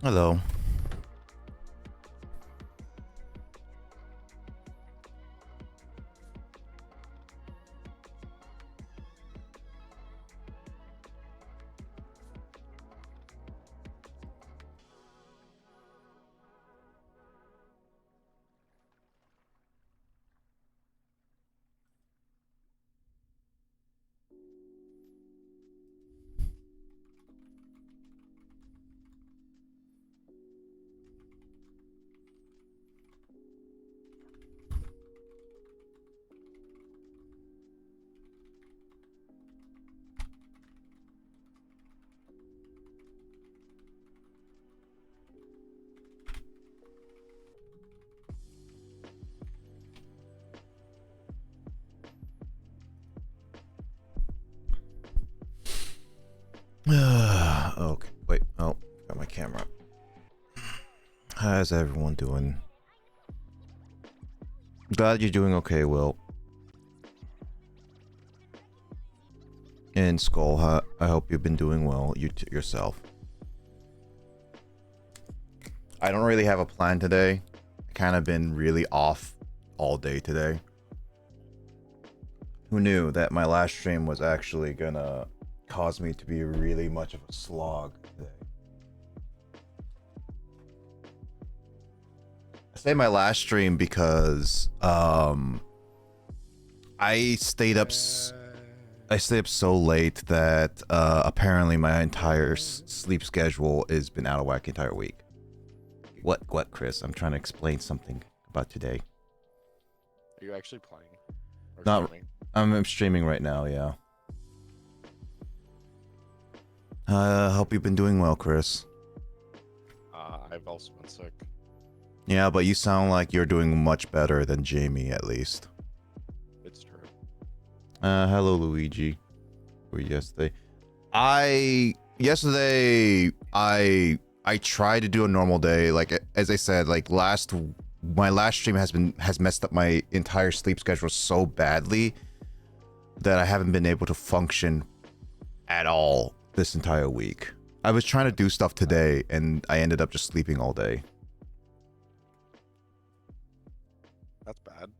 Hello. Okay, wait. Oh, got my camera. How's everyone doing? Glad you're doing okay, Will. And Skull, I hope you've been doing well yourself. I don't really have a plan today. I kind of been really off all day today. Who knew that my last stream was actually gonna cause me to be really much of a slog today? I say my last stream because I stayed up so late that apparently my entire sleep schedule has been out of whack the entire week. What, Chris? I'm trying to explain something about today. Are you actually playing? Or Not. streaming? I'm streaming right now. Yeah. Hope you've been doing well, Chris. I've also been sick. Yeah, but you sound like you're doing much better than Jamie, at least. It's true. Hello, Luigi. Or yesterday. I tried to do a normal day. Like as I said, like my last stream has messed up my entire sleep schedule so badly that I haven't been able to function at all this entire week. I was trying to do stuff today and I ended up just sleeping all day. That's bad.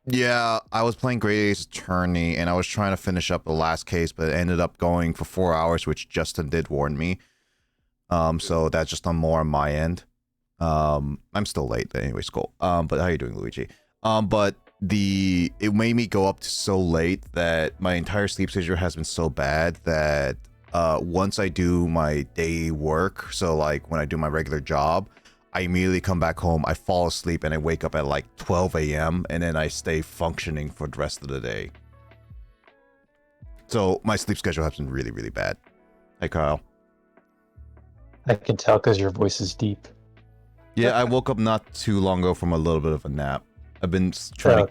Yeah, I was playing Great Ace Attorney and I was trying to finish up the last case, but it ended up going for 4 hours, which Justin did warn me. So that's just more on my end. I'm still late, but anyways, cool. But how you doing, Luigi? But it made me go up to so late that my entire sleep schedule has been so bad that once I do my day work, so like when I do my regular job, I immediately come back home, I fall asleep, and I wake up at like 12 a.m. and then I stay functioning for the rest of the day. So my sleep schedule has been really, really bad. Hey, Kyle. I can tell because your voice is deep. Yeah, I woke up not too long ago from a little bit of a nap. I've been trying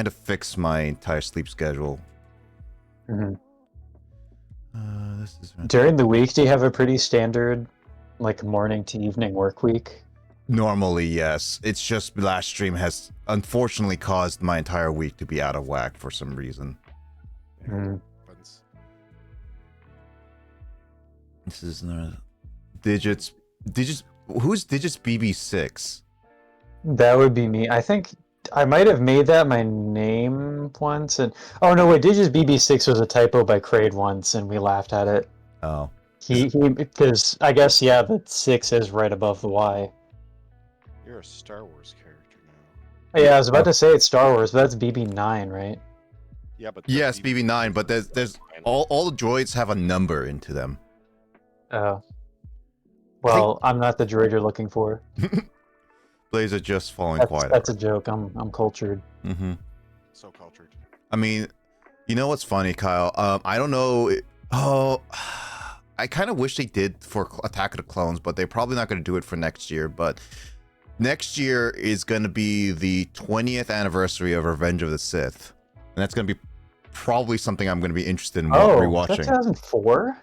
to fix my entire sleep schedule. Mm-hmm. This is During the week, do you have a pretty standard, like morning to evening work week? Normally, yes. It's just last stream has unfortunately caused my entire week to be out of whack for some reason. Mm. This is Digits. Who's Digits BB6? That would be me. I think I might have made that my name once, and oh no, wait, Digis BB6 was a typo by Kraid once, and we laughed at it. Oh, He because I guess the 6 is right above the Y. You're a Star Wars character now. Yeah, I was about to say it's Star Wars, but that's BB9, right? Yeah, but yes, BB9, but there's all the droids have a number into them. Oh. Well, I'm not the droid you're looking for. Blaze are just falling quiet. That's a joke. I'm cultured. Mm-hmm. So cultured. I mean, you know what's funny, Kyle? I don't know. I kind of wish they did for Attack of the Clones, but they're probably not going to do it for next year. But next year is going to be the 20th anniversary of Revenge of the Sith, and that's going to be probably something I'm going to be interested in rewatching. 2004?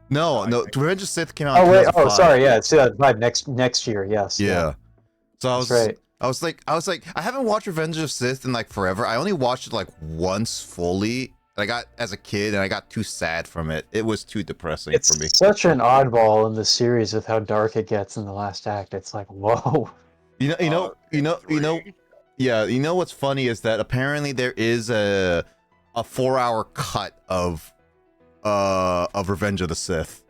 No, Revenge of the Sith came out. Oh in wait, 2005. oh sorry, yeah, it's 2005 next year. Yes. Yeah. So I was right. I was like, I haven't watched Revenge of the Sith in like forever. I only watched it like once fully I got as a kid, and I got too sad from it. It was too depressing for me. It's such an oddball in the series with how dark it gets in the last act. It's like, whoa. Yeah, you know what's funny is that apparently there is a 4-hour cut of Revenge of the Sith.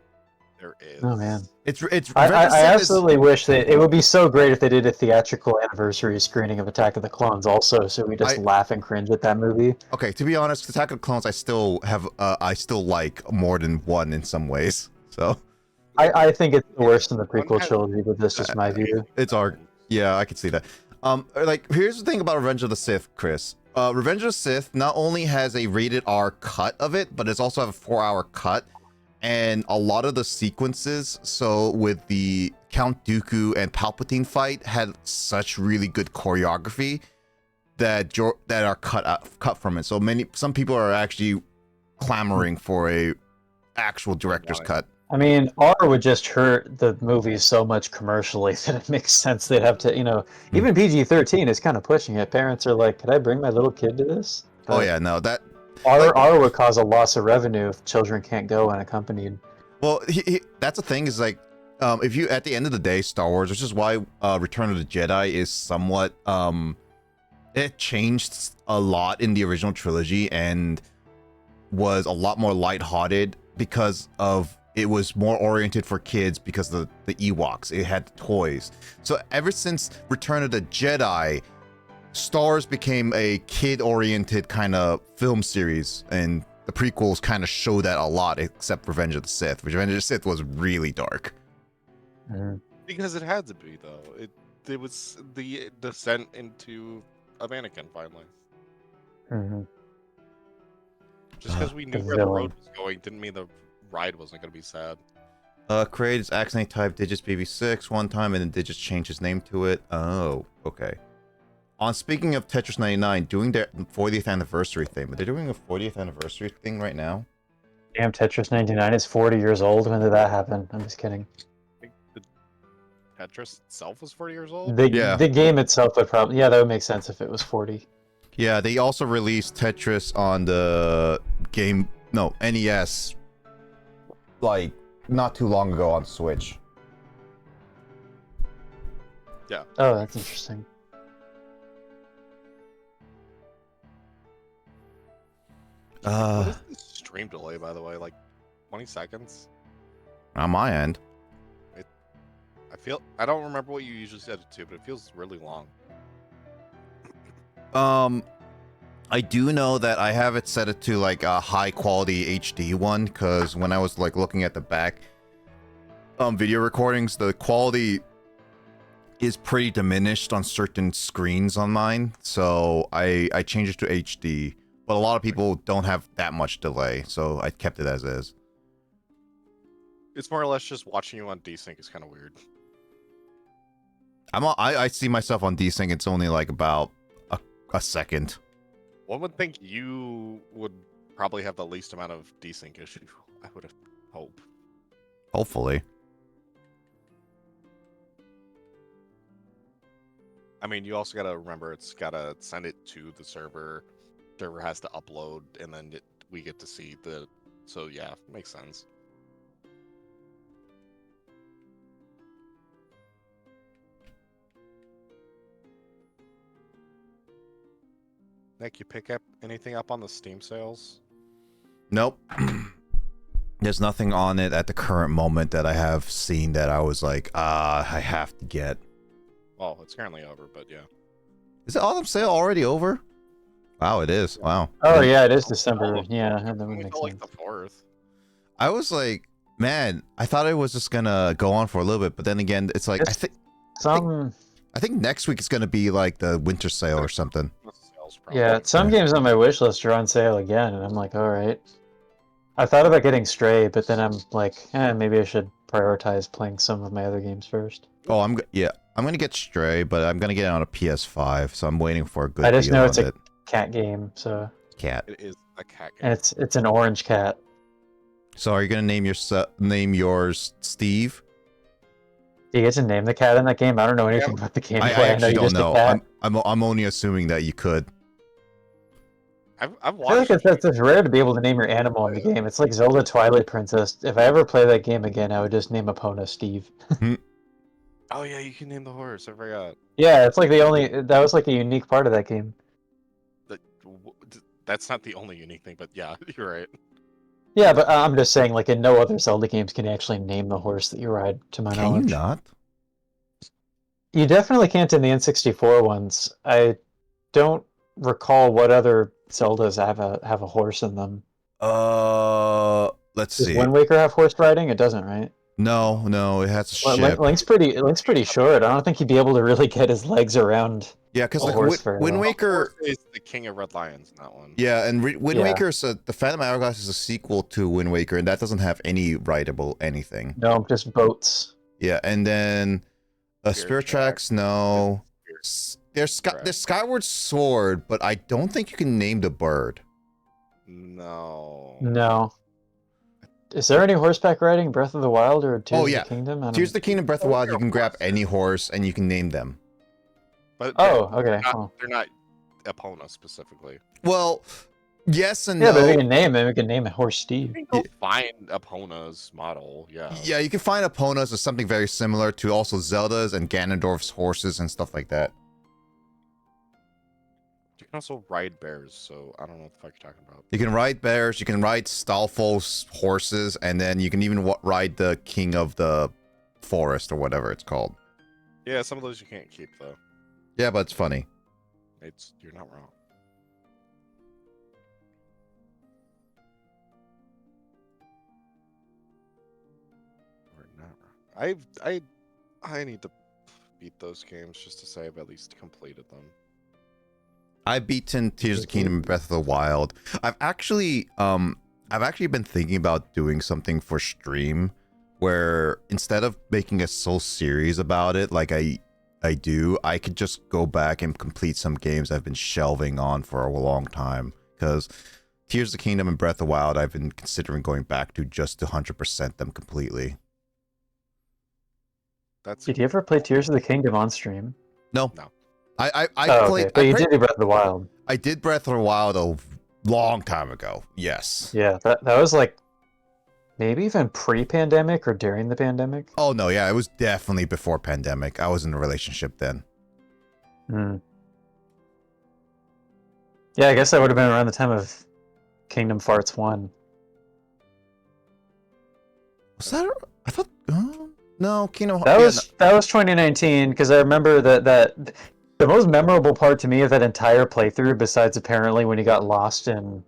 There is. Oh man. It's I Revenge of the Sith absolutely wish that it would be so great if they did a theatrical anniversary screening of Attack of the Clones also, so we just laugh and cringe at that movie. Okay, to be honest, Attack of the Clones I still like more than one in some ways. So I think it's worse than the prequel trilogy, but that's just my view. Yeah, I can see that. Like here's the thing about Revenge of the Sith, Chris. Revenge of the Sith not only has a rated R cut of it, but it's also have a 4-hour cut. And a lot of the sequences, so with the Count Dooku and Palpatine fight, had such really good choreography that are cut from it. So some people are actually clamoring for a actual director's cut. I mean, R would just hurt the movie so much commercially that it makes sense they'd have to, even PG-13 is kind of pushing it. Parents are like, could I bring my little kid to this? But, oh yeah, no, that... R would cause a loss of revenue if children can't go unaccompanied. Well, that's the thing is like, if you, at the end of the day, Star Wars, which is why Return of the Jedi is somewhat, it changed a lot in the original trilogy and was a lot more lighthearted because of, it was more oriented for kids because of the Ewoks. It had toys. So ever since Return of the Jedi, Star Wars became a kid-oriented kind of film series, and the prequels kind of show that a lot, except Revenge of the Sith. Revenge of the Sith was really dark. Because it had to be, though. It was the descent into of Anakin, finally. Just because we knew where the road was going didn't mean the ride wasn't going to be sad. Created his accent type Digits BB6 one time, and then Digits changed his name to it. Oh, okay. Speaking of Tetris 99, doing their 40th anniversary thing, but they're doing a 40th anniversary thing right now. Damn, Tetris 99 is 40 years old. When did that happen? I'm just kidding. I think the Tetris itself was 40 years old? The game itself would probably... Yeah, that would make sense if it was 40. Yeah, they also released Tetris on the game... No, NES, like, not too long ago on Switch. Yeah. Oh, that's interesting. What is the stream delay, by the way? Like 20 seconds? On my end. I don't remember what you usually set it to, but it feels really long. I do know that I have it set it to like a high quality HD one, because when I was like looking at the back video recordings, the quality is pretty diminished on certain screens on mine, so I changed it to HD. But a lot of people don't have that much delay, so I kept it as is. It's more or less just watching you on desync is kind of weird. I see myself on desync. It's only like about a second. One would think you would probably have the least amount of desync issue. I would hope. Hopefully. I mean, you also gotta remember it's gotta send it to the server. Server has to upload, and then we get to see the. So yeah, makes sense. Nick, you pick up anything up on the Steam sales? Nope. There's nothing on it at the current moment that I have seen that I was like, I have to get. Well, it's currently over, but yeah. Is the autumn sale already over? Wow, it is. Wow. Oh yeah, it is December. Yeah, that would make sense. Like the 4th. I was like, man, I thought it was just gonna go on for a little bit, but then again, it's like I think next week is gonna be like the winter sale or something. Yeah, some games on my wish list are on sale again, and I'm like, all right. I thought about getting Stray, but then I'm like, maybe I should prioritize playing some of my other games first. Oh, I'm gonna get Stray, but I'm gonna get it on a PS5, so I'm waiting for a good. I just deal know it's on a it. Cat game, so. Cat. It is a cat game. And it's an orange cat. So are you gonna name yours Steve? Do you get to name the cat in that game? I don't know anything about the game. I actually don't know. I'm only assuming that you could. I've I feel watched. like it's rare to be able to name your animal in the game. It's like Zelda Twilight Princess. If I ever play that game again, I would just name Epona Steve. Oh yeah, you can name the horse. I forgot. Yeah, it's like the only that was like a unique part of that game. That that's not the only unique thing, but yeah, you're right. Yeah, but I'm just saying, like in no other Zelda games can you actually name the horse that you ride, to my Can you knowledge. not? You definitely can't in the N64 ones. I don't recall what other Zeldas have a horse in them. Let's Does see. Wind Waker have horse riding? It doesn't, right? No, it has a Well, ship. Link's pretty short. I don't think he'd be able to really get his legs around Yeah, because a horse very Wind well. Waker. Is the king of red lions in that one. Yeah, and Wind Yeah. Waker, the Phantom Hourglass is a sequel to Wind Waker, and that doesn't have any rideable anything. No, just boats. Yeah, and then Spirit Tracks, no. There's Skyward Sword, but I don't think you can name the bird. No. No. Is there any horseback riding in Breath of the Wild or Tears Oh, yeah. of the Kingdom? Tears of the Kingdom, Breath of the Wild, you can grab any horse and you can name them. But Oh, okay. they're not Epona specifically. Well, yes and Yeah, no. but we can name him. We can name it Horse Steve. You can go find Epona's model, yeah. Yeah, you can find Eponas as something very similar to also Zelda's and Ganondorf's horses and stuff like that. You can also ride bears, so I don't know what the fuck you're talking about. You can ride bears, you can ride Stalfo's horses, and then you can even ride the King of the Forest or whatever it's called. Yeah, some of those you can't keep though. Yeah, but it's funny. You're not wrong. We're not wrong. I need to beat those games just to say I've at least completed them. I've beaten Tears of the Kingdom and Breath of the Wild. I've actually been thinking about doing something for stream where instead of making a sole series about it like I do, I could just go back and complete some games I've been shelving on for a long time. Because Tears of the Kingdom and Breath of the Wild, I've been considering going back to just to 100% them completely. Did you ever play Tears of the Kingdom on stream? No. I played. Okay. But you did do Breath of the Wild. I did Breath of the Wild a long time ago. Yes. Yeah, that was like maybe even pre-pandemic or during the pandemic. Oh no, yeah, it was definitely before pandemic. I was in a relationship then. Hmm. Yeah, I guess that would have been around the time of Kingdom Farts 1. Was that? I thought. No, Kingdom. That was 2019 because I remember that the most memorable part to me of that entire playthrough, besides apparently when you got lost in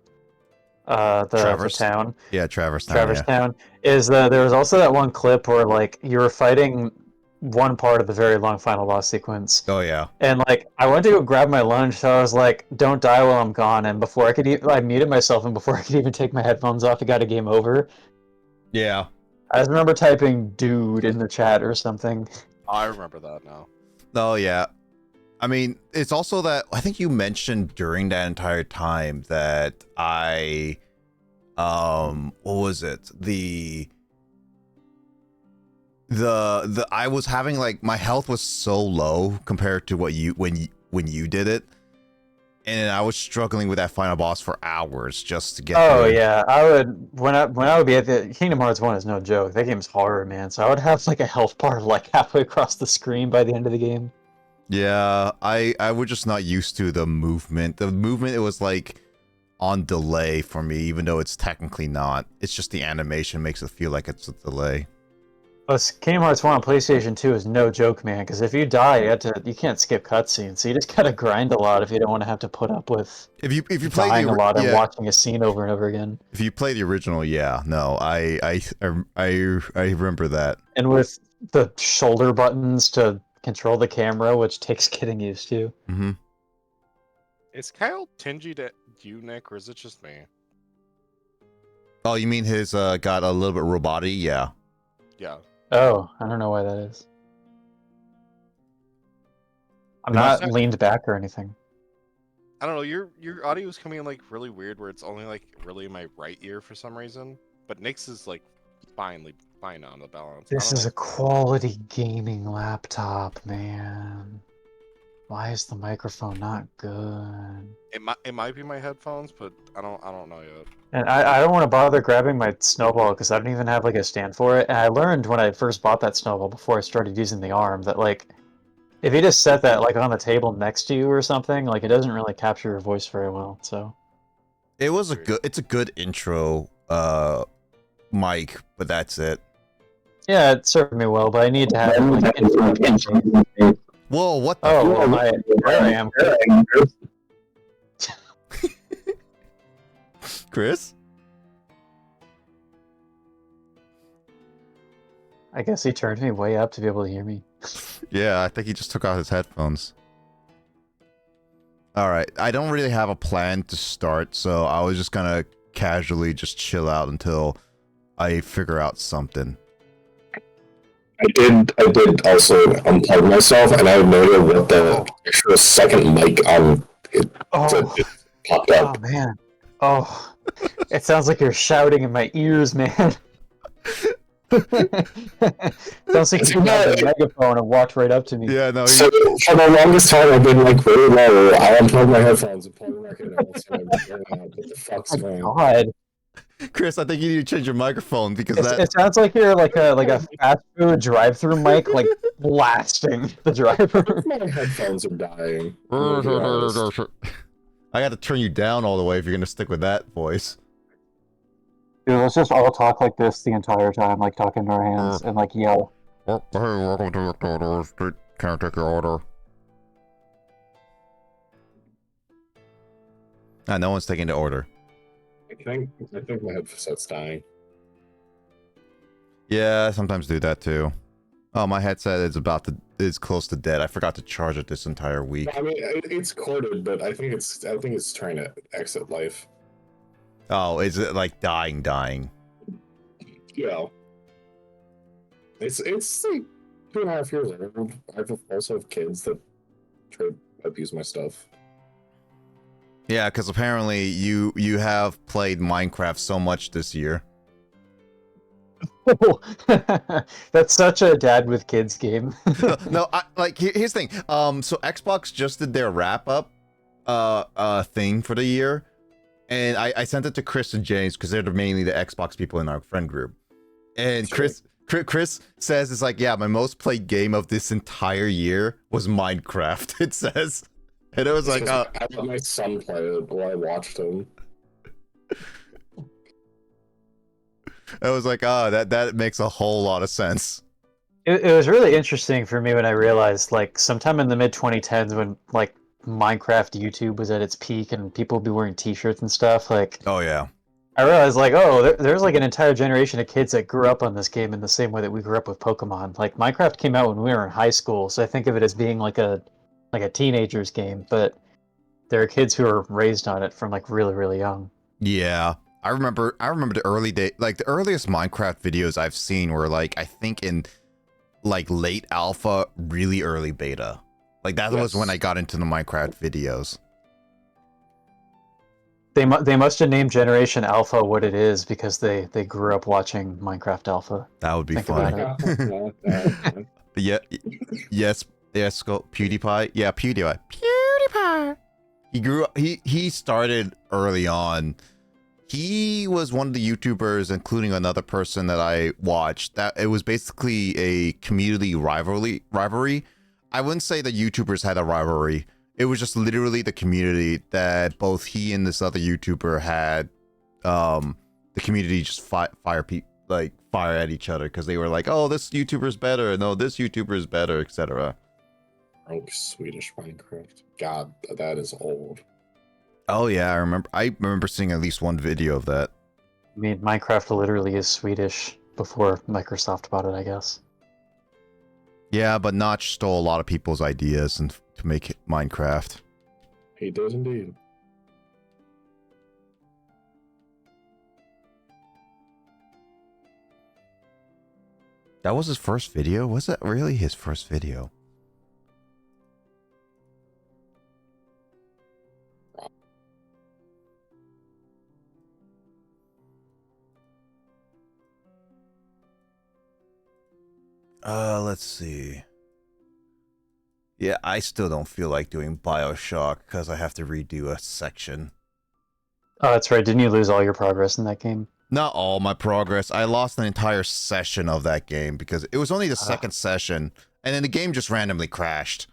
the town. Yeah, Traverse Town, is that there was also that one clip where like you were fighting one part of the very long final boss sequence. Oh yeah. And like I went to go grab my lunch, so I was like, "Don't die while I'm gone." And before I could, I muted myself, and before I could even take my headphones off, it got a game over. Yeah. I just remember typing "dude" in the chat or something. I remember that now. Oh yeah. I mean, it's also that I think you mentioned during that entire time that I, what was it? The I was having like my health was so low compared to what when you did it, and I was struggling with that final boss for hours just to get. Oh through. yeah, I would when I would be at the Kingdom Hearts 1 is no joke. That game's hard, man. So I would have like a health bar like halfway across the screen by the end of the game. Yeah, I was just not used to the movement. The movement, it was like on delay for me, even though it's technically not. It's just the animation makes it feel like it's a delay. Plus, Kingdom Hearts 1 on PlayStation 2 is no joke, man. Because if you die, you can't skip cutscenes. So you just gotta grind a lot if you don't want to have to put up with If you play dying a lot and yeah, watching a scene over and over again. if you play the original, yeah, no, I remember that. And with the shoulder buttons to control the camera, which takes getting used to. Mm-hmm. Is Kyle tingy to you, Nick, or is it just me? Oh, you mean his got a little bit roboty? Yeah. Yeah. Oh, I don't know why that is. I'm not leaned back or anything. I don't know. Your audio is coming in like really weird, where it's only like really in my right ear for some reason. But Nick's is like fine on the balance. This is a quality gaming laptop, man. Why is the microphone not good? It might be my headphones, but I don't know yet. And I don't want to bother grabbing my snowball because I don't even have like a stand for it. And I learned when I first bought that snowball before I started using the arm that like if you just set that like on the table next to you or something, like it doesn't really capture your voice very well. So It's a good intro mic, but that's it. yeah, it served me well, but I need to have it like in front of my face. Whoa, what the Oh, well, there I am. Chris? I guess he turned me way up to be able to hear me. Yeah, I think he just took out his headphones. Alright, I don't really have a plan to start, so I was just gonna casually just chill out until I figure out something. I did also unplug myself, and I noted what the actual second mic on it, Oh, it popped up. oh man. Oh, it sounds like you're shouting in my ears, man. Sounds like you grabbed a megaphone and walked right up to me. Yeah, no, So for the longest time, I've been like really low. I unplugged my headphones and plugged them back in. And what the fuck's going on? God. Chris, I think you need to change your microphone because It sounds like you're like a fast food drive-through mic, like blasting the driver. My headphones are dying. I'm gonna be honest. I got to turn you down all the way if you're gonna stick with that voice. Dude, let's just all talk like this the entire time, like talking to our hands and like yell. Oh, hey, welcome to McDonald's. Can I take your order? Ah, no one's taking the order. I think my headset's dying. Yeah, I sometimes do that too. Oh, my headset is close to dead. I forgot to charge it this entire week. I mean, it's corded, but I think it's trying to exit life. Oh, is it like dying? Yeah. It's like 2.5 years old. I also have kids that try to abuse my stuff. Yeah, because apparently you have played Minecraft so much this year. That's such a dad with kids game. No, here's the thing. So Xbox just did their wrap up thing for the year, and I sent it to Chris and James because they're mainly the Xbox people in our friend group. And Sure. Chris says it's like, yeah, my most played game of this entire year was Minecraft. It says, and it was like, I let my son play it while I watched him. I was like, that makes a whole lot of sense. It was really interesting for me when I realized, like, sometime in the mid-2010s when, like, Minecraft YouTube was at its peak and people would be wearing t-shirts and stuff, like, Oh yeah. I realized, like, oh, there's, like, an entire generation of kids that grew up on this game in the same way that we grew up with Pokemon. Like, Minecraft came out when we were in high school, so I think of it as being, like a teenager's game, but there are kids who are raised on it from, like, really, really young. Yeah. I remember the early day, like the earliest Minecraft videos I've seen were like, I think in like late alpha, really early beta. Like that was when I got into the Minecraft videos. They must have named Generation Alpha what it is because they grew up watching Minecraft Alpha. That would be Think funny. about Yeah. Yes. Go PewDiePie. Yeah, PewDiePie. PewDiePie. He grew up. He started early on. He was one of the YouTubers, including another person that I watched. That it was basically a community rivalry. I wouldn't say the YouTubers had a rivalry. It was just literally the community that both he and this other YouTuber had. The community just fire at each other because they were like, "Oh, this YouTuber's better. No, this YouTuber's better," etc. Swedish Minecraft. God, that is old. Oh yeah, I remember seeing at least one video of that. I mean, Minecraft literally is Swedish before Microsoft bought it, I guess. Yeah, but Notch stole a lot of people's ideas and to make it Minecraft. He does indeed. That was his first video? Was that really his first video? Let's see. Yeah, I still don't feel like doing Bioshock because I have to redo a section. Oh, that's right. Didn't you lose all your progress in that game? Not all my progress. I lost an entire session of that game because it was only the Ah. second session, and then the game just randomly crashed.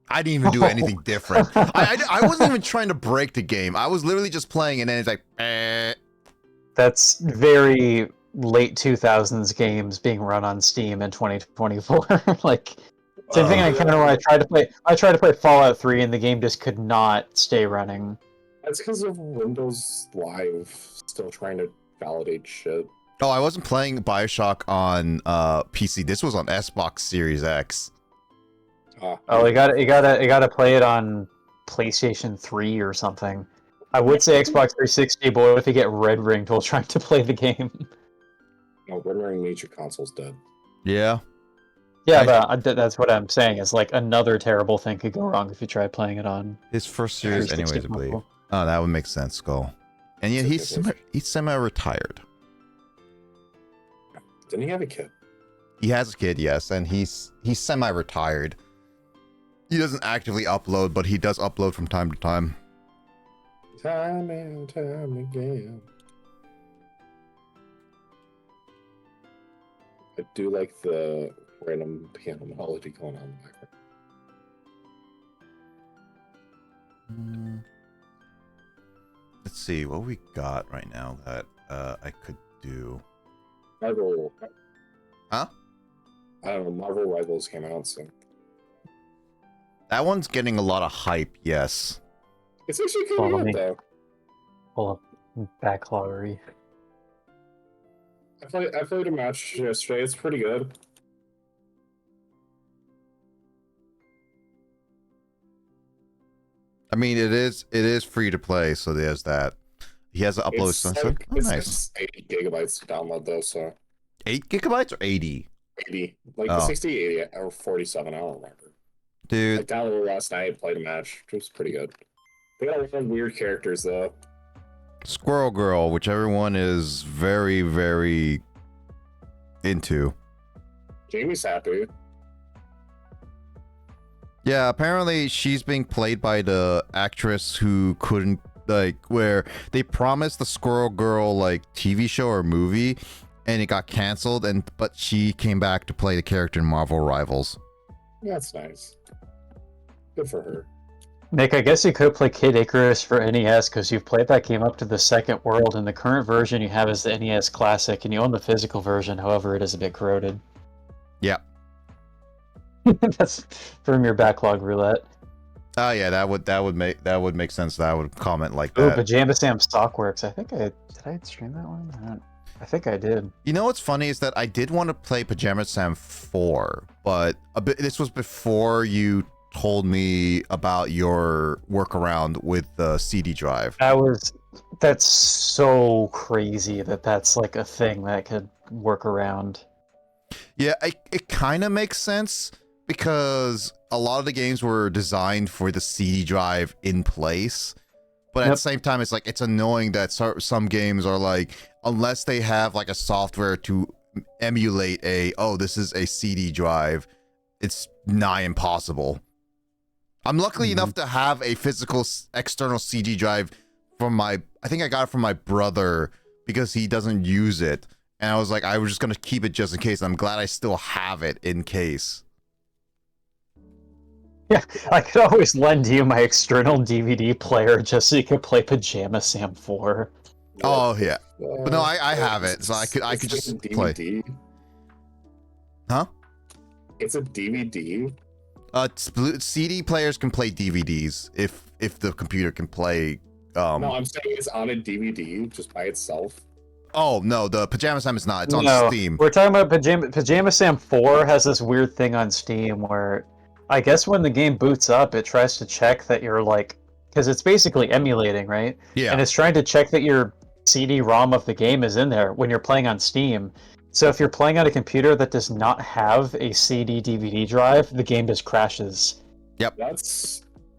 I didn't even do anything different. I wasn't even trying to break the game. I was literally just playing, and then it's like, That's very late 2000s games being run on Steam in 2024. Like, same thing I encountered when I tried to play Fallout 3 and the game just could not stay running. That's because of Windows Live still trying to validate shit. Oh, I wasn't playing Bioshock on PC. This was on Xbox Series X. Oh, you gotta play it on PlayStation 3 or something. I would say Xbox 360, but what if you get red ringed while trying to play the game? No, Red Ring means your console's dead. Yeah. Yeah, but that's what I'm saying. Is like another terrible thing could go wrong if you try playing it on. His first series, 360 anyways, I believe. console. Oh, that would make sense, Skull. And yet he's semi-retired. Didn't he have a kid? He has a kid, yes, and he's semi-retired. He doesn't actively upload, but he does upload from time to time. Time and time again. I do like the random piano melody going on in the background. Let's see what we got right now that I could do. Marvel. Huh? I don't know. Marvel Rivals came out, so That one's getting a lot of hype, yes. it's actually Follow kind me. of good though. Full of backloggery. I played a match yesterday. It's pretty good. I mean, it is free to play, so there's that. He has to upload It's, something. Oh, it's nice. just 80 gigabytes to download though, so 8 gigabytes or 80? 80, like Oh. 60, 80, or 47. I don't remember. I Dude, downloaded last night, played a match. It was pretty good. They got a lot of weird characters though. Squirrel Girl, which everyone is very, very into. Jamie's happy. Yeah, apparently she's being played by the actress who couldn't, like, where they promised the Squirrel Girl, like, TV show or movie, and it got canceled, but she came back to play the character in Marvel Rivals. That's nice. Good for her. Nick, I guess you could play Kid Icarus for NES because you've played that game up to the second world, and the current version you have is the NES Classic, and you own the physical version, however, it is a bit corroded. Yep. That's from your backlog roulette. Oh yeah, that would make sense. That I would comment like Oh, that. Pajama Sam Stockworks. Did I stream that one? I think I did. You know what's funny is that I did want to play Pajama Sam 4, but this was before you told me about your workaround with the CD drive. That's so crazy that's like a thing that could work around. Yeah, it kind of makes sense because a lot of the games were designed for the CD drive in place. But at the same time, it's like, it's annoying that some games are like, unless they have like a software to emulate this is a CD drive, it's nigh impossible. I'm lucky enough to have a physical external CD drive I think I got it from my brother because he doesn't use it. And I was like, I was just going to keep it just in case. I'm glad I still have it in case. Yeah, I could always lend you my external DVD player just so you could play Pajama Sam 4. Oh, yeah. But no, I have it, so I could just play. Huh? It's a DVD? CD players can play DVDs if the computer can play. No, I'm saying it's on a DVD just by itself. Oh no, the Pajama Sam is not. It's on Steam. We're talking about Pajama Sam 4 has this weird thing on Steam where I guess when the game boots up, it tries to check that you're like, because it's basically emulating, right? Yeah. And it's trying to check that your CD-ROM of the game is in there when you're playing on Steam. So if you're playing on a computer that does not have a CD-DVD drive, the game just crashes. Yep.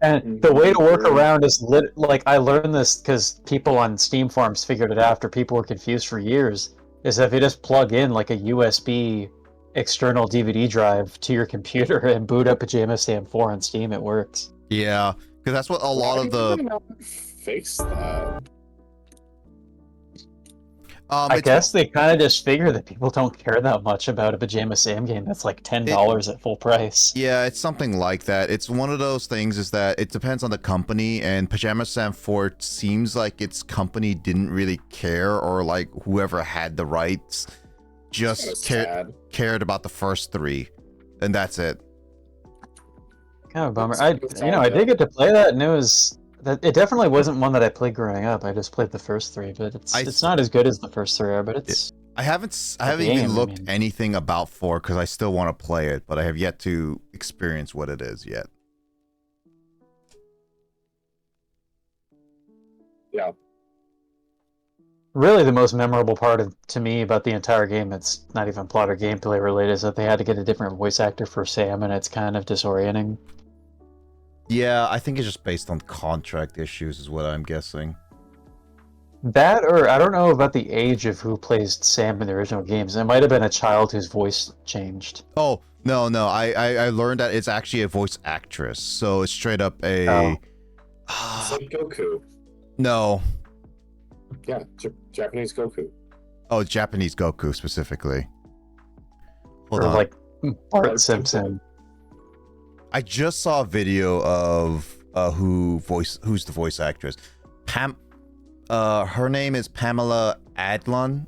And the way to work around is I learned this because people on Steam forums figured it out after people were confused for years. Is that if you just plug in like a USB external DVD drive to your computer and boot up Pajama Sam 4 on Steam, it works. Yeah, because that's what a lot of Why the. did they not fix that? I It's guess they kind of just figure that people don't care that much about a Pajama Sam game that's like $10 at full price. Yeah, it's something like that. It's one of those things is that it depends on the company, and Pajama Sam 4 seems like its company didn't really care, or like whoever had the rights just cared about the first 3, and that's it. Kind of a bummer. It's I did get to play that, and it definitely wasn't one that I played growing up. I just played the first 3, but it's not as good as the first 3 are, but it's I haven't game, even I looked mean. anything about 4 because I still want to play it, but I have yet to experience what it is yet. Yeah. really the most memorable part to me about the entire game. It's not even plot or gameplay related, is that they had to get a different voice actor for Sam, and it's kind of disorienting. Yeah, I think it's just based on contract issues, is what I'm guessing. That, or I don't know about the age of who plays Sam in the original games. It might have been a child whose voice changed. Oh, no. I learned that it's actually a voice actress, so it's straight up a. Oh. It's like Goku. No. Yeah, Japanese Goku. Oh, Japanese Goku specifically. Hold Or on. like Bart Bart Simpson. I just saw a video of who's the voice actress. Her name is Pamela Adlon.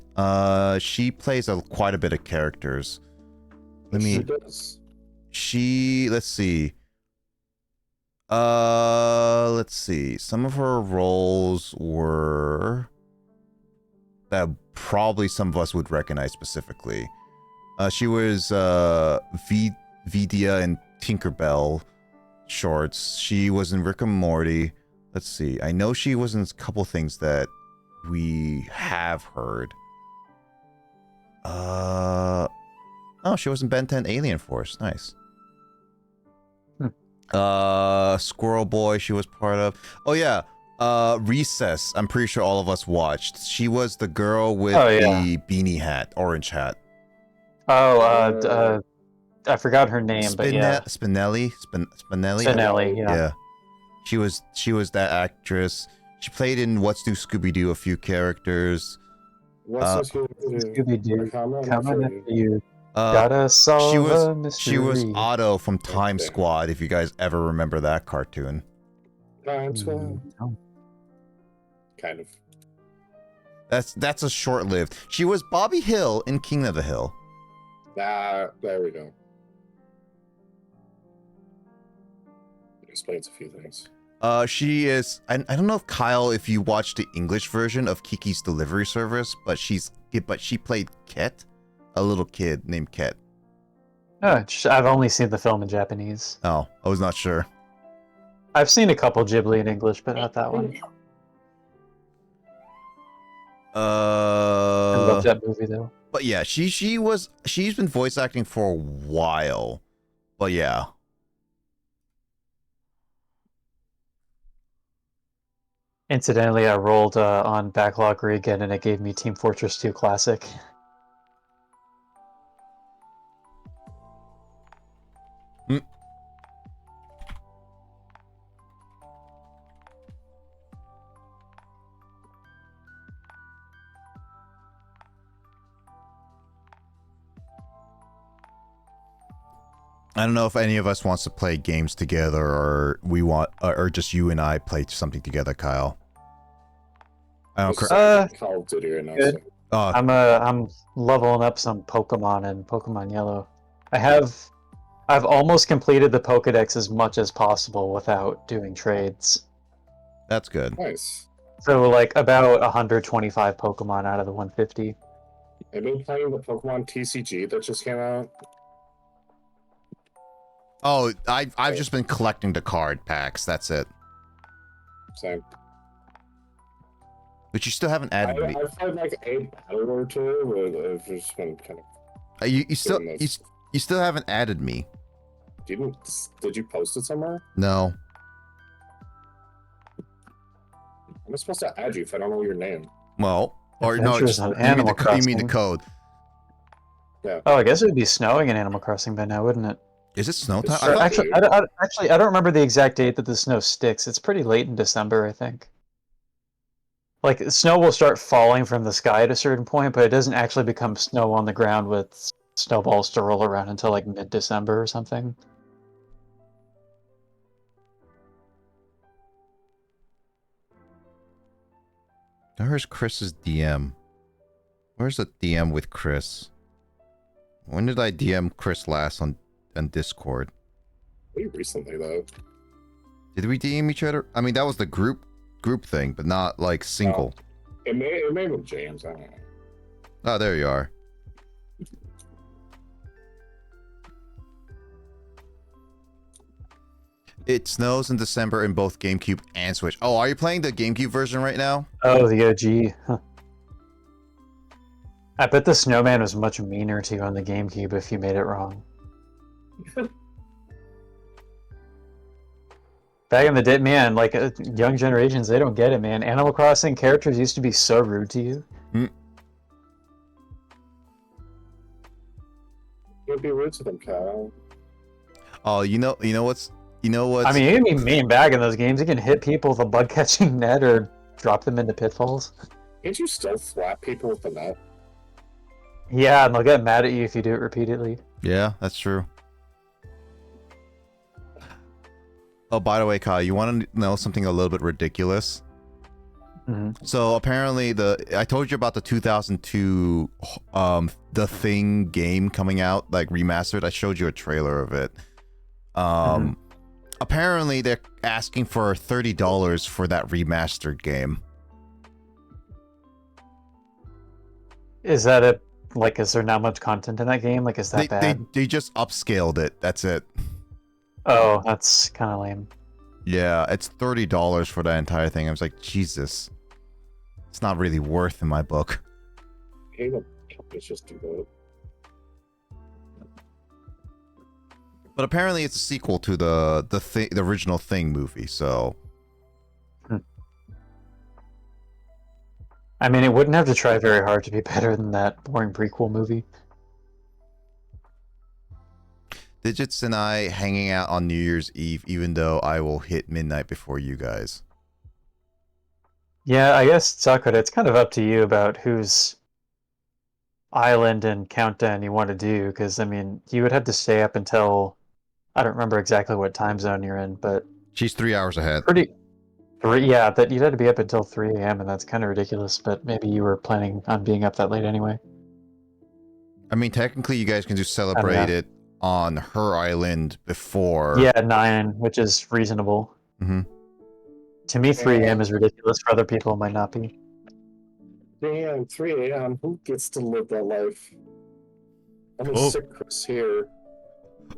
She plays quite a bit of characters. Let's see. Let's see. Some of her roles were that probably some of us would recognize specifically. She was Vidya in Tinkerbell shorts. She was in Rick and Morty. Let's see. I know she was in a couple things that we have heard. Oh, she was in Ben 10 Alien Force. Nice. Squirrel Boy, she was part of. Oh yeah. Recess. I'm pretty sure all of us watched. She was the girl with the beanie hat, orange hat. Oh, I forgot her name, but yeah. Spinelli. Spinelli, yeah. Yeah. She was that actress. She played in What's New Scooby-Doo a few characters. What's Scooby-Doo, coming after you. Gotta solve a mystery. She was Otto from Time Squad, if you guys ever remember that cartoon. Time Squad. Kind of. That's a short-lived. She was Bobby Hill in King of the Hill. There we go. Explains a few things. She is. I don't know if Kyle, if you watched the English version of Kiki's Delivery Service, but she played Ket, a little kid named Ket. Oh, I've only seen the film in Japanese. Oh, I was not sure. I've seen a couple Ghibli in English, but not that one. I love that movie though. But yeah, she's been voice acting for a while. But yeah. Incidentally, I rolled on Backlog again, and it gave me Team Fortress 2 Classic. I don't know if any of us wants to play games together, or or just you and I play something together, Kyle. I don't. Call of Duty right now. Good. So. I'm leveling up some Pokemon and Pokemon Yellow. I've almost completed the Pokedex as much as possible without doing trades. That's good. Nice. So like about 125 Pokemon out of the 150. I've been playing the Pokemon TCG that just came out. Oh, I've just been collecting the card packs. That's it. Same. But you still haven't added me. I've had like a battle or two, but I've just been kind of. You still haven't added me. Did you post it somewhere? No. I'm supposed to add you if I don't know your name. Well, or no, Adventures just on you Animal mean the code. Oh, I guess it would be snowing in Animal Crossing by now, wouldn't it? Is it snow time? It's I Or thought, actually, I don't remember the exact date that the snow sticks. It's pretty late in December, I think. Like, snow will start falling from the sky at a certain point, but it doesn't actually become snow on the ground with snowballs to roll around until like mid-December or something. where's Chris's DM? Where's the DM with Chris? When did I DM Chris last on Discord? Pretty recently though. Did we DM each other? I mean, that was the group thing, but not like single. It may have been James. I don't know. Oh, there you are. It snows in December in both GameCube and Switch. Oh, are you playing the GameCube version right now? Oh, the OG. Huh. I bet the snowman was much meaner to you on the GameCube if you made it wrong. Back in the day, man, like young generations, they don't get it, man. Animal Crossing characters used to be so rude to you. You'd be rude to them, Kyle. Oh, you know what's. I mean, you can be mean back in those games. You can hit people with a bug-catching net or drop them into pitfalls. Can't you still slap people with the net? Yeah, and they'll get mad at you if you do it repeatedly. Yeah, that's true. Oh, by the way, Kyle, you want to know something a little bit ridiculous? Mm-hmm. So apparently, I told you about the 2002 The Thing game coming out, like remastered. I showed you a trailer of it. Apparently, they're asking for $30 for that remastered game. Is that is there not much content in that game? Like, is that bad? They just upscaled it. That's it. Oh, that's kind of lame. Yeah, it's $30 for that entire thing. I was like, Jesus. It's not really worth in my book. Hey, the companies just do that. But apparently it's a sequel to the original Thing movie, so... I mean, it wouldn't have to try very hard to be better than that boring prequel movie. Digits and I hanging out on New Year's Eve, even though I will hit midnight before you guys. Yeah, I guess, Sakura, it's kind of up to you about whose island and countdown you want to do, because, I mean, you would have to stay up until... I don't remember exactly what time zone you're in, but... She's 3 hours ahead. Yeah, that you'd have to be up until 3 a.m., and that's kind of ridiculous, but maybe you were planning on being up that late anyway. I mean, technically you guys can just celebrate it on her island before... Yeah, 9, which is reasonable. Mm-hmm. To me, 3 a.m. is ridiculous. For other people, it might not be. Damn, 3 a.m. Who gets to live that life? I'm a sick Chris here.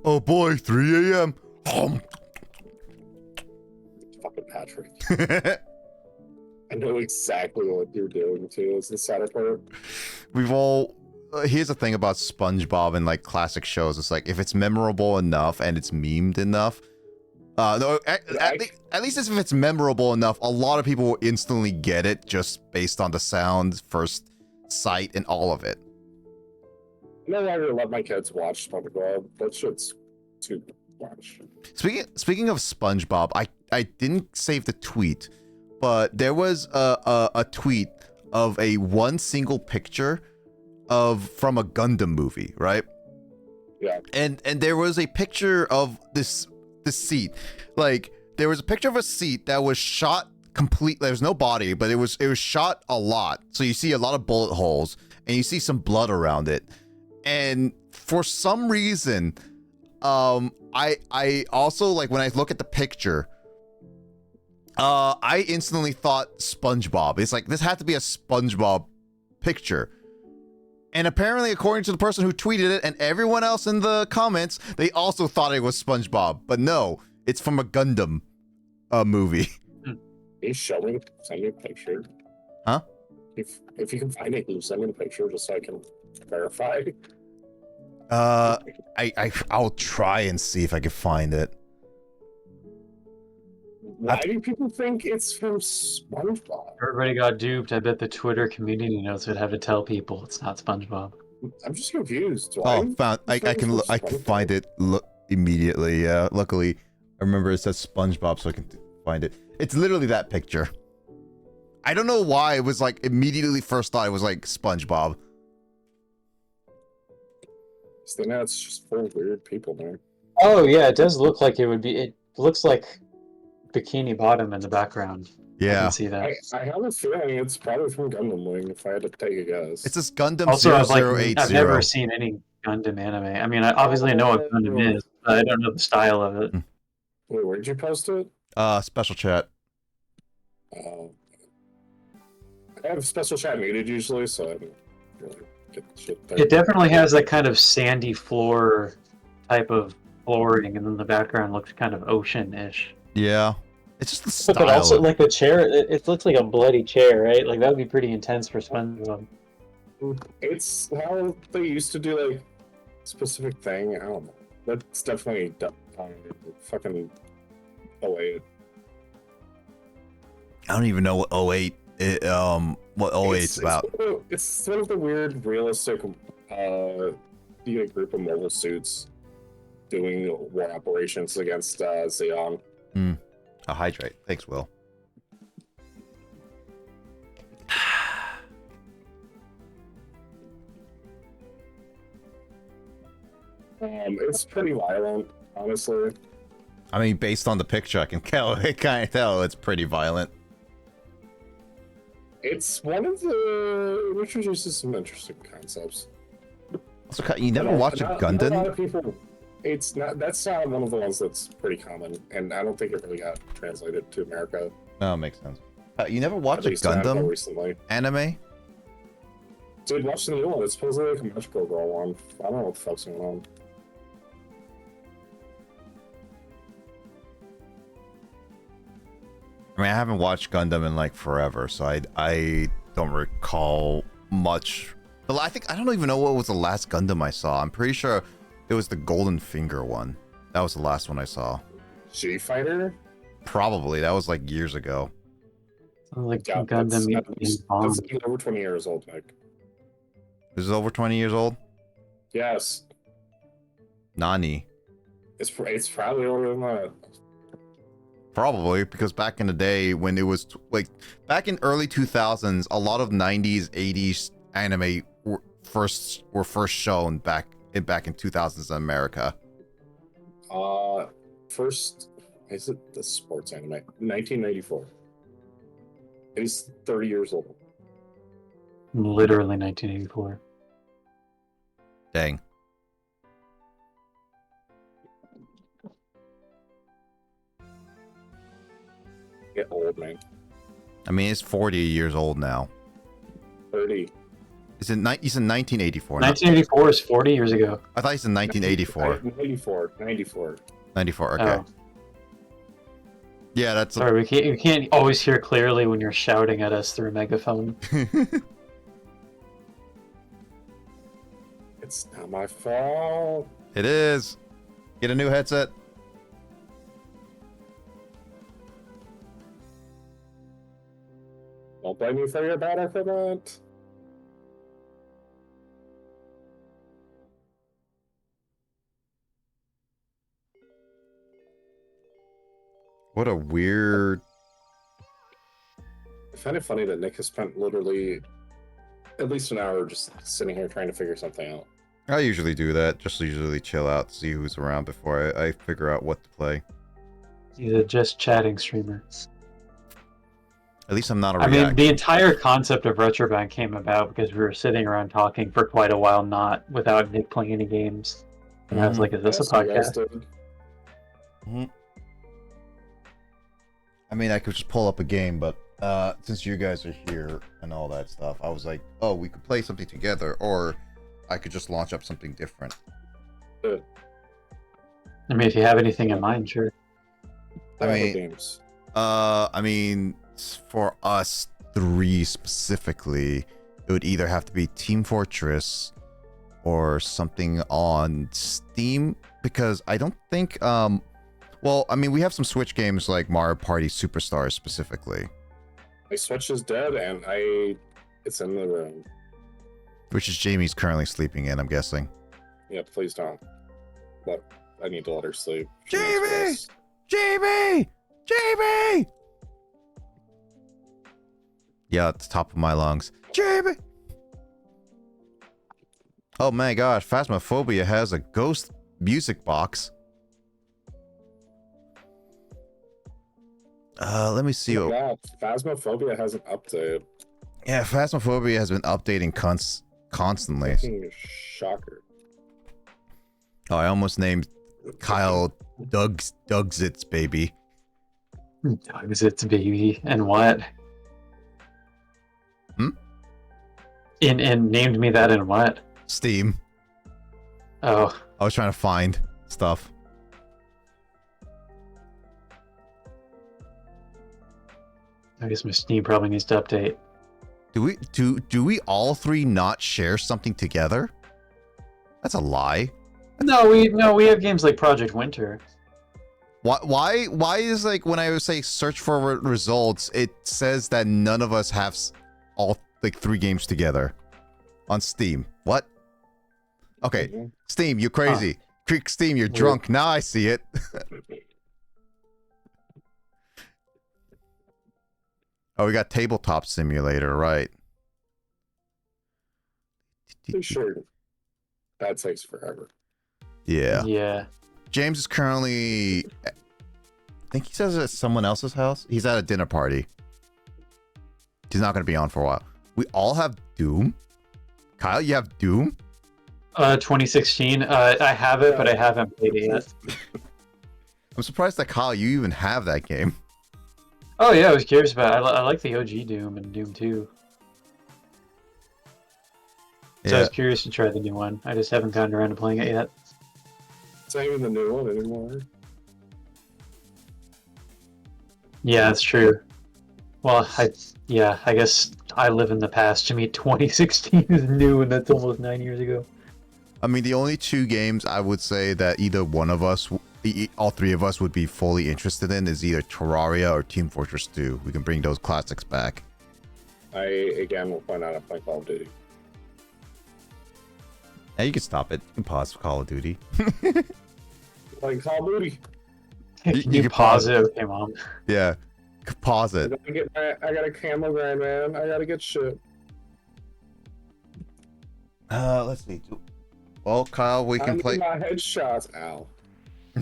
Oh boy, 3 a.m. Fucking Patrick. I know exactly what you're doing too. Is the sadder part? We've all... here's the thing about SpongeBob and like classic shows. It's like if it's memorable enough and it's memed enough... no, at least if it's memorable enough, a lot of people will instantly get it just based on the sound, first sight, and all of it. I no longer let my kids watch SpongeBob. That shit's too much. Speaking of SpongeBob, I didn't save the tweet, but there was a tweet of one single picture from a Gundam movie, right? Yeah. And there was a picture of this seat. Like there was a picture of a seat that was shot complete. There was no body, but it was shot a lot. So you see a lot of bullet holes and you see some blood around it. And for some reason, I also, like, when I look at the picture, I instantly thought SpongeBob. It's like, this had to be a SpongeBob picture. And apparently, according to the person who tweeted it and everyone else in the comments, they also thought it was SpongeBob. But no, it's from a Gundam movie. Send me a picture. Huh? If you can find it, can you send me a picture just so I can verify? I'll try and see if I can find it. Why do people think it's from SpongeBob? Everybody got duped. I bet the Twitter community notes would have to tell people it's not SpongeBob. I'm just confused. Oh, found. I can. I can find it. Look immediately. Yeah. Luckily, I remember it says SpongeBob, so I can find it. It's literally that picture. I don't know why it was like immediately first thought it was like SpongeBob. So now it's just full of weird people there. Oh yeah, it does look like it would be. It looks like Bikini Bottom in the background. I Yeah. can see that. I have a feeling it's probably from Gundam Wing, if I had to take a guess. It's this Gundam Also, I've 0080. never seen any Gundam anime. I mean, I obviously know what Gundam is, but I don't know the style of it. Wait, where'd you post it? Special chat. I have special chat muted usually, so I don't really get shit there. It definitely has that kind of sandy floor type of flooring, and then the background looks kind of ocean-ish. Yeah. It's just the style. But also, like the chair, it looks like a bloody chair, right? Like that would be pretty intense for SpongeBob. It's how they used to do like specific thing. I don't know. That's definitely fucking 08. I don't even know what 08 what 08 is about. It's sort of the weird realistic group of mobile suits doing war operations against Xeon. A hydrate. Thanks, Will. It's pretty violent, honestly. I mean, based on the picture, I can kind of tell it's pretty violent. It's one of the... It introduces some interesting concepts. Also, you never watched a Gundam? A lot of people... It's not... That's not one of the ones that's pretty common, and I don't think it really got translated to America. No, makes sense. You never watched a Gundam Gundam anime? Dude, watch the new one. It's supposedly like a magical girl one. I don't know what the fuck's going on. I mean, I haven't watched Gundam in like forever, so I don't recall much. But I don't even know what was the last Gundam I saw. I'm pretty sure it was the Golden Finger one. That was the last one I saw. G-Fighter? Probably. That was like years ago. Like Yeah, Gundam that's over 20 years old, Nick. This is over 20 years old? Yes. Nani. It's probably older than that. Probably, because back in the day when it was like back in early 2000s, a lot of 90s, 80s anime were first shown back in 2000s in America. First, is it the sports anime? 1994. He's 30 years old. Literally 1984. Dang. Get old, man. I mean, it's 40 years old now. 30. He's in 1984. 1984 is 40 years ago. I thought he's in 1984. 94. 94. Okay. Oh. Yeah, that's. Sorry, we can't always hear clearly when you're shouting at us through a megaphone. It's not my fault. It is. Get a new headset. Don't blame me for your bad equipment. What a weird. I find it funny that Nick has spent literally at least an hour just sitting here trying to figure something out. I usually do that. Just usually chill out, see who's around before I figure out what to play. He's a just chatting streamer. At least I'm not a I react. mean, the entire concept of Retrobank came about because we were sitting around talking for quite a while, not without Nick playing any games. And I was like, is this a Yes, you guys podcast? did. I mean, I could just pull up a game, but since you guys are here and all that stuff, I was like, oh, we could play something together, or I could just launch up something different. I mean, if you have anything in mind, sure. What I other mean- games? I mean, for us three specifically, it would either have to be Team Fortress or something on Steam, because I don't think, well, I mean, we have some Switch games like Mario Party Superstars specifically. My Switch is dead, and it's in the room. Which is Jamie's currently sleeping in, I'm guessing. Yeah, please don't. But I need to let her sleep. She needs Jamie! rest. Jamie! Jamie! Yeah, at the top of my lungs. Jamie! Oh my gosh, Phasmophobia has a ghost music box. Let me see. Oh my God, Phasmophobia has an update. Yeah, Phasmophobia has been updating constantly. Fucking shocker. Oh, I almost named Kyle Dugsits, baby. Dogs, it's baby. And what? Hmm? And named me that in what? Steam. Oh, I was trying to find stuff. I guess my Steam probably needs to update. Do we all three not share something together? That's a lie. No, we have games like Project Winter. Why is like when I say search for results, it says that none of us have all like 3 games together on Steam? What? Okay, Mhm. Steam, you're crazy. Steam, you're drunk. Now I see it. Oh, we got Tabletop Simulator, right? Pretty sure that takes forever. Yeah. Yeah. James is currently, I think he says at someone else's house. He's at a dinner party. He's not going to be on for a while. We all have Doom. Kyle, you have Doom? 2016. I have it, but I haven't played it yet. I'm surprised that Kyle, you even have that game. Oh yeah, I was curious about it. I like the OG Doom and Doom 2. So I Yeah. was curious to try the new one. I just haven't gotten around to playing it yet. It's not even the new one anymore. Yeah, that's true. Well, I guess I live in the past. To me, 2016 is new, and that's almost 9 years ago. I mean, the only 2 games I would say that either one of us, all 3 of us would be fully interested in is either Terraria or Team Fortress 2. We can bring those classics back. I, again, will point out I play Call of Duty. Yeah, you can stop it. You can pause for Call of Duty. Like Call of Duty. You You can pause pause it, okay, Mom. Yeah. Pause I it. got a camo grind, man. I gotta get shit. Let's see. Well, Kyle, we I can need play. my headshots. Ow.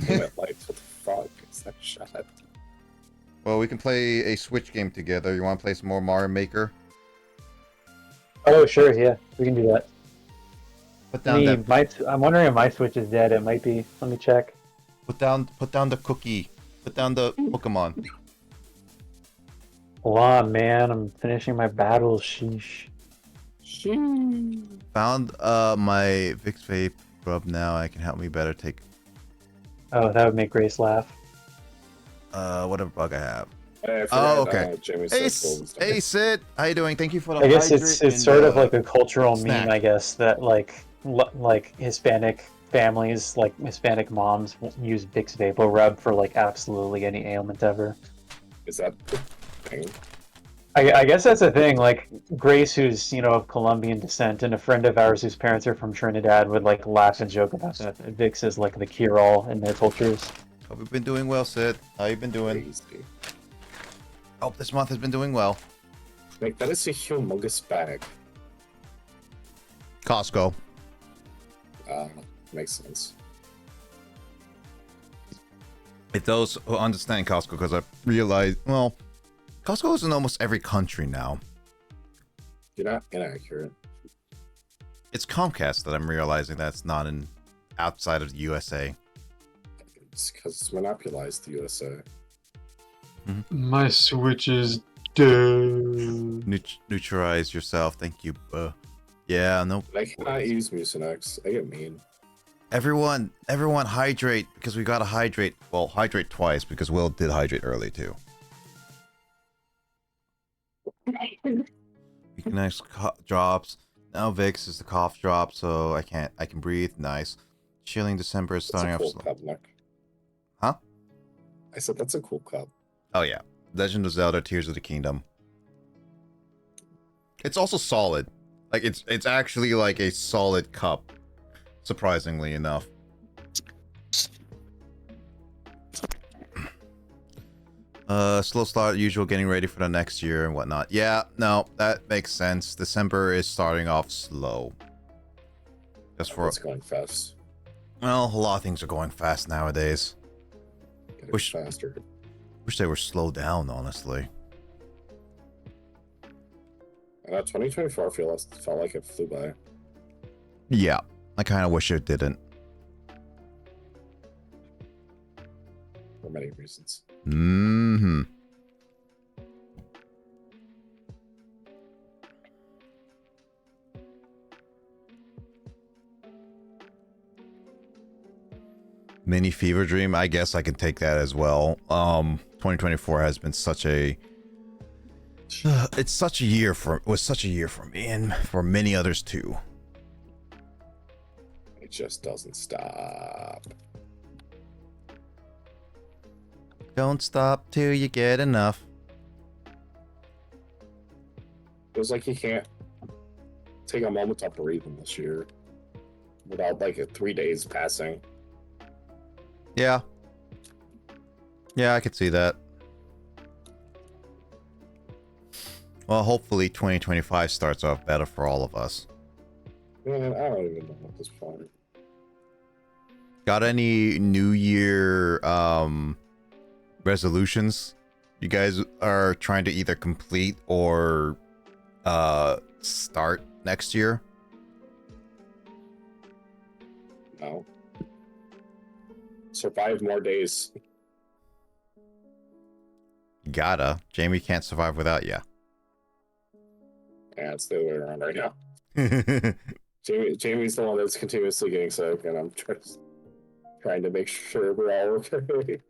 Damn it, lights. What the fuck is that shot? Well, we can play a Switch game together. You want to play some more Mario Maker? Oh, sure, yeah, we can do that. Put down that. I'm wondering if my Switch is dead. It might be. Let me check. Put down the cookie. Put down the Pokemon. Hold on, man. I'm finishing my battles. Sheesh. Shee. Found my Vicks Vape Rub now. I can help me better take Oh, that would make Grace laugh. whatever bug I have. Hey, I Oh, forgot, okay. Jamie Hey, said Golden State. hey, Sid. How you doing? Thank you for the. I guess hydrate it's and, sort of like a cultural snack. meme, I guess, that like Hispanic families, like Hispanic moms, use Vicks Vapor Rub for like absolutely any ailment ever. Is that the thing? I guess that's a thing. Like Grace, who's of Colombian descent, and a friend of ours whose parents are from Trinidad would like laugh and joke about that. Vicks is like the cure-all in their cultures. Hope you've been doing well, Sid. How you been doing? Crazy. Hope this month has been doing well. Like, that is a humongous bag. Costco. Makes sense. It's those who understand Costco because I realized, well, Costco is in almost every country now. You're not inaccurate. It's Comcast that I'm realizing that's not in outside of the USA. It's because it's monopolized the USA. My Switch is dead. Neutralize yourself. Thank you. Yeah, no. I cannot use Mucinex. I get mean. Everyone hydrate because we gotta hydrate. Well, hydrate twice because Will did hydrate early too. Nice drops. Now Vicks is the cough drop, so I can breathe. Nice. Chilling December is starting That's a off cool slow. cup, Nick. Huh? I said that's a cool cup. Oh yeah, Legend of Zelda: Tears of the Kingdom. It's also solid. Like it's actually like a solid cup, surprisingly enough. Slow start, usual getting ready for the next year and whatnot. Yeah, no, that makes sense. December is starting off slow. Just for It's going fast. well, a lot of things are going fast nowadays. Getting Wish- faster. Wish they were slowed down, honestly. 2024 felt like it flew by. Yeah, I kind of wish it didn't. For many reasons. Mm-hmm. Mini fever dream. I guess I can take that as well. 2024 has been such a it's such a year for me and for many others too. It just doesn't stop. Don't stop till you get enough. Feels like you can't take a moment to breathe in this year without like 3 days passing. Yeah. Yeah, I could see that. Well, hopefully 2025 starts off better for all of us. Man, I don't even know at this point. Got any New Year resolutions you guys are trying to either complete or start next year? No. Survive more days. Gotta. Jamie can't survive without ya. Yeah, it's the other way around right now. Jamie's the one that's continuously getting sick, and I'm trying to make sure we're all okay.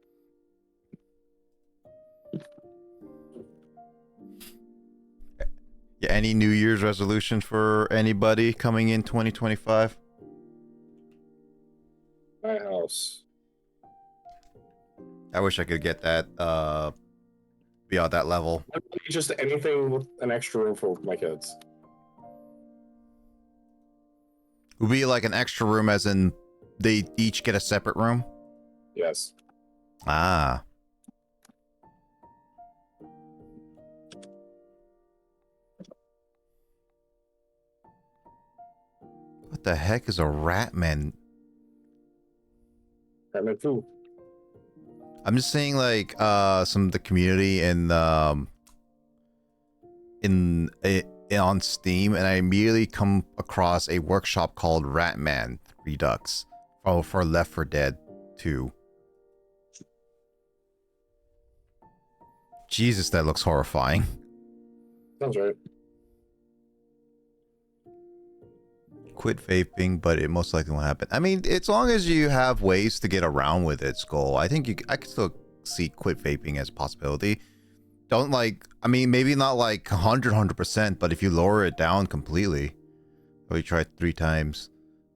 Yeah, any New Year's resolution for anybody coming in 2025? My house. I wish I could get that beyond that level. Just anything with an extra room for my kids. Would be like an extra room as in they each get a separate room? Yes. Ah. What the heck is a Ratman? Batman 2. I'm just seeing like some of the community on Steam, and I immediately come across a workshop called Ratman Redux for Left 4 Dead 2. Jesus, that looks horrifying. Sounds right. Quit vaping, but it most likely won't happen. I mean, as long as you have ways to get around with it, Skull, I think I could still see quit vaping as a possibility. Don't I mean, maybe not like 100%, but if you lower it down completely. Oh, you tried 3 times,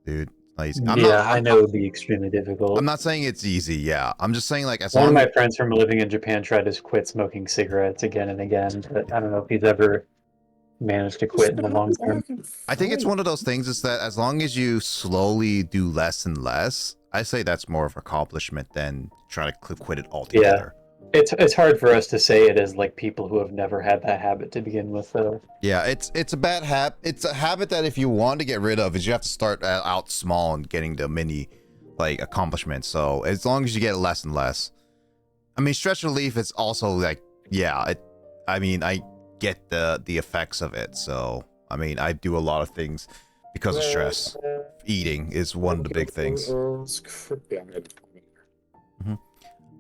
dude. Nice. I know it would be extremely difficult. I'm not saying it's easy, yeah. I'm just saying like as One of long my friends from living in Japan tried to quit smoking cigarettes again and again, but I don't know if he's ever managed to quit in the long term. I think it's one of those things is that as long as you slowly do less and less, I say that's more of an accomplishment than trying to quit it altogether. It's hard for us to say it as like people who have never had that habit to begin with, though. Yeah, it's a bad habit. It's a habit that if you want to get rid of, is you have to start out small and getting the mini like accomplishments. So as long as you get less and less, I mean, stress relief is also like, yeah. I mean, I get the effects of it. So I mean, I do a lot of things because of stress. Eating is one of the big things.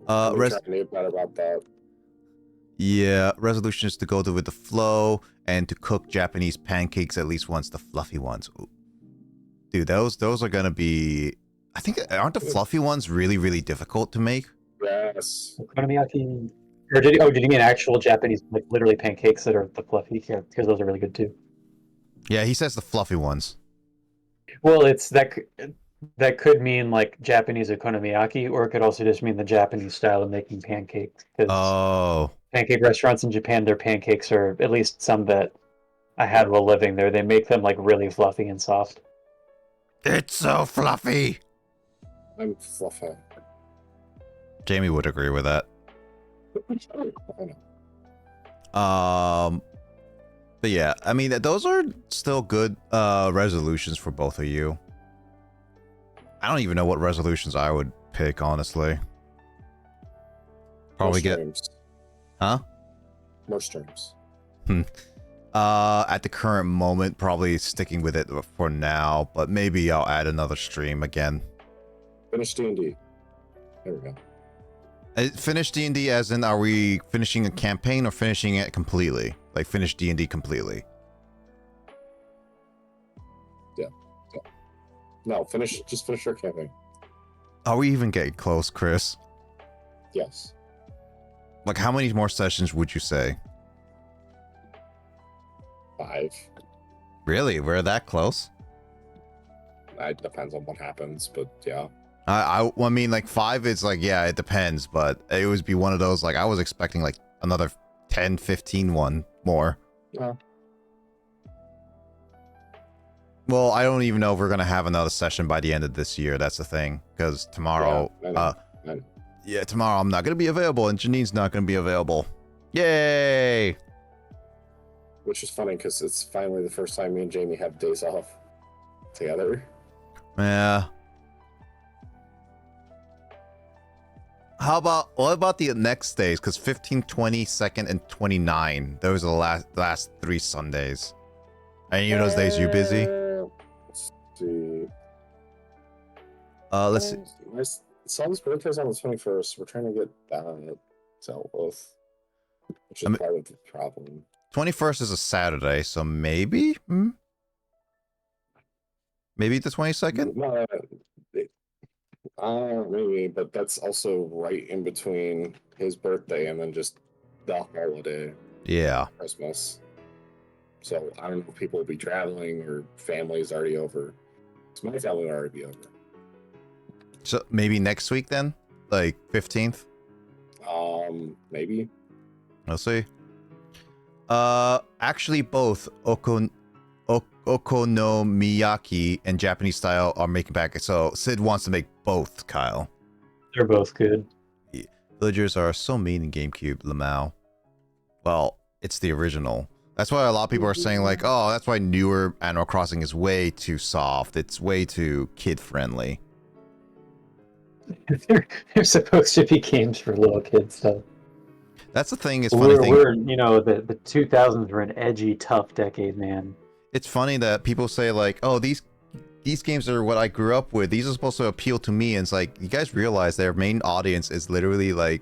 About that. Yeah, resolution is to go with the flow and to cook Japanese pancakes at least once, the fluffy ones. Ooh. Dude, those are gonna be. I think aren't the fluffy ones really really difficult to make? Yes. Okonomiyaki. Or did you mean actual Japanese, like literally pancakes that are the fluffy? Yeah, because those are really good too. Yeah, he says the fluffy ones. Well, it's that could mean like Japanese okonomiyaki, or it could also just mean the Japanese style of making pancakes. Because Oh, pancake restaurants in Japan, their pancakes are, at least some that I had while living there. They make them like really fluffy and soft. It's so fluffy. I'm fluffy. Jamie would agree with that. I know. But yeah, I mean, those are still good resolutions for both of you. I don't even know what resolutions I would pick, honestly. Probably More get, streams. huh? More streams. At the current moment, probably sticking with it for now, but maybe I'll add another stream again. Finish D&D. There we go. Finish D&D as in, are we finishing a campaign or finishing it completely? Like, finish D&D completely. No, just finish your campaign. Are we even getting close, Chris? Yes. Like, how many more sessions would you say? 5. Really? We're that close? It depends on what happens, but yeah. I mean, like, 5 is like, yeah, it depends, but it would be one of those, like, I was expecting, like, another 10, 15 one more. Yeah. Well, I don't even know if we're gonna have another session by the end of this year. That's the thing, because tomorrow, Yeah, I know. yeah, tomorrow I'm not gonna be available, and Janine's not gonna be available. Yay! Which is funny because it's finally the first time me and Jamie have days off together. Yeah. What about the next days? Because 15, 20, 2nd, and 29. Those are the last 3 Sundays. Any of those days you busy? Let's see. Let's see. My son's birthday's on the 21st. We're trying to get that dealt with, which is part of the problem. 21st is a Saturday, so maybe? Maybe the 22nd? No, maybe, but that's also right in between his birthday and then just the holiday, Yeah. Christmas. So I don't know if people will be traveling or family's already over. So my family will already be over. So maybe next week then? Like 15th? Maybe. We'll see. Actually both Okonomiyaki and Japanese style are making back. So Sid wants to make both, Kyle. They're both good. Villagers are so mean in GameCube, Lamau. Well, it's the original. That's why a lot of people are saying, like, oh, that's why newer Animal Crossing is way too soft. It's way too kid-friendly. They're supposed to be games for little kids, though. That's the thing, it's funny thing. We're the 2000s were an edgy, tough decade, man. It's funny that people say, like, oh, these games are what I grew up with. These are supposed to appeal to me. And it's like, you guys realize their main audience is literally, like,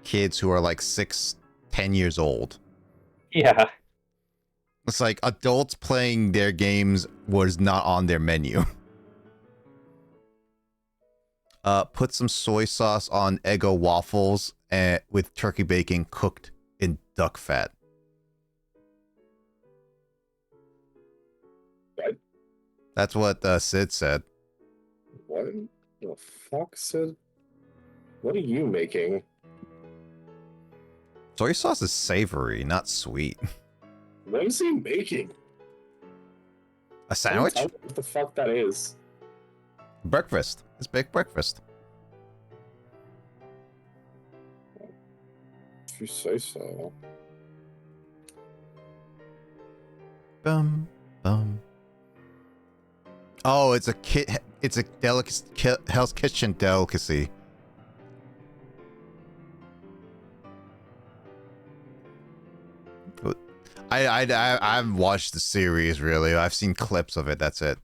kids who are, like, 6, 10 years old. Yeah. It's like adults playing their games was not on their menu. Put some soy sauce on Eggo waffles with turkey bacon cooked in duck fat. What? That's what Sid said. What the fuck, Sid? What are you making? Soy sauce is savory, not sweet. What is he making? A sandwich? Tell me what the fuck that is? Breakfast. It's big breakfast. If you say so. Bum bum. Oh, it's a Hell's Kitchen delicacy. I haven't watched the series really. I've seen clips of it. That's it.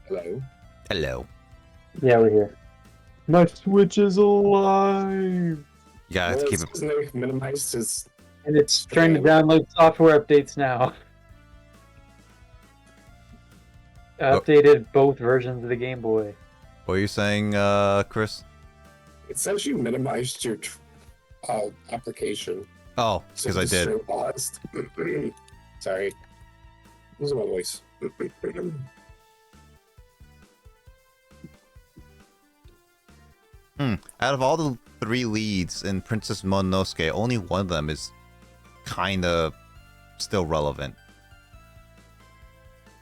Hello? Hello. Yeah, we're here. My Switch is alive! You gotta Well, keep it. They minimized his. And it's trying to download software updates now. Updated both versions of the Game Boy. What are you saying, Chris? It says you minimized your application. Oh, So because I the did. stream paused. Sorry. Losing my voice. Out of all the 3 leads in Princess Mononoke, only one of them is kind of still relevant.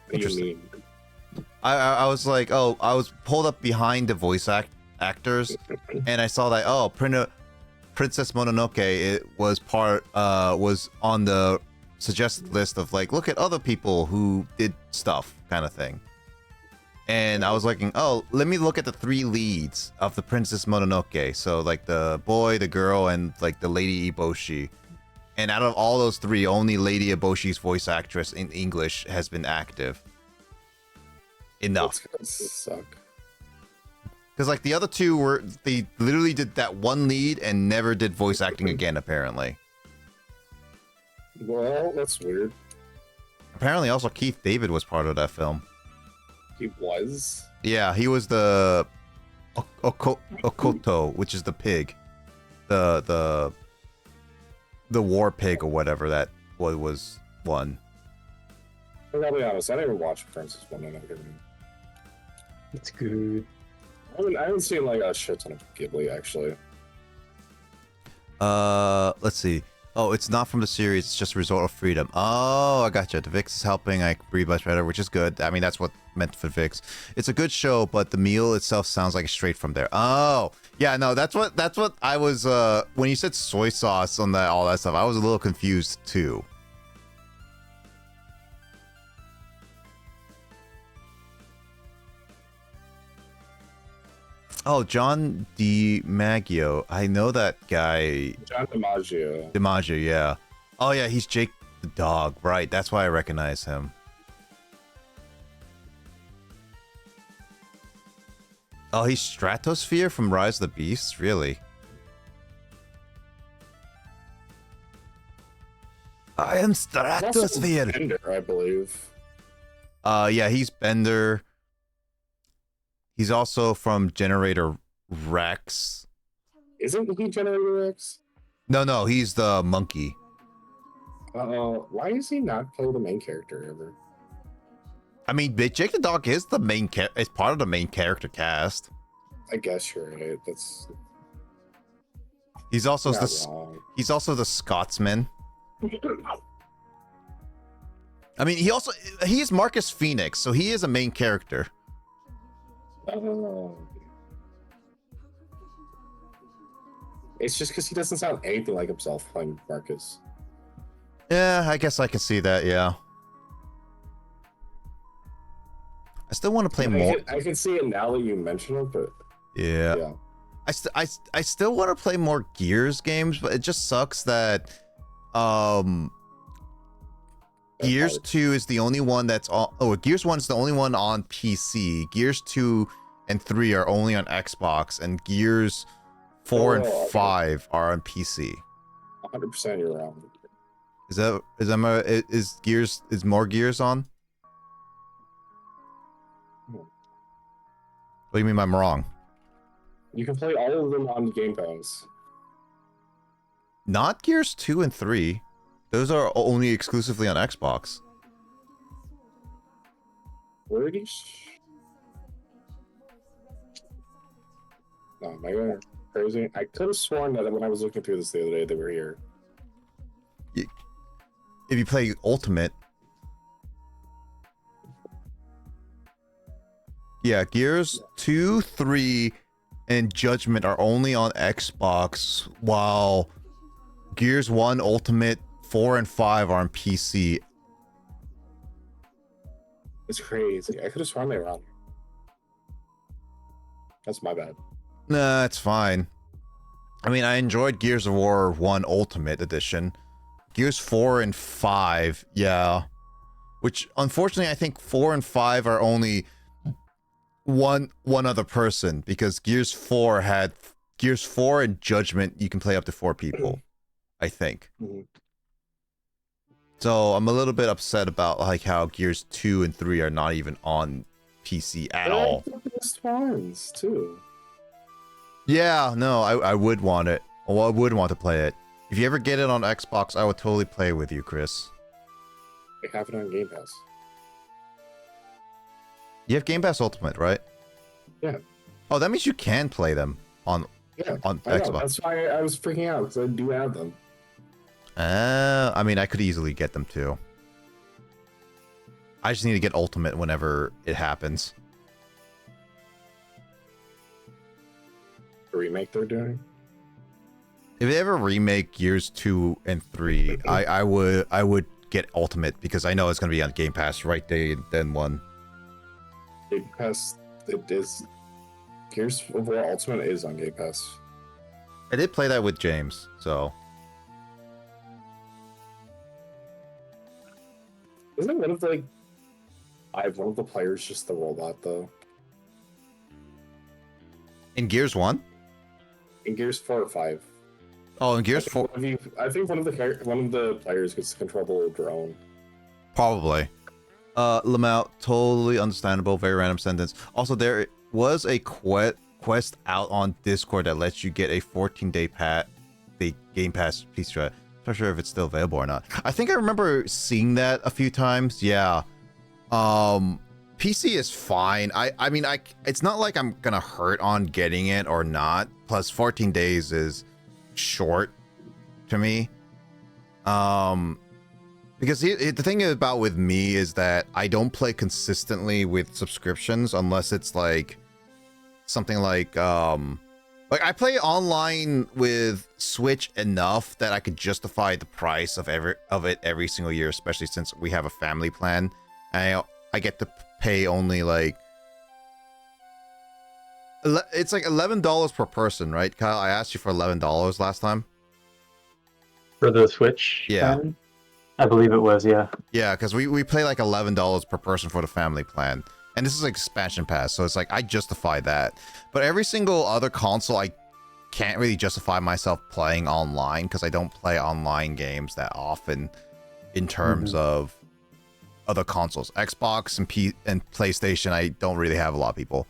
What do you Interesting. mean? I was like, oh, I was pulled up behind the voice actors, and I saw that, oh, Princess Mononoke, it was was on the suggested list of like, look at other people who did stuff kind of thing. And I was like, oh, let me look at the 3 leads of the Princess Mononoke. So like the boy, the girl, and like the Lady Eboshi. And out of all those 3, only Lady Eboshi's voice actress in English has been active. Enough. That's gonna suck. Because like the other 2 they literally did that one lead and never did voice acting again, apparently. Well, that's weird. Apparently also Keith David was part of that film. He was. Yeah, he was the Okoto, which is the pig. The war pig or whatever that was one. I'll be honest, I never watched Princess Mononoke. It's good. I haven't seen like a shit ton of Ghibli actually. Let's see. Oh, it's not from the series. It's just a result of freedom. Oh, I gotcha. The Vix is helping. I breathe much better, which is good. I mean, that's what meant for Vix. It's a good show, but the meal itself sounds like straight from there. Oh, yeah, no, that's what I was. When you said soy sauce on that, all that stuff, I was a little confused too. Oh, John DiMaggio. I know that guy. John DiMaggio. DiMaggio, yeah. Oh, yeah, he's Jake the dog. Right, that's why I recognize him. Oh, he's Stratosphere from Rise of the Beasts? Really? I am Stratosphere! Bender, I believe. Yeah, he's Bender. He's also from Generator Rex. Isn't he Generator X? No, he's the monkey. Why is he not play the main character ever? I mean, Jake the Dog is the main is part of the main character cast. I guess you're right. That's He's also not the wrong. he's also the Scotsman. I mean, he is Marcus Phoenix, so he is a main character. Oh. It's just because he doesn't sound anything like himself playing Marcus. Yeah, I guess I can see that. Yeah. I still want to play more. I can see it now that you mention it, but Yeah. I still want to play more Gears games, but it just sucks that Gears 2 is the only one that's on. Oh, Gears 1 is the only one on PC. Gears 2 and 3 are only on Xbox, and Gears 4 and 5 are on PC. 100% you're wrong. Is more Gears on? What do you mean I'm wrong? You can play all of them on the Game Pass. Not Gears 2 and 3. Those are only exclusively on Xbox. Wordies? No, am I going crazy? I could have sworn that when I was looking through this the other day, they were here. If you play Ultimate. Yeah, Gears 2, 3, and Judgment are only on Xbox, while Gears 1, Ultimate, 4, and 5 are on PC. It's crazy. I could have sworn they were on. That's my bad. Nah, it's fine. I mean, I enjoyed Gears of War 1 Ultimate Edition. Gears 4 and 5, yeah. Which, unfortunately, I think 4 and 5 are only one other person, because Gears 4 and Judgment, you can play up to 4 people, I think. Mm-hmm. So I'm a little bit upset about like how Gears 2 and 3 are not even on PC at They're all. like the best ones too. Yeah, no, I would want it. Well, I would want to play it. If you ever get it on Xbox, I would totally play with you, Chris. They have it on Game Pass. You have Game Pass Ultimate, right? Yeah. Oh, that means you can play them on Yeah, on I know. Xbox. That's why I was freaking out because I do have them. I mean, I could easily get them too. I just need to get Ultimate whenever it happens. The remake they're doing. If they ever remake Gears 2 and 3, I would get Ultimate because I know it's gonna be on Game Pass right day then one. Game Pass, it is. Gears of War Ultimate is on Game Pass. I did play that with James, so Isn't one of the like, one of the players just the robot though? in Gears 1? In Gears 4 or 5. Oh, in Gears 4 I think one of the players gets to control the drone. probably. Lamau, totally understandable, very random sentence. Also, there was a quest out on Discord that lets you get a 14-day the Game Pass piece try. Not sure if it's still available or not. I think I remember seeing that a few times. Yeah. PC is fine. I mean, it's not like I'm gonna hurt on getting it or not. Plus 14 days is short to me. Because the thing about with me is that I don't play consistently with subscriptions unless it's like something like I play online with Switch enough that I could justify the price of it every single year, especially since we have a family plan. And I get to pay only like it's like $11 per person, right, Kyle? I asked you for $11 last time. For the Switch? Yeah. Plan? I believe it was, yeah. Yeah, because we pay like $11 per person for the family plan. And this is like expansion pass, so it's like I justify that. But every single other console, I can't really justify myself playing online because I don't play online games that often in terms of other consoles. Xbox and PlayStation, I don't really have a lot of people.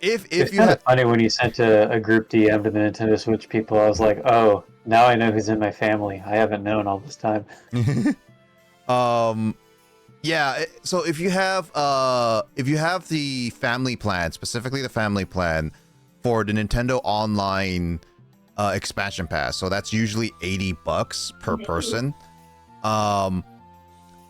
If It's you kind had of funny when you sent a group DM to the Nintendo Switch people. I was like, oh, now I know who's in my family. I haven't known all this time. Yeah, so if you have the family plan, specifically the family plan for the Nintendo Online expansion pass, so that's usually $80 per person.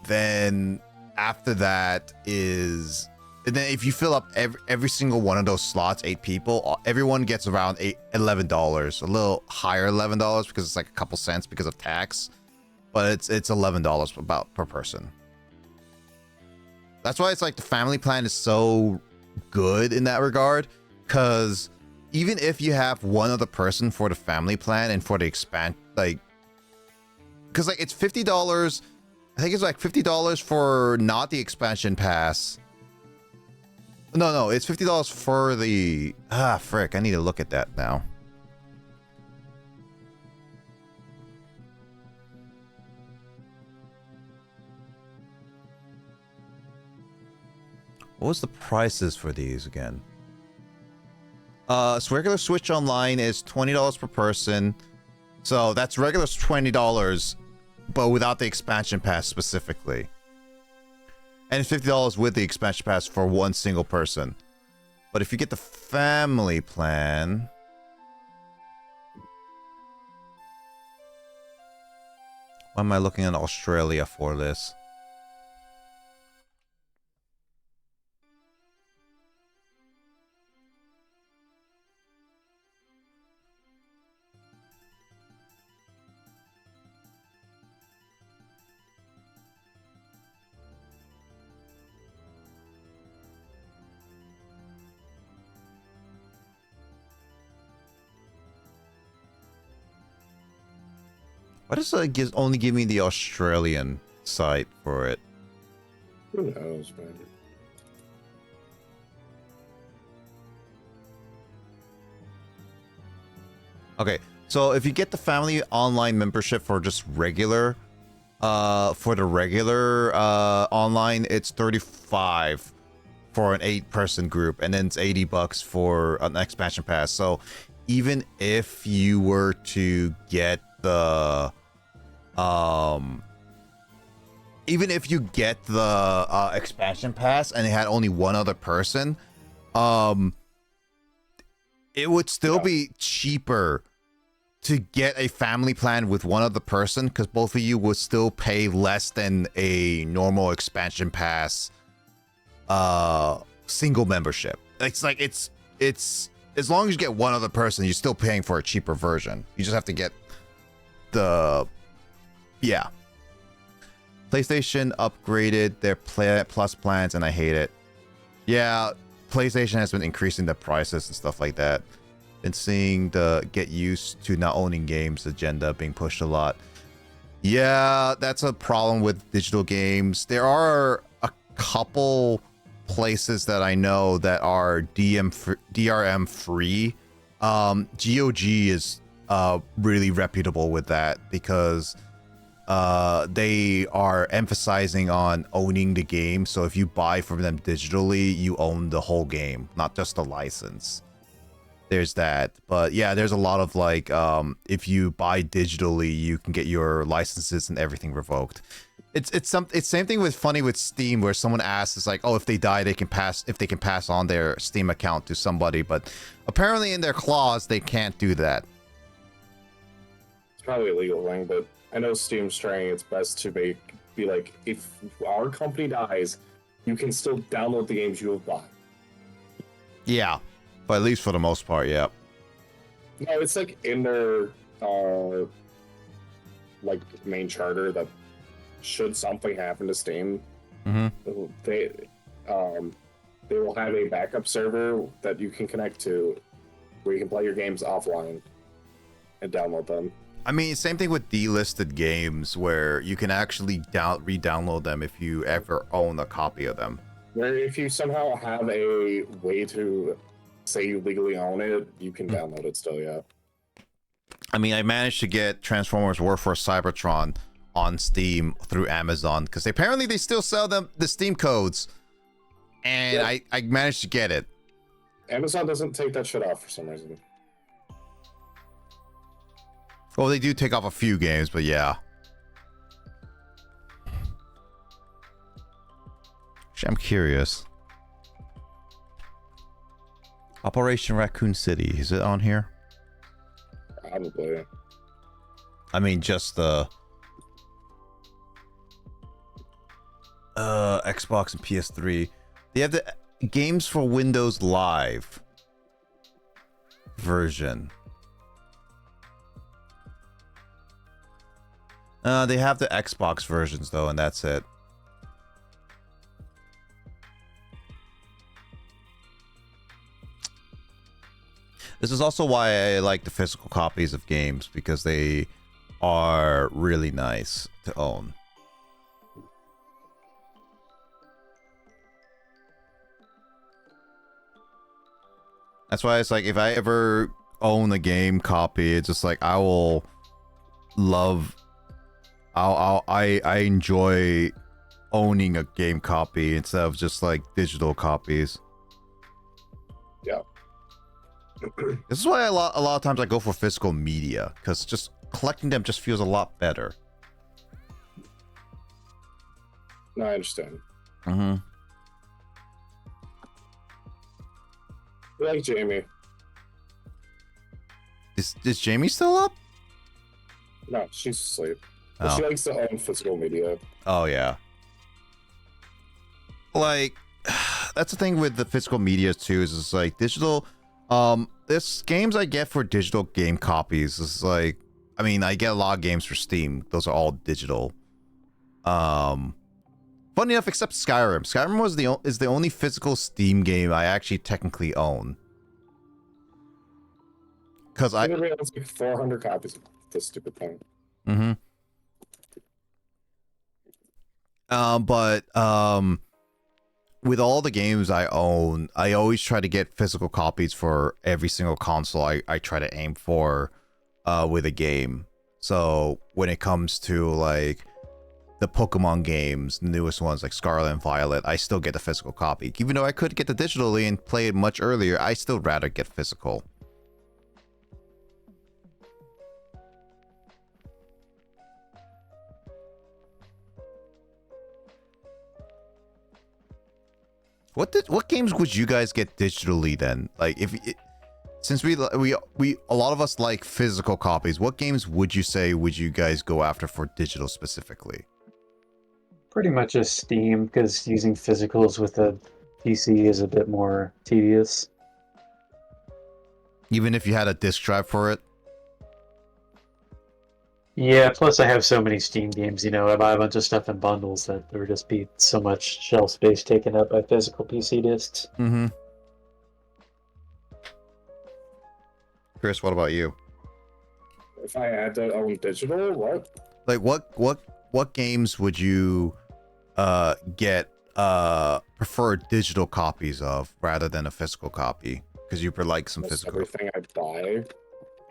Then after that is, and then if you fill up every single one of those slots, 8 people, everyone gets around $11, a little higher $11 because it's like a couple cents because of tax, but it's $11 about per person. That's why it's like the family plan is so good in that regard, because even if you have one other person for the family plan and for the because like it's $50, I think it's like $50 for not the expansion pass. No, it's $50 for the frick, I need to look at that now. What was the prices for these again? So regular Switch Online is $20 per person. So that's regular $20, but without the expansion pass specifically. And it's $50 with the expansion pass for one single person. But if you get the family plan... Why am I looking at Australia for this? Why does it only give me the Australian site for it? Who knows, man? Okay, so if you get the family online membership for just regular, For the regular online, it's 35 for an 8-person group, and then it's $80 for an expansion pass. So even if you were to get the expansion pass and it had only one other person, it would still be cheaper to get a family plan with one other person, because both of you would still pay less than a normal expansion pass single membership. It's like it's as long as you get one other person, you're still paying for a cheaper version. You just have to get the PlayStation upgraded their Plus plans, and I hate it. Yeah, PlayStation has been increasing the prices and stuff like that. Been seeing the get used to not owning games agenda being pushed a lot. Yeah, that's a problem with digital games. There are a couple places that I know that are DRM free. GOG is really reputable with that, because they are emphasizing on owning the game. So if you buy from them digitally, you own the whole game, not just the license. There's that. But yeah, there's a lot of like, if you buy digitally, you can get your licenses and everything revoked. It's same thing with Steam, where someone asks, it's like, oh, if they die, they can pass on their Steam account to somebody, but apparently in their clause they can't do that. It's probably a legal thing, but I know Steam's trying its best to be like, if our company dies, you can still download the games you have bought. Yeah, but at least for the most part, yeah. No, it's like in their like main charter that should something happen to Steam, they will have a backup server that you can connect to, where you can play your games offline and download them. I mean, same thing with delisted games, where you can actually re-download them if you ever own a copy of them. Where if you somehow have a way to say you legally own it, you can download it still, yeah. I mean, I managed to get Transformers War for Cybertron on Steam through Amazon, because apparently they still sell them the Steam codes, and yeah. I managed to get it. Amazon doesn't take that shit off for some reason. Well, they do take off a few games, but yeah. Actually, I'm curious. Operation Raccoon City, is it on here? Probably. I mean, just the Xbox and PS3. They have the Games for Windows Live version. They have the Xbox versions though, and that's it. This is also why I like the physical copies of games, because they are really nice to own. That's why it's like, if I ever own a game copy, it's just like, I enjoy owning a game copy instead of just like digital copies. Yeah. This is why a lot of times I go for physical media, because just collecting them just feels a lot better. No, I understand. Mm-hmm. We like Jamie. Is Jamie still up? No, she's asleep. Oh. But she likes to own physical media. Oh yeah. Like, that's the thing with the physical media too, is it's like digital. This games I get for digital game copies is like, I mean, I get a lot of games for Steam. Those are all digital. Funny enough, except Skyrim. Skyrim is the only physical Steam game I actually technically own. Because I have like 400 copies of this stupid thing. Mm-hmm. With all the games I own, I always try to get physical copies for every single console I try to aim for with a game. So when it comes to like the Pokemon games, the newest ones like Scarlet and Violet, I still get the physical copy. Even though I could get the digitally and play it much earlier, I still rather get physical. What games would you guys get digitally then? Like since we a lot of us like physical copies, what games would you guys go after for digital specifically? Pretty much just Steam, because using physicals with a PC is a bit more tedious. Even if you had a disc drive for it? Yeah, plus I have so many Steam games, I buy a bunch of stuff in bundles that there would just be so much shelf space taken up by physical PC discs. Mm-hmm. Chris, what about you? If I had to own digital, what? Like what games would you get preferred digital copies of rather than a physical copy? Because you would like some Almost physical. everything I buy.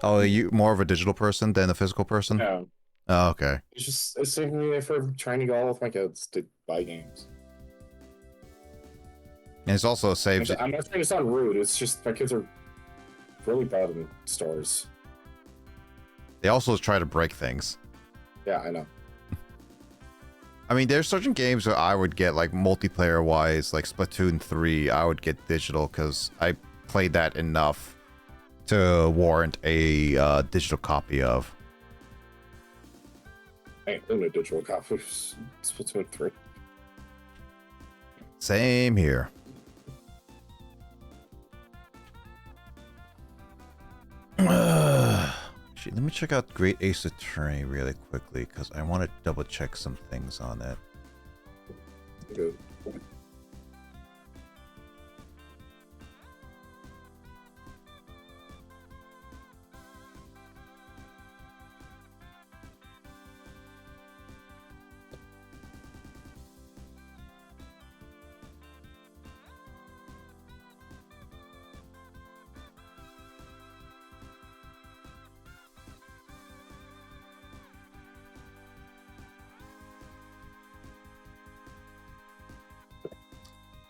Oh, are you more of a digital person than a physical person? Yeah. Oh, okay. It's simply if I'm trying to go out with my kids to buy games. And it's also saves. I'm not trying to sound rude. It's just my kids are really bad in stores. They also try to break things. Yeah, I know. I mean, there's certain games that I would get, like multiplayer wise, like Splatoon 3. I would get digital because I played that enough to warrant a digital copy of. I ain't own a digital copy of Splatoon 3. Same here. Actually, let me check out Great Ace Attorney really quickly because I want to double check some things on it. Good.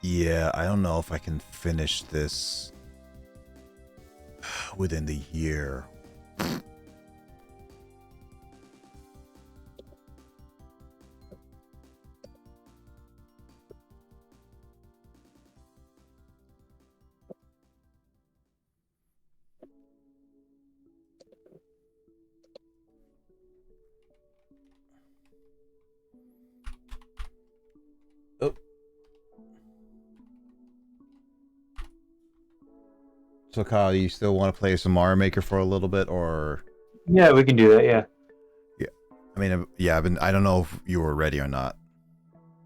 Yeah, I don't know if I can finish this within the year. Oh. So Kyle, do you still want to play some Mario Maker for a little bit, or? Yeah, we can do that, yeah. I mean, yeah, I don't know if you were ready or not.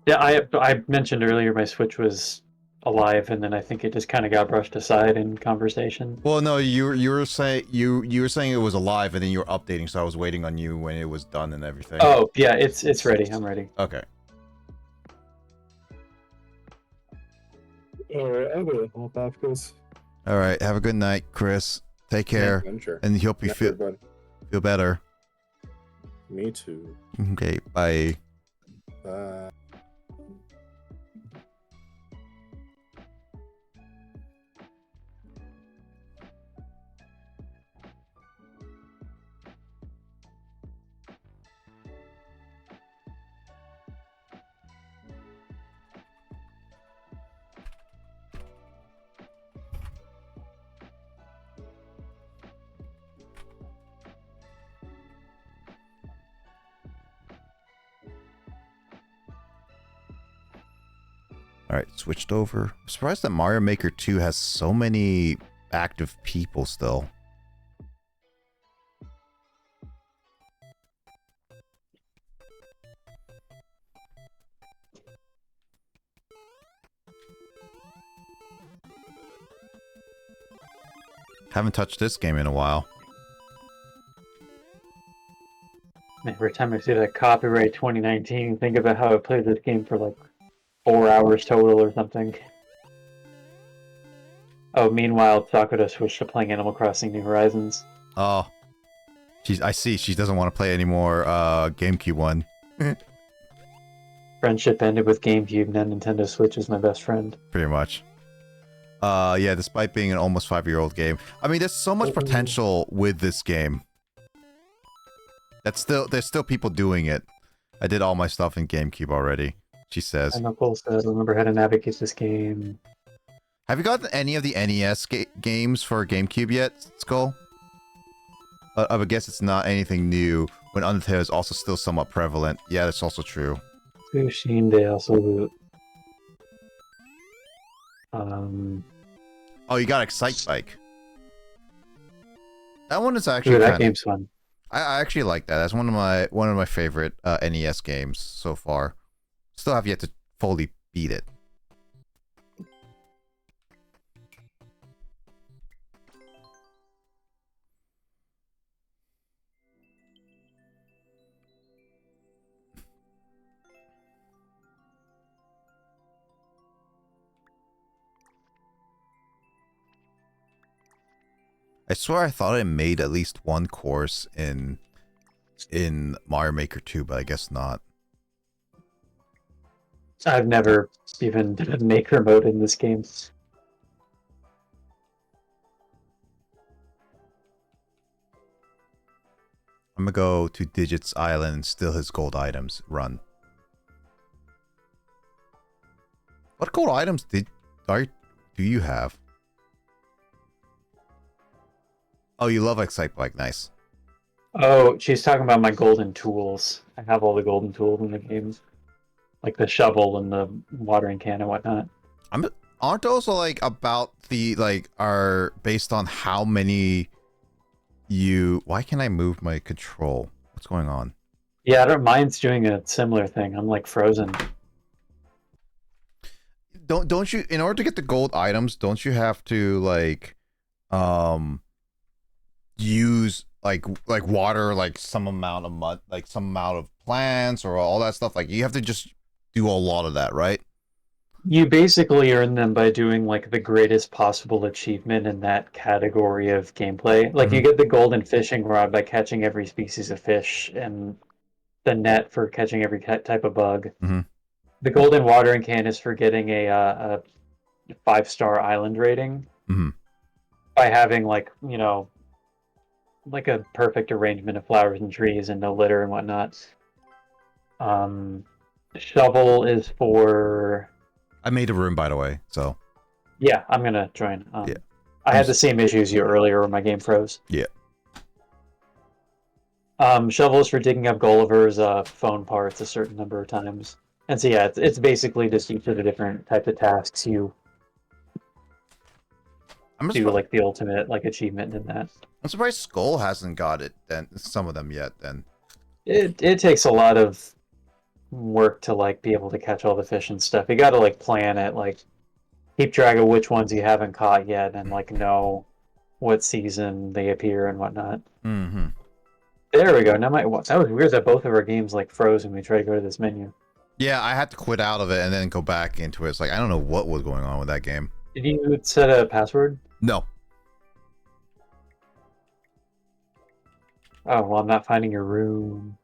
Yeah, I mentioned earlier my Switch was alive, and then I think it just kind of got brushed aside in conversation. Well, no, you were saying you were saying it was alive, and then you were updating, so I was waiting on you when it was done and everything. Oh, yeah, it's ready. I'm ready. Okay. Alright, I'm gonna hop off, Chris. All right. Have a good night, Chris. Take care, I'm sure. and hope you Yeah, feel everybody. better. Me too. Okay. Bye. Bye. All right, switched over. I'm surprised that Mario Maker 2 has so many active people still. Haven't touched this game in a while. Every time I see that copyright 2019, think about how I played this game for like 4 hours total or something. Oh, meanwhile, Sakura switched to playing Animal Crossing New Horizons. Oh, I see. She doesn't want to play any more GameCube one. Friendship ended with GameCube, now Nintendo Switch is my best friend. Pretty much. Yeah, despite being an almost 5-year-old game. I mean, there's so much potential with this game. There's still people doing it. I did all my stuff in GameCube already, she says. And Nicole says, remember how to navigate this game. Have you gotten any of the NES games for GameCube yet, Skull? I would guess it's not anything new when Undertale is also still somewhat prevalent. Yeah, that's also true. Sushin, they also loot. Oh, you got Excite Bike. That one is actually Dude, that game's fun. I actually like that. That's one of my favorite NES games so far. Still have yet to fully beat it. I swear I thought I made at least one course in Mario Maker 2, but I guess not. I've never even done maker mode in this game. I'm gonna go to Digits Island and steal his gold items. Run. What gold items do you have? Oh, you love Excite Bike. Nice. Oh, she's talking about my golden tools. I have all the golden tools in the game. Like the shovel and the watering can and whatnot. Aren't those like about the are based on how many you... Why can't I move my control? What's going on? Yeah, I don't mind's doing a similar thing. I'm like frozen. Don't you, in order to get the gold items, don't you have to use like water some amount of mud, some amount of plants or all that stuff? Like you have to just do a lot of that, right? You basically earn them by doing like the greatest possible achievement in that category of gameplay. Like you get the golden fishing rod by catching every species of fish, and the net for catching every type of bug. The golden watering can is for getting a 5-star island rating by having like a perfect arrangement of flowers and trees and no litter and whatnot. Shovel is for... I made a room, by the way, so... Yeah, I'm gonna join. Yeah. I had the same issues you earlier when my game froze. Yeah. Shovel is for digging up Gulliver's phone parts a certain number of times. And so yeah, it's basically just each of the different types of tasks you do, like the ultimate achievement in that. I'm surprised Skull hasn't got it then, some of them yet then. It takes a lot of work to be able to catch all the fish and stuff. You gotta plan it, keep track of which ones you haven't caught yet and know what season they appear and whatnot. There we go. Now that was weird that both of our games froze when we tried to go to this menu. Yeah, I had to quit out of it and then go back into it. It's I don't know what was going on with that game. Did you set a password? No. Oh, well, I'm not finding your room.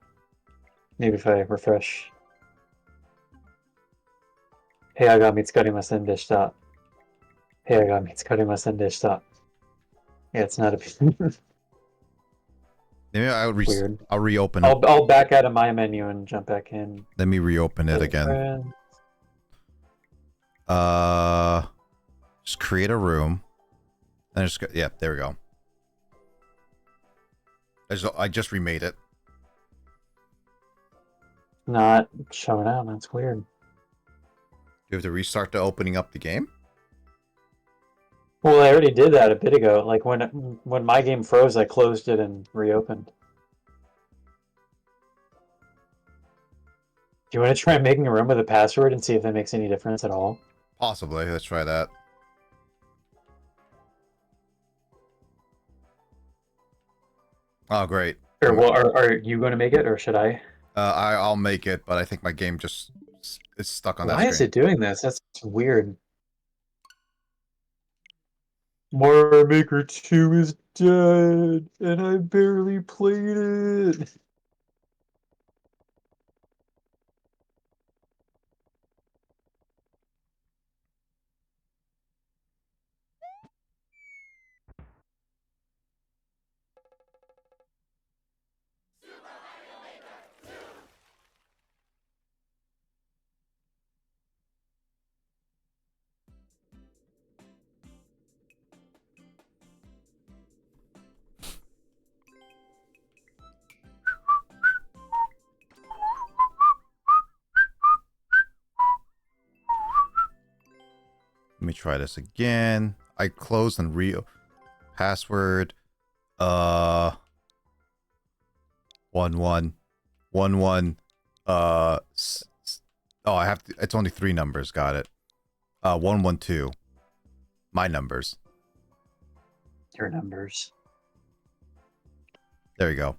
Maybe if I refresh. Hey, I got me. It's cutting my send dish stop. Hey, I got me. It's cutting my send dish stop. Yeah, it's not a... Maybe I'll weird. I'll reopen it. I'll back out of my menu and jump back in. Let me reopen it again. Just create a room. And just go, yeah, there we go. I just remade it. Not showing out. That's weird. You have to restart the opening up the game? Well, I already did that a bit ago. When my game froze, I closed it and reopened. Do you want to try making a room with a password and see if that makes any difference at all? Possibly. Let's try that. Oh, great. Or, well, are you going to make it, or should I? I'll make it, but I think my game just is stuck on that screen. Why is it doing this? That's weird. Mario Maker 2 is dead, and I barely played it. me try this again. I closed and password. 1111. Oh, I have to. It's only 3 numbers. Got it. 112. My numbers. Your numbers. There you go.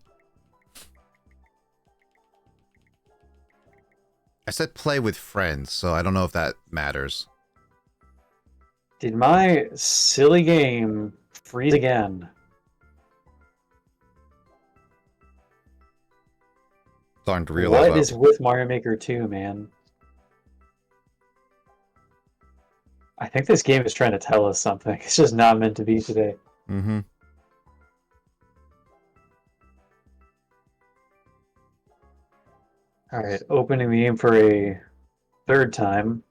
I said play with friends, so I don't know if that matters. Did my silly game freeze again? Starting to realize What is with Mario Maker 2, man? I think this game is trying to tell us something. It's just not meant to be today. Mm-hmm. Alright, opening the game for a 3rd time.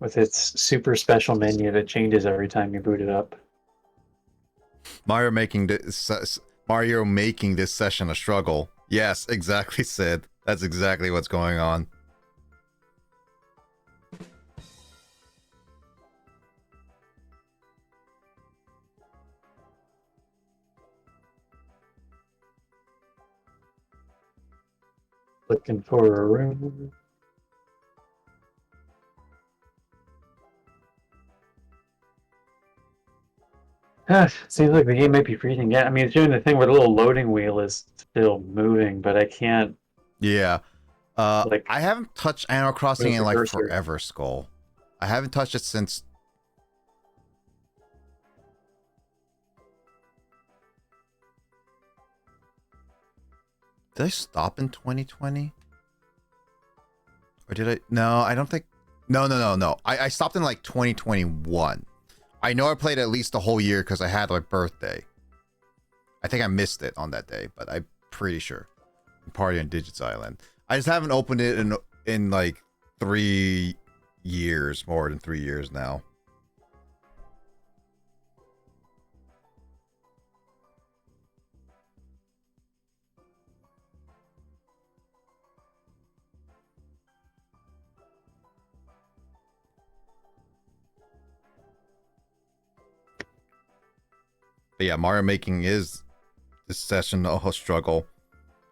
With its super special menu that changes every time you boot it up. Mario making this session a struggle. Yes, exactly, Sid. That's exactly what's going on. Looking for a room. Seems like the game might be freezing. Yeah, I mean, it's doing the thing where the little loading wheel is still moving, but I can't. Yeah. Like, I haven't touched Animal Crossing move in the like cursor. forever, Skull. I haven't touched it since. Did I stop in 2020? Or did I? No, I don't think. No. I stopped in like 2021. I know I played at least the whole year because I had my birthday. I think I missed it on that day, but I'm pretty sure. Party on Digits Island. I just haven't opened it in like 3 years, more than 3 years now. But yeah, Mario making is this session a struggle.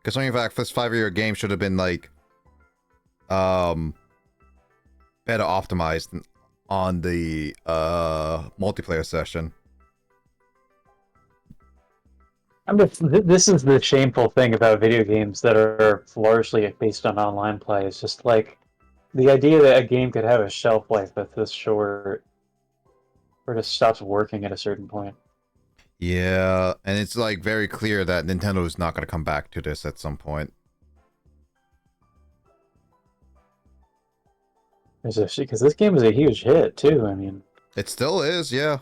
Considering the fact this 5-year game should have been like better optimized on the multiplayer session. This is the shameful thing about video games that are largely based on online play. It's just like the idea that a game could have a shelf life that's this short, or just stops working at a certain point. Yeah, and it's like very clear that Nintendo is not going to come back to this at some point. Because this game is a huge hit too. I mean, It still is, yeah.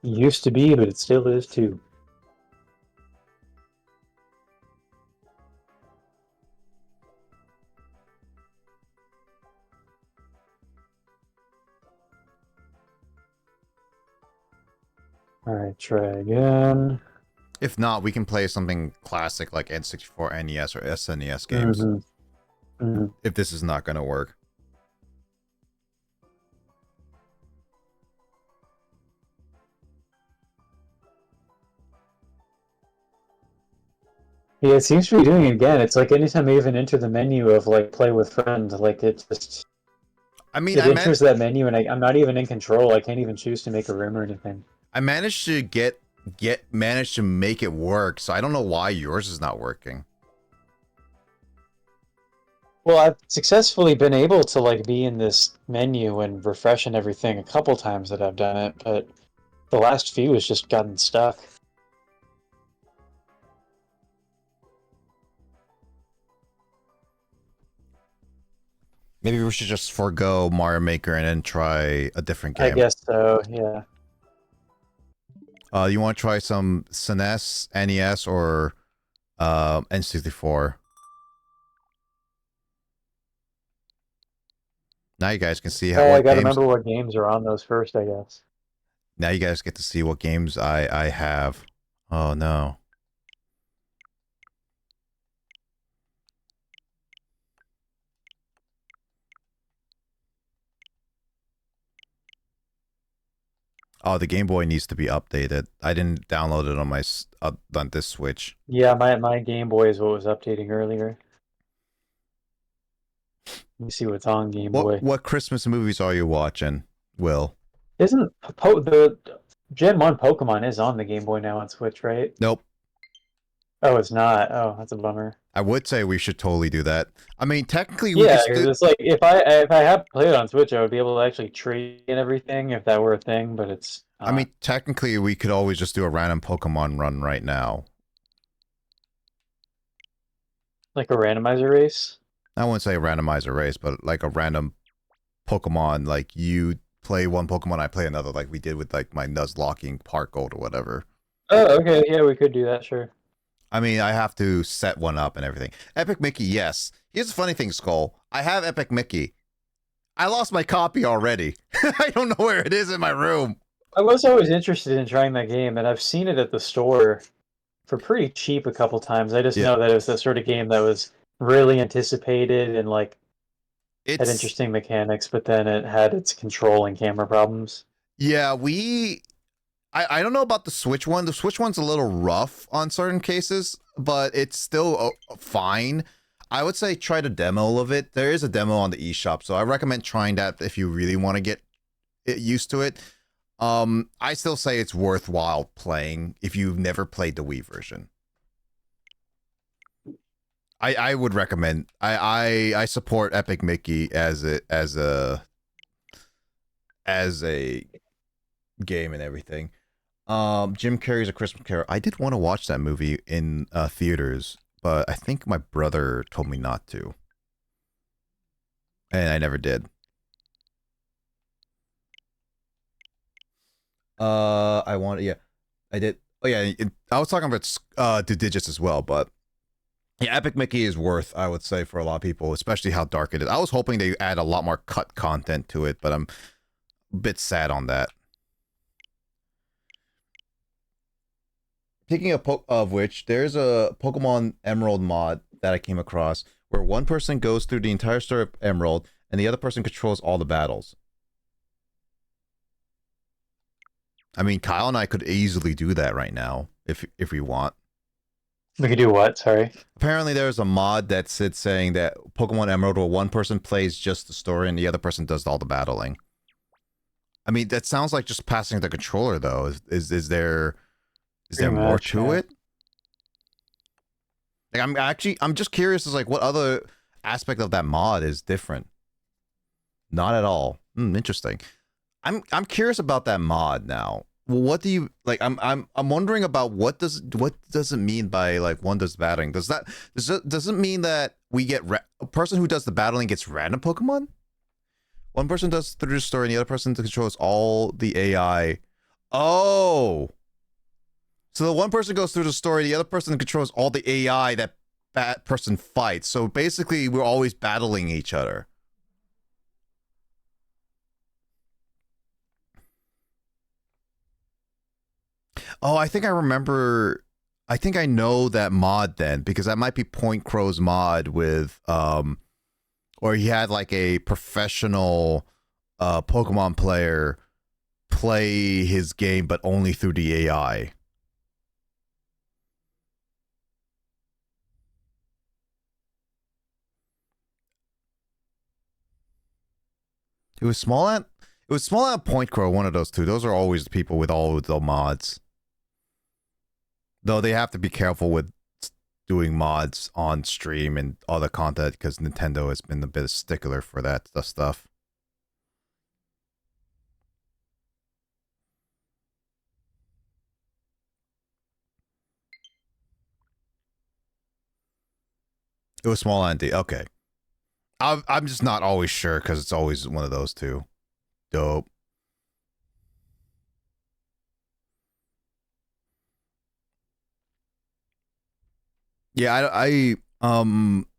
it used to be, but it still is too. Alright, try again. If not, we can play something classic like N64, NES, or SNES games. If this is not going to work. Yeah, it seems to be doing it again. It's like anytime I even enter the menu of like play with friends, like it just I mean, it enters that menu and I'm not even in control. I can't even choose to make a room or anything. I managed to managed to make it work, so I don't know why yours is not working. Well, I've successfully been able to like be in this menu and refresh and everything a couple times that I've done it, but the last few has just gotten stuck. Maybe we should just forego Mario Maker and then try a different game. I guess so, yeah. You want to try some SNES, NES, or N64? Now you guys can see how I what gotta games. remember what games are on those first, I guess. Now you guys get to see what games I have. Oh no. Oh, the Game Boy needs to be updated. I didn't download it on my on this Switch. Yeah, my Game Boy is what was updating earlier. Let me see what's on Game Boy. What Christmas movies are you watching, Will? Isn't the Gen 1 Pokemon is on the Game Boy now on Switch, right? Nope. Oh, it's not. Oh, that's a bummer. I would say we should totally do that. I mean, technically, we Yeah, just because it's like if I had played it on Switch, I would be able to actually trade and everything if that were a thing. But it's I mean, technically, we could always just do a random Pokemon run right now. like a randomizer race. I wouldn't say a randomizer race, but like a random Pokemon. Like you play one Pokemon, I play another, like we did with like my Nuzlocking Park Gold or whatever. Oh, okay. Yeah, we could do that. Sure. I mean, I have to set one up and everything. Epic Mickey, yes. Here's the funny thing, Skull. I have Epic Mickey. I lost my copy already. I don't know where it is in my room. I was always interested in trying that game, and I've seen it at the store for pretty cheap a couple times. I just know that it was that sort of game that was really anticipated and like had interesting mechanics, but then it had its control and camera problems. Yeah, I don't know about the Switch one. The Switch one's a little rough on certain cases, but it's still fine. I would say try the demo of it. There is a demo on the eShop, so I recommend trying that if you really want to get used to it. I still say it's worthwhile playing if you've never played the Wii version. I would recommend. I support Epic Mickey as a game and everything. Jim Carrey's A Christmas Carol. I did want to watch that movie in theaters, but I think my brother told me not to, and I never did. I did. Oh yeah, I was talking about Due Digits as well, but yeah, Epic Mickey is worth, I would say, for a lot of people, especially how dark it is. I was hoping they add a lot more cut content to it, but I'm a bit sad on that. Speaking of which, there's a Pokemon Emerald mod that I came across where one person goes through the entire story of Emerald and the other person controls all the battles. I mean, Kyle and I could easily do that right now if we want. We could do what? Sorry. Apparently, there's a mod that's saying that Pokemon Emerald where one person plays just the story and the other person does all the battling. I mean, that sounds like just passing the controller, though. Is there more to it? Like, I'm just curious as like what other aspect of that mod is different. Not at all. Interesting. I'm curious about that mod now. What do you like? I'm wondering about what does it mean by like one does battling? Does it mean that we get a person who does the battling gets random Pokemon? One person does through the story, and the other person controls all the AI. Oh. So the one person goes through the story, the other person controls all the AI that person fights. So basically, we're always battling each other. Oh, I think I remember. I think I know that mod then, because that might be Point Crow's mod with or he had like a professional Pokemon player play his game, but only through the AI. It was small at Point Crow, one of those two. Those are always the people with all of the mods. Though they have to be careful with doing mods on stream and other content because Nintendo has been a bit of a stickler for that stuff. It was small and okay. I'm just not always sure because it's always one of those two. Dope. Yeah, I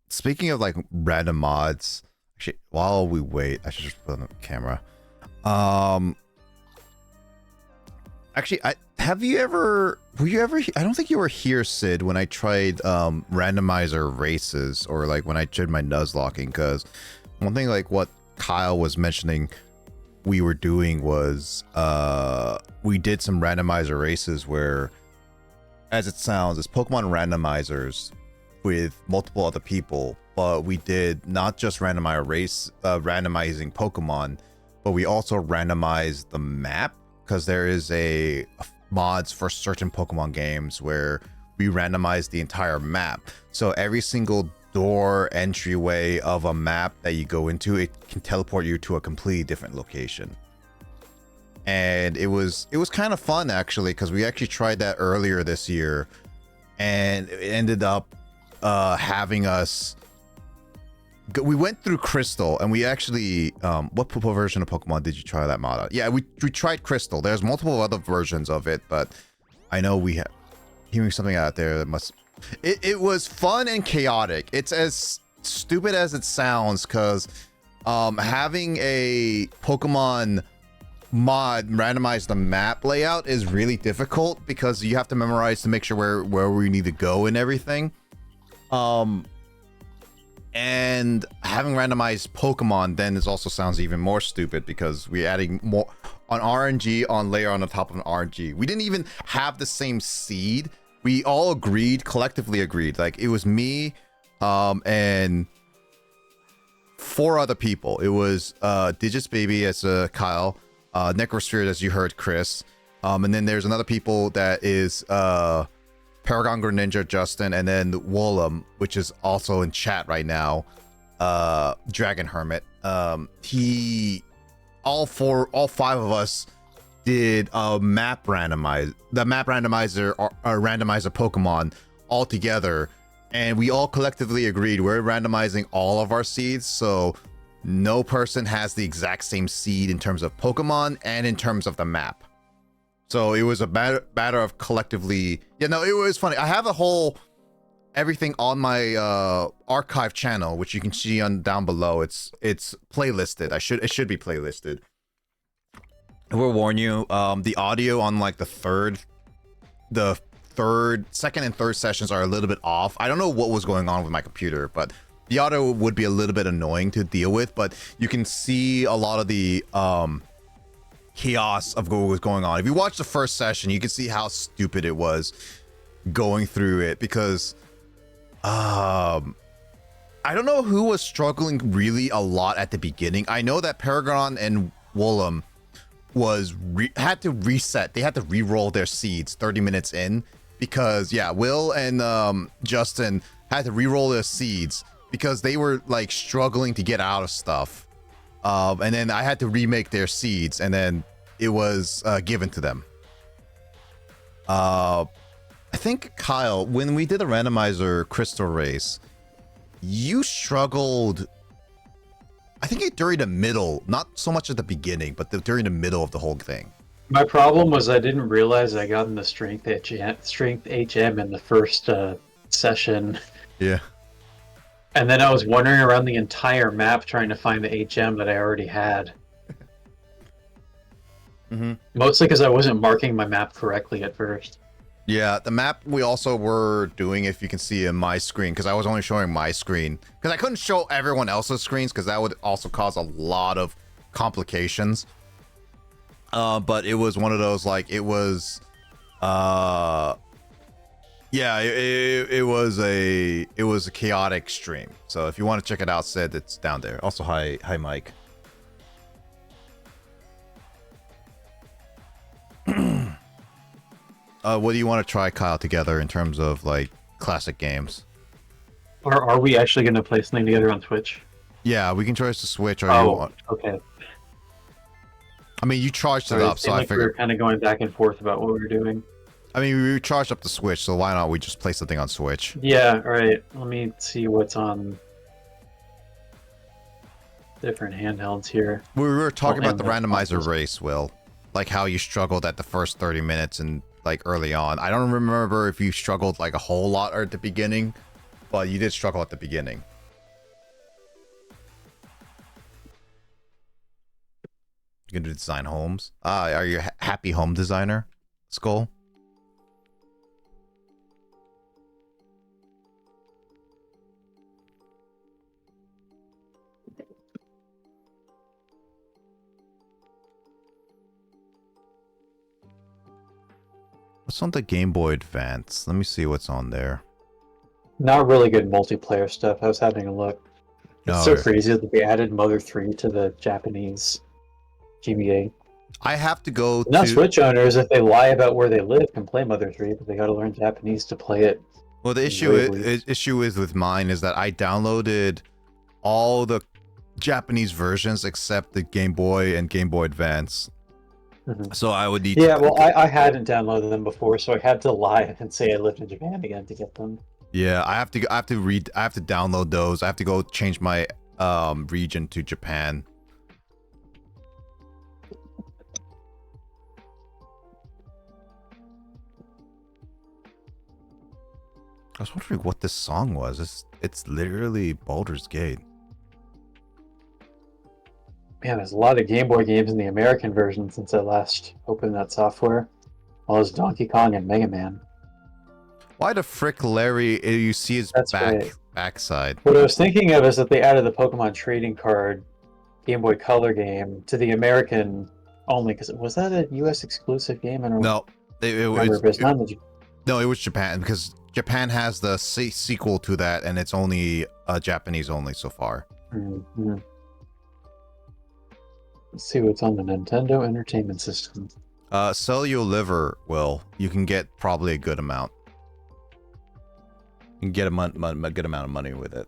speaking of like random mods, actually while we wait, I should just put on the camera. Actually, were you ever I don't think you were here, Sid, when I tried randomizer races or like when I did my Nuzlocking, because one thing like what Kyle was mentioning we were doing was we did some randomizer races where, as it sounds, it's Pokemon randomizers with multiple other people, but we did not just randomizing Pokemon, but we also randomized the map, because there is a mods for certain Pokemon games where we randomize the entire map. So every single door entryway of a map that you go into, it can teleport you to a completely different location. And it was kind of fun, actually, because we actually tried that earlier this year, and it ended up having us we went through Crystal, and we actually what version of Pokemon did you try that mod on? Yeah, we tried Crystal. There's multiple other versions of it, but I know we have hearing something out there that must it was fun and chaotic. It's as stupid as it sounds, because having a Pokemon mod randomize the map layout is really difficult, because you have to memorize to make sure where we need to go and everything. And having randomized Pokemon then is also sounds even more stupid, because we're adding more on RNG on layer on the top of an RNG. We didn't even have the same seed. We all collectively agreed. Like, it was me and 4 other people. It was Digits Baby as Kyle, Necrosphere as you heard, Chris, and then there's another people that is Paragon Greninja, Justin, and then Woolum, which is also in chat right now, Dragon Hermit. All 5 of us did a map randomizer, randomizer Pokemon all together, and we all collectively agreed we're randomizing all of our seeds, so no person has the exact same seed in terms of Pokemon and in terms of the map. So it was a matter of collectively. Yeah, no, it was funny. I have a whole everything on my archive channel, which you can see on down below. It's playlisted. It should be playlisted. I will warn you, the audio on like the second and third sessions are a little bit off. I don't know what was going on with my computer, but the audio would be a little bit annoying to deal with. But you can see a lot of the chaos of what was going on. If you watch the first session, you can see how stupid it was going through it, because I don't know who was struggling really a lot at the beginning. I know that Paragon and Woolum had to reset. They had to re-roll their seeds 30 minutes in, because yeah, Will and Justin had to re-roll their seeds because they were like struggling to get out of stuff. And then I had to remake their seeds, and then it was given to them. I think, Kyle, when we did a randomizer crystal race, you struggled, I think, during the middle, not so much at the beginning, but during the middle of the whole thing. My problem was I didn't realize I got in the strength HM in the first session. Yeah. And then I was wandering around the entire map trying to find the HM that I already had. Mm-hmm. Mostly because I wasn't marking my map correctly at first. Yeah, the map we also were doing, if you can see in my screen, because I was only showing my screen, because I couldn't show everyone else's screens, because that would also cause a lot of complications. But it was one of those, like, it was yeah, it was a chaotic stream. So if you want to check it out, Sid, it's down there. Also, hi Mike. What do you want to try, Kyle, together in terms of like classic games? Or are we actually going to play something together on Twitch? Yeah, we can try to Switch. Or okay. I mean, you charged it up, so I figured we were kind of going back and forth about what we were doing. I mean, we charged up the Switch, so why not we just play something on Switch? Yeah, all right. Let me see what's on different handhelds here. We were talking about the randomizer race, Will. Like how you struggled at the first 30 minutes and like early on. I don't remember if you struggled like a whole lot at the beginning, but you did struggle at the beginning. You're gonna design homes? Are you a happy home designer, Skull? What's on the Game Boy Advance? Let me see what's on there. Not really good multiplayer stuff. I was having a look. It's so Okay. crazy that they added Mother 3 to the Japanese GBA. I have to go Now to. Switch owners, if they lie about where they live, can play Mother 3, but they gotta learn Japanese to play it. Well, the issue is with mine is that I downloaded all the Japanese versions except the Game Boy and Game Boy Advance. Mhm. So I would need. Yeah, well, I hadn't downloaded them before, so I had to lie and say I lived in Japan again to get them. Yeah, I have to download those. I have to go change my region to Japan. I was wondering what this song was. It's literally Baldur's Gate. Man, there's a lot of Game Boy games in the American version since I last opened that software. All those Donkey Kong and Mega Man. Why the frick, Larry? You see his That's right. backside. What I was thinking of is that they added the Pokemon trading card Game Boy Color game to the American only, because was that a US exclusive game? I don't No, remember, but it's not in the... No, it was Japan, because Japan has the sequel to that, and it's only Japanese only so far. Mm-hmm. Let's see what's on the Nintendo Entertainment System. Sell your liver, Will. You can get probably a good amount. You can get a good amount of money with it.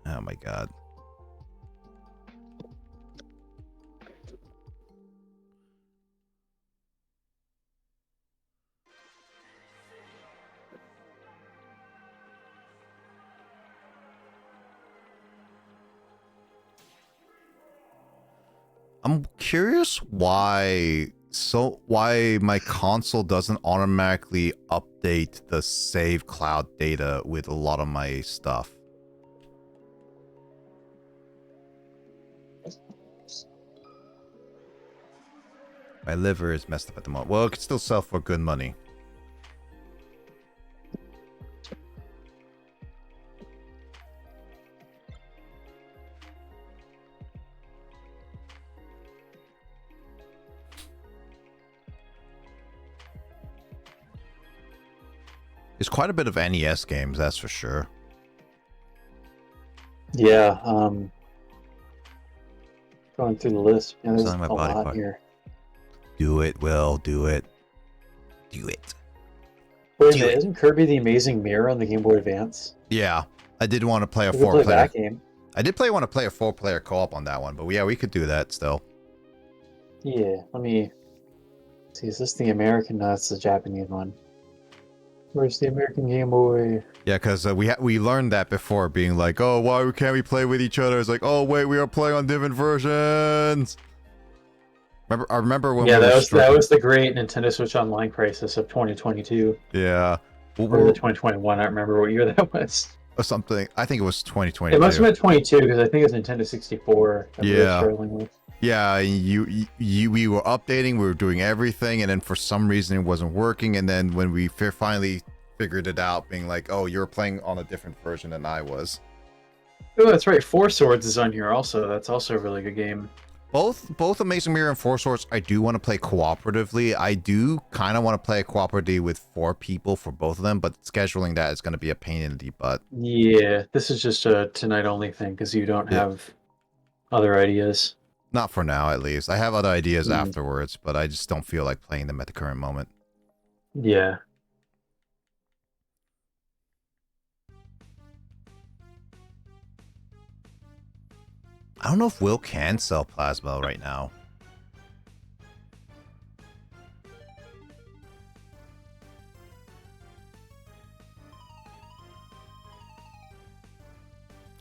Oh my god. I'm curious why my console doesn't automatically update the save cloud data with a lot of my stuff. My liver is messed up at the moment. Well, it could still sell for good money. There's quite a bit of NES games, that's for sure. Yeah, going through the list. Yeah, there's Selling my a body lot part. here. Do it, Will. Do it. Do it. Wait a Do minute, it. isn't Kirby the Amazing Mirror on the Game Boy Advance? Yeah, I did want to play a We could play four-player. that game. I did want to play a four-player co-op on that one, but yeah, we could do that still. Yeah, let me see. Is this the American? No, it's the Japanese one. Where's the American Game Boy? Yeah, because we learned that before, being like, oh, why can't we play with each other? It's like, oh wait, we are playing on different versions. I remember when Yeah, we were that was the great Nintendo Switch Online crisis of 2022. Yeah. Or the 2021. I don't remember what year that was. Or something. I think it was 2022. It must have been 22 because I think it was Nintendo 64 that we were Yeah. struggling with. Yeah, we were updating, we were doing everything, and then for some reason it wasn't working, and then when we finally figured it out, being like, oh, you're playing on a different version than I was. Oh, that's right. Four Swords is on here also. That's also a really good game. Both Amazing Mirror and Four Swords, I do want to play cooperatively. I do kind of want to play cooperatively with 4 people for both of them, but scheduling that is going to be a pain in the butt. Yeah, this is just a tonight only thing because you don't have other ideas. Not for now, at least. I have other ideas afterwards, but I just don't feel like playing them at the current moment. Yeah. I don't know if Will can sell plasma right now.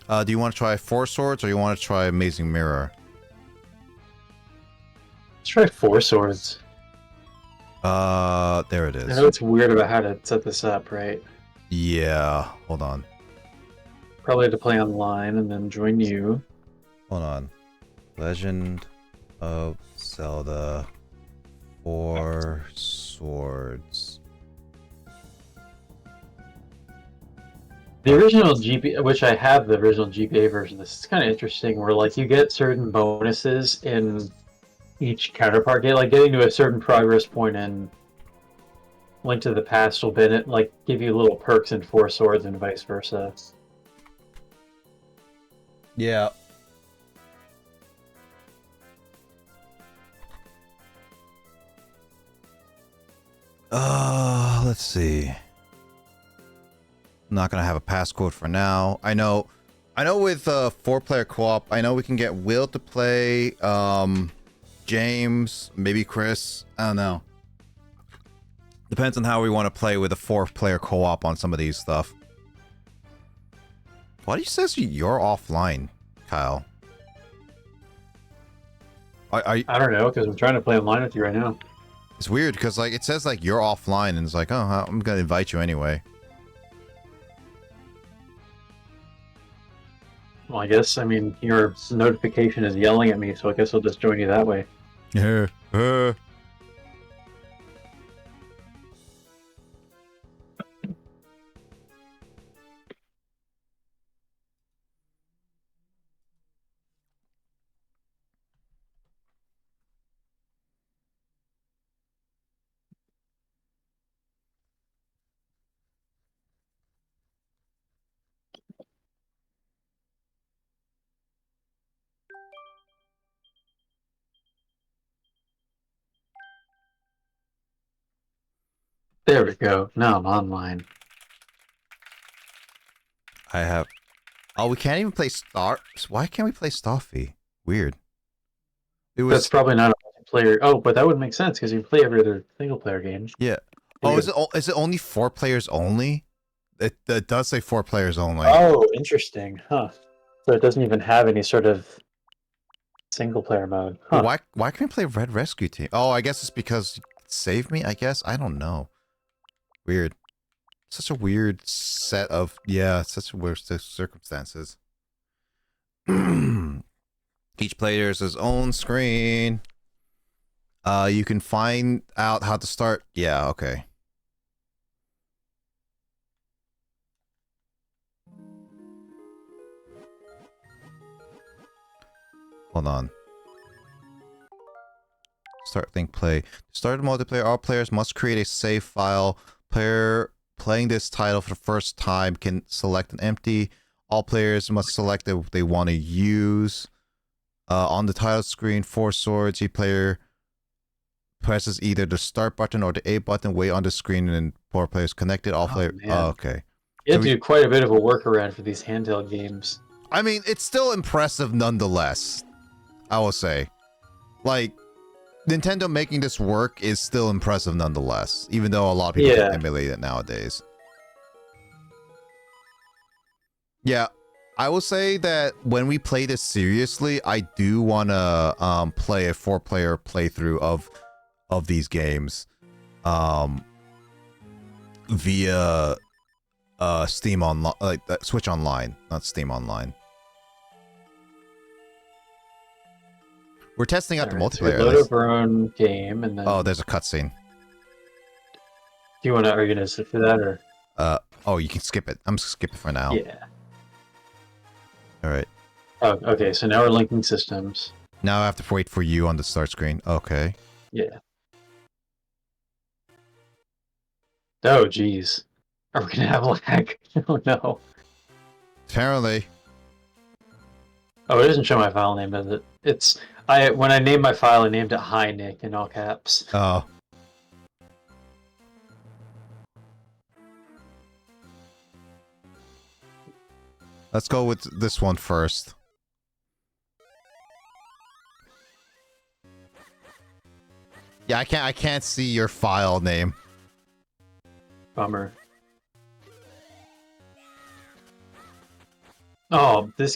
Do you want to try Four Swords or you want to try Amazing Mirror? Let's try Four Swords. There it is. I know it's weird about how to set this up, right? Yeah, hold on. Probably to play online and then join you. Hold on. Legend of Zelda Four Swords. The original GBA, which I have the original GBA version, this is kind of interesting, where like you get certain bonuses in each counterpart get, like getting to a certain progress point in Link to the Past will like give you little perks in Four Swords and vice versa. Yeah. Let's see. I'm not gonna have a passcode for now. I know with 4-player co-op, I know we can get Will to play, James, maybe Chris. I don't know. Depends on how we want to play with a 4-player co-op on some of these stuff. Why do you say you're offline, Kyle? I don't know, because I'm trying to play online with you right now. It's weird because like it says like you're offline and it's like, oh, I'm gonna invite you anyway. Well, I guess, I mean, your notification is yelling at me, so I guess I'll just join you that way. Yeah. There we go. Now I'm online. I have. Oh, we can't even play Star. Why can't we play Starfy? Weird. It was. That's probably not a multiplayer. Oh, but that would make sense because you play every other single player game. Yeah. Oh, is it only 4 players only? It does say 4 players only. Oh, interesting. Huh. So it doesn't even have any sort of single player mode. Huh. Why can't we play Red Rescue Team? Oh, I guess it's because Save Me, I guess? I don't know. Weird. Such a weird set of such weird circumstances. Each player has his own screen. You can find out how to start. Yeah, okay. Hold on. Start Think Play. To start the multiplayer, all players must create a save file. Player playing this title for the first time can select an empty. All players must select what they want to use. On the title screen, 4 swords. Each player presses either the start button or the A button. Wait on the screen and 4 players connected. All players. Oh, okay. You have to do quite a bit of a workaround for these handheld games. I mean, it's still impressive nonetheless. I will say. Like, Nintendo making this work is still impressive nonetheless, even though a lot of people can emulate it nowadays. Yeah, I will say that when we play this seriously, I do want to play a 4-player playthrough of these games via Steam Online, like Switch Online, not Steam Online. We're testing out the multiplayer. Load up our own game and then. Oh, there's a cutscene. Do you want to? Are you gonna sit for that or? Oh, you can skip it. I'm skipping for now. Yeah. All right. Oh, okay. So now we're linking systems. Now I have to wait for you on the start screen. Okay. Yeah. Oh, geez. Are we gonna have lag? Oh no. Apparently. Oh, it doesn't show my file name, does it? When I named my file, I named it Hi Nick in all caps. Oh. Let's go with this one first. Yeah, I can't see your file name. Bummer. Oh, do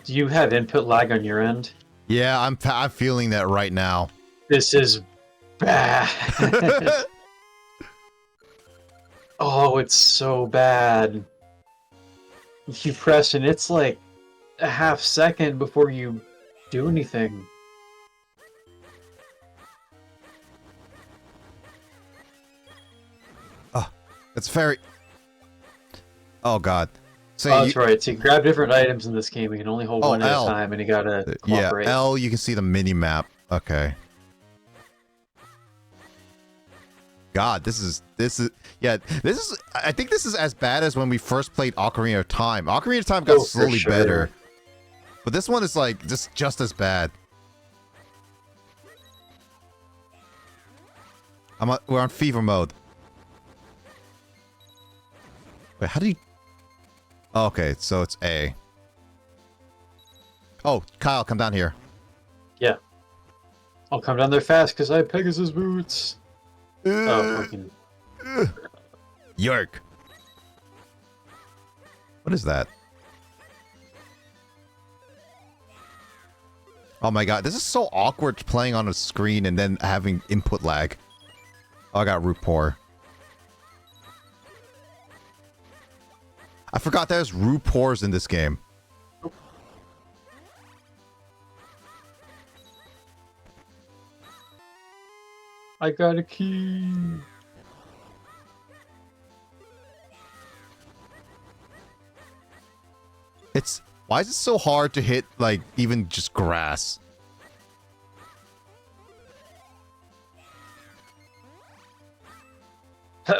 you have input lag on your end? Yeah, I'm feeling that right now. This is bad. Oh, it's so bad. You press and it's like a half second before you do anything. Oh, it's very... Oh, God. So that's right. So you grab different items in this game. You can only hold one at a time, and you gotta cooperate. Yeah, L, you can see the mini-map. Okay. God, this is yeah, this is I think this is as bad as when we first played Ocarina of Time. Ocarina of Time got for slowly sure. better. But this one is like just as bad. We're on fever mode. Wait, how do you... Oh, okay, so it's A. Oh, Kyle, come down here. Yeah. I'll come down there fast because I have Pegasus boots. Oh, fucking... Yerk. What is that? Oh my god, this is so awkward playing on a screen and then having input lag. Oh, I got root pour. I forgot there's root pours in this game. I got a key. Why is it so hard to hit, like, even just grass? You're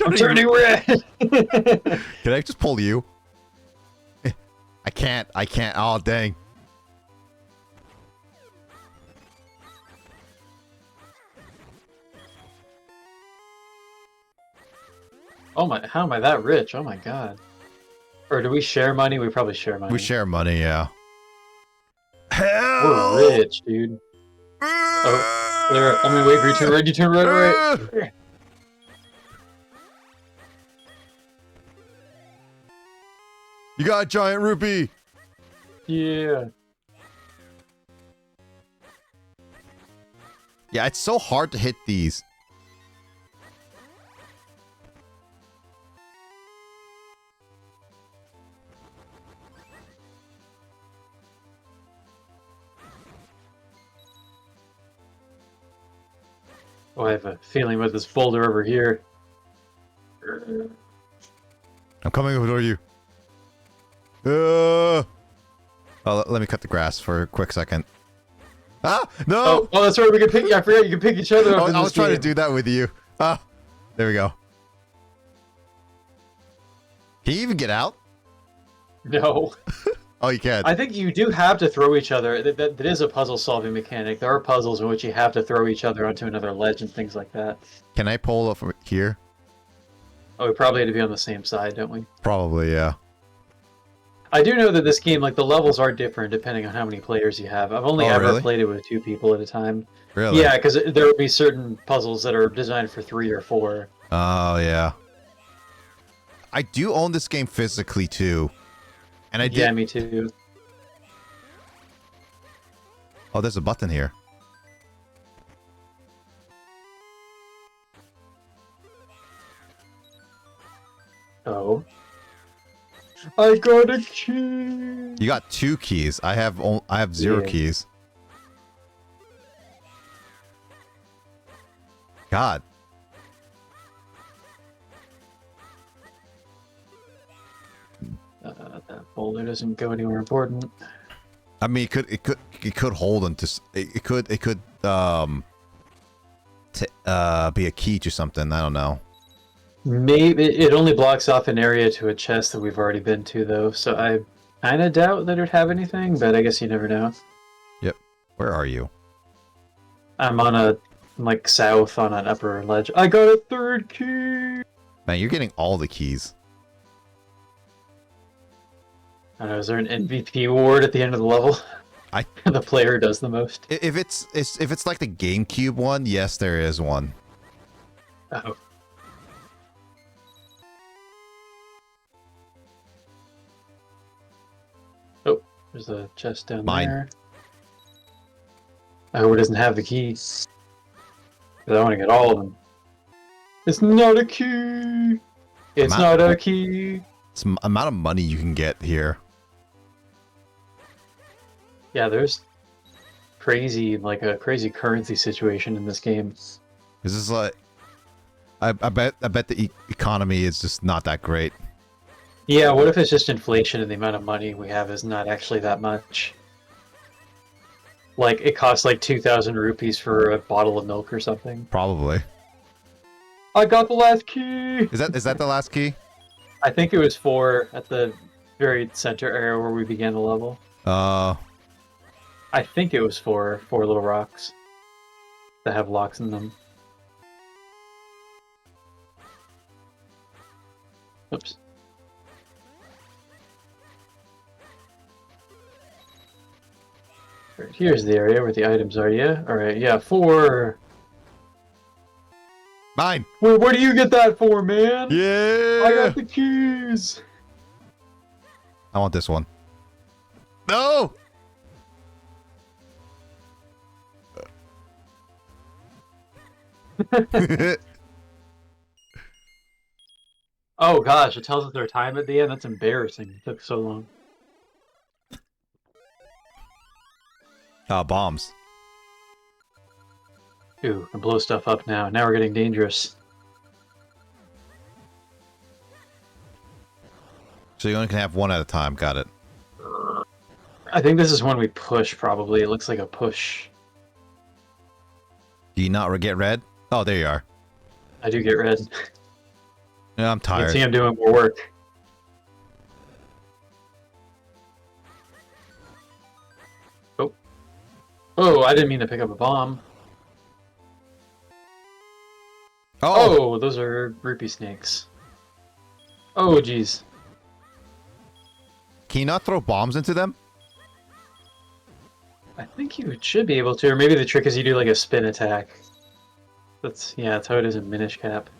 I'm turning red. Can I just pull you? I can't. Oh, dang. Oh my, how am I that rich? Oh my god. Or do we share money? We probably share money. We share money, yeah. We're rich, dude. Oh, there. I mean, wait, you turn red, you turn red, right? You got a giant rupee. Yeah. Yeah, it's so hard to hit these. Oh, I have a feeling with this folder over here. I'm coming over to you. Oh, let me cut the grass for a quick second. Ah, no! Oh, that's right. We can pick. I forgot you can pick each other up. Oh, in I this was trying to game. do that with you. Ah, there we go. Can you even get out? No. Oh, you can. I think you do have to throw each other. That is a puzzle-solving mechanic. There are puzzles in which you have to throw each other onto another ledge and things like that. Can I pull up from here? Oh, we probably had to be on the same side, don't we? Probably, yeah. I do know that this game, like, the levels are different depending on how many players you have. I've only ever really? played it with 2 people at a time. Really? Yeah, because there would be certain puzzles that are designed for 3 or 4. Oh, yeah. I do own this game physically, too. And I did... Yeah, me too. Oh, there's a button here. Oh. I got a key! You got 2 keys. I have 0 Yeah. keys. God. That folder doesn't go anywhere important. I mean, it could hold onto it could be a key to something. I don't know. Maybe it only blocks off an area to a chest that we've already been to, though. So I kind of doubt that it'd have anything, but I guess you never know. Yep. Where are you? I'm on like south on an upper ledge. I got a 3rd key. Man, you're getting all the keys. I don't know, is there an MVP award at the end of the level? The player who does the most. If it's like the GameCube one, yes, there is one. Oh. Oh, there's a chest down Mine. there. I hope it doesn't have the keys. Because I want to get all of them. It's not a key! It's not a key! It's the amount of money you can get here. Yeah, there's like a crazy currency situation in this game. This is like, I bet the economy is just not that great. Yeah, what if it's just inflation and the amount of money we have is not actually that much? Like, it costs like 2,000 rupees for a bottle of milk or something. Probably. I got the last key! Is that the last key? I think it was 4 at the very center area where we began the level. I think it was 4 little rocks that have locks in them. Oops. Right, here's the area where the items are, yeah? Alright, yeah, 4. Mine. Wait, where do you get that for, man? Yeah. I got the keys! I want this one. No. Oh gosh, it tells us their time at the end? That's embarrassing. It took so long. Bombs. Ooh, I can blow stuff up now. Now we're getting dangerous. So you only can have one at a time. Got it. I think this is when we push, probably. It looks like a push. Do you not get red? Oh, there you are. I do get red. Yeah, I'm You can tired. see I'm doing more work. Oh. Oh, I didn't mean to pick up a bomb. Oh. Oh, those are rupee snakes. Oh, jeez. Can you not throw bombs into them? I think you should be able to, or maybe the trick is you do like a spin attack. That's how it is in Minish Cap.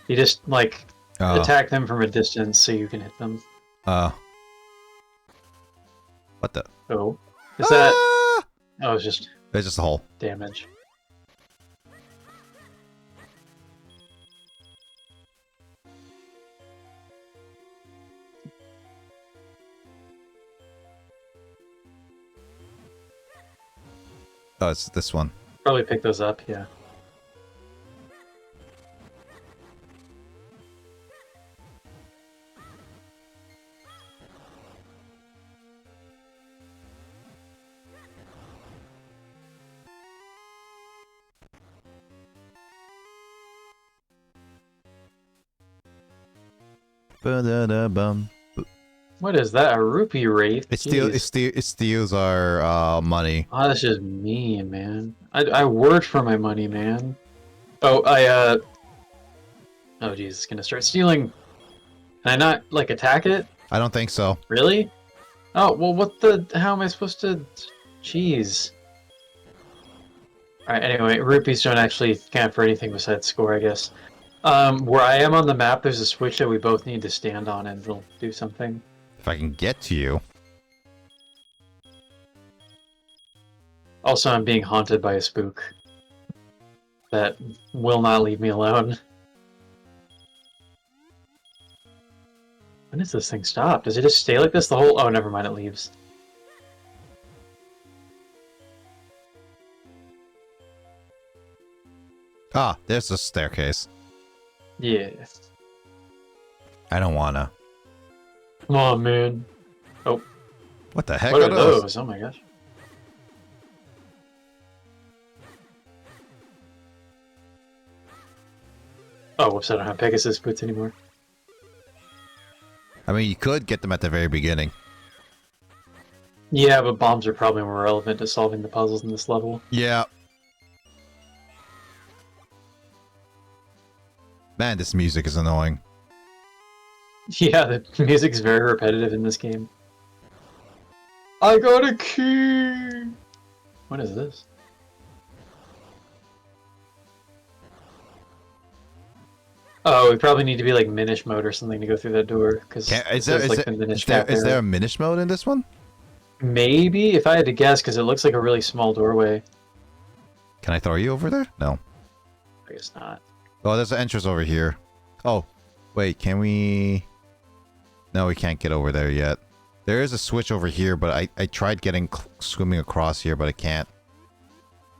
You just like attack them from a distance so you can hit them. What the? Oh, is that? Ah! Oh, it's just It's just a hole. damage. Oh, it's this one. Probably pick those up, yeah. Ba-da-da-bum. What is that? A rupee wraith? It steals our money. Oh, that's just mean, man. I worked for my money, man. Oh, oh, geez, it's gonna start stealing. Can I not, like, attack it? I don't think so. Really? Oh, well, what the... How am I supposed to... Jeez. Alright, anyway, rupees don't actually count for anything besides score, I guess. Where I am on the map, there's a switch that we both need to stand on and it'll do something. If I can get to you. Also, I'm being haunted by a spook that will not leave me alone. When does this thing stop? Does it just stay like this the whole... Oh, never mind, it leaves. Ah, there's a staircase. Yeah. I don't wanna. Come on, man. Oh, What the heck what are are those? those? Oh my gosh. Oh, whoops, I don't have Pegasus boots anymore. I mean, you could get them at the very beginning. Yeah, but bombs are probably more relevant to solving the puzzles in this level. Yeah. Man, this music is annoying. Yeah, the music's very repetitive in this game. I got a key! What is this? Oh, we probably need to be like Minish mode or something to go through that door, because Is there a Minish mode in this one? Maybe, if I had to guess, because it looks like a really small doorway. Can I throw you over there? No. I guess not. Oh, there's an entrance over here. Oh, wait, can we... No, we can't get over there yet. There is a switch over here, but I tried swimming across here, but I can't.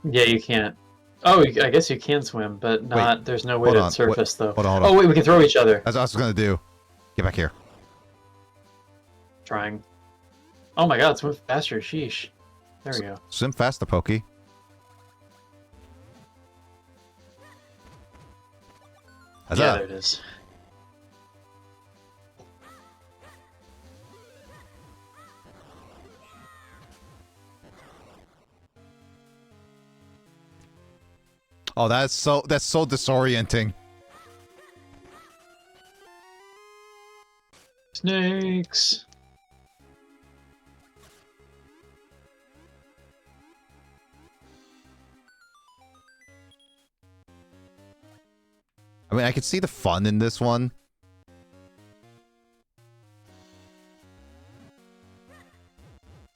Yeah, you can't. Oh, I guess you can swim, but not. Wait, there's no way hold to on, surface, though. hold on. Oh, wait, we can throw each other. That's what I was gonna do. Get back here. Trying. Oh my god, swim faster, sheesh. There we go. Swim faster, Pokey. How's Yeah, that? there it is. Oh, that's so disorienting. Snakes. I mean, I could see the fun in this one.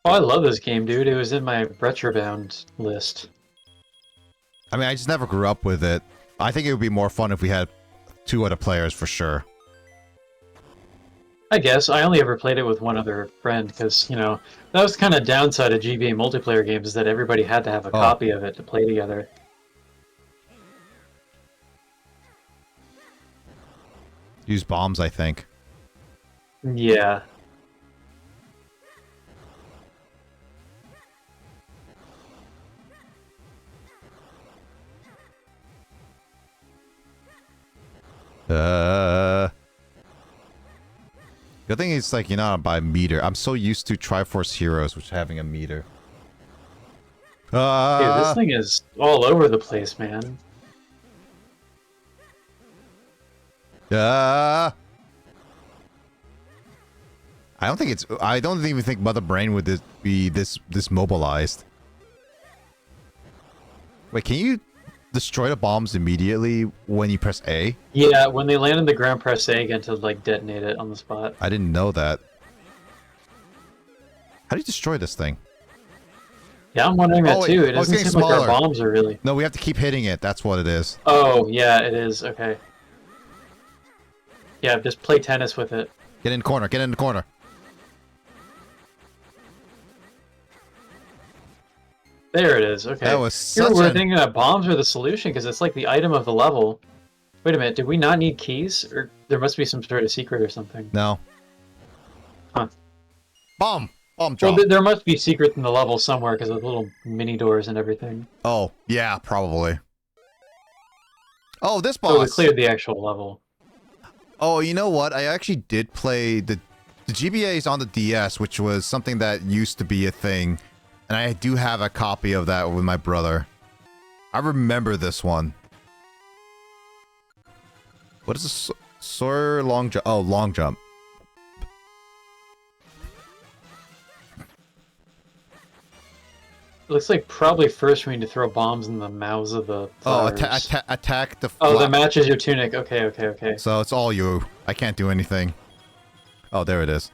Oh, I love this game, dude. It was in my Retrobound list. I mean, I just never grew up with it. I think it would be more fun if we had 2 other players for sure. I guess. I only ever played it with one other friend because, you know, that was kind of downside of GBA multiplayer games is that everybody had to have a copy of it to play together. Use bombs, I think. Yeah. Good thing it's like you're not by meter. I'm so used to Triforce Heroes, which having a meter. Dude, this thing is all over the place, man. I don't think it's. I don't even think Mother Brain would be this mobilized. Wait, can you destroy the bombs immediately when you press A? Yeah, when they land on the ground, press A again to like detonate it on the spot. I didn't know that. How do you destroy this thing? Yeah, I'm wondering that too. It doesn't getting seem like our smaller. bombs are really. No, we have to keep hitting it. That's what it is. Oh, yeah, it is. Okay. Yeah, just play tennis with it. Get in the corner. Get in the corner. There it is. Okay. That was such We're a... thinking that bombs are the solution because it's like the item of the level. Wait a minute. Did we not need keys, or there must be some sort of secret or something? No. Huh. Bomb. Bomb Well, drop. there must be secrets in the level somewhere because of little mini doors and everything. Oh, yeah, probably. Oh, this So we boss. cleared the actual level. Oh, you know what? I actually did play the GBA's on the DS, which was something that used to be a thing. And I do have a copy of that with my brother. I remember this one. What is this? Soar long jump. Oh, long jump. It looks like probably first we need to throw bombs in the mouths of the flowers. Oh, attack the... Oh, that matches your tunic. Okay, okay, okay. So it's all you. I can't do anything. Oh, there it is.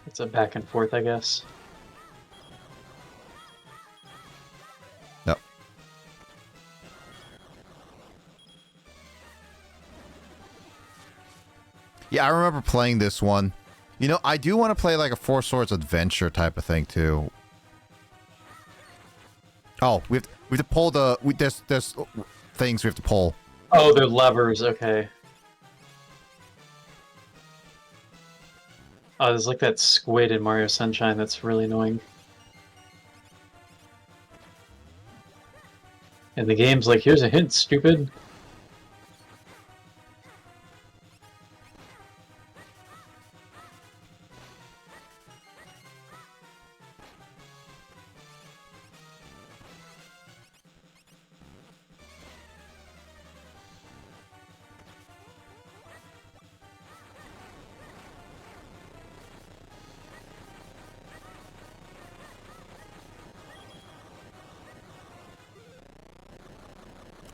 It's a back and forth, I guess. Yep. Yeah, I remember playing this one. You know, I do want to play like a Four Swords adventure type of thing too. Oh, we have to pull the... there's things we have to pull. Oh, they're levers. Okay. Oh, there's like that squid in Mario Sunshine that's really annoying. And the game's like, here's a hint, stupid.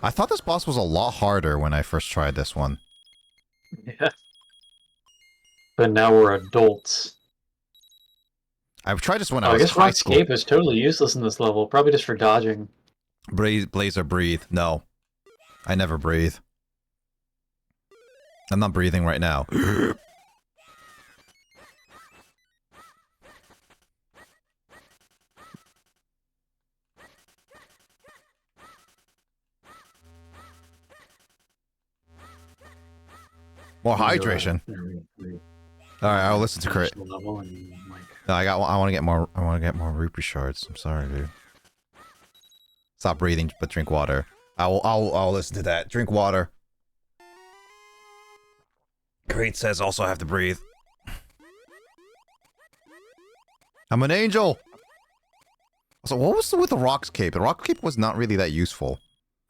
I thought this boss was a lot harder when I first tried this one. Yeah. But now we're adults. I've tried this when I I was guess high Rock school. Escape is totally useless in this level, probably just for dodging. Blaze or breathe. No. I never breathe. I'm not breathing right now. More hydration. Alright, I'll listen to crit. Level and, like, No, I want to get more. I want to get more rupee shards. I'm sorry, dude. Stop breathing, but drink water. I'll listen to that. Drink water. Crate says also have to breathe. I'm an angel. So what was with the Rock's Cape? The Rock's Cape was not really that useful.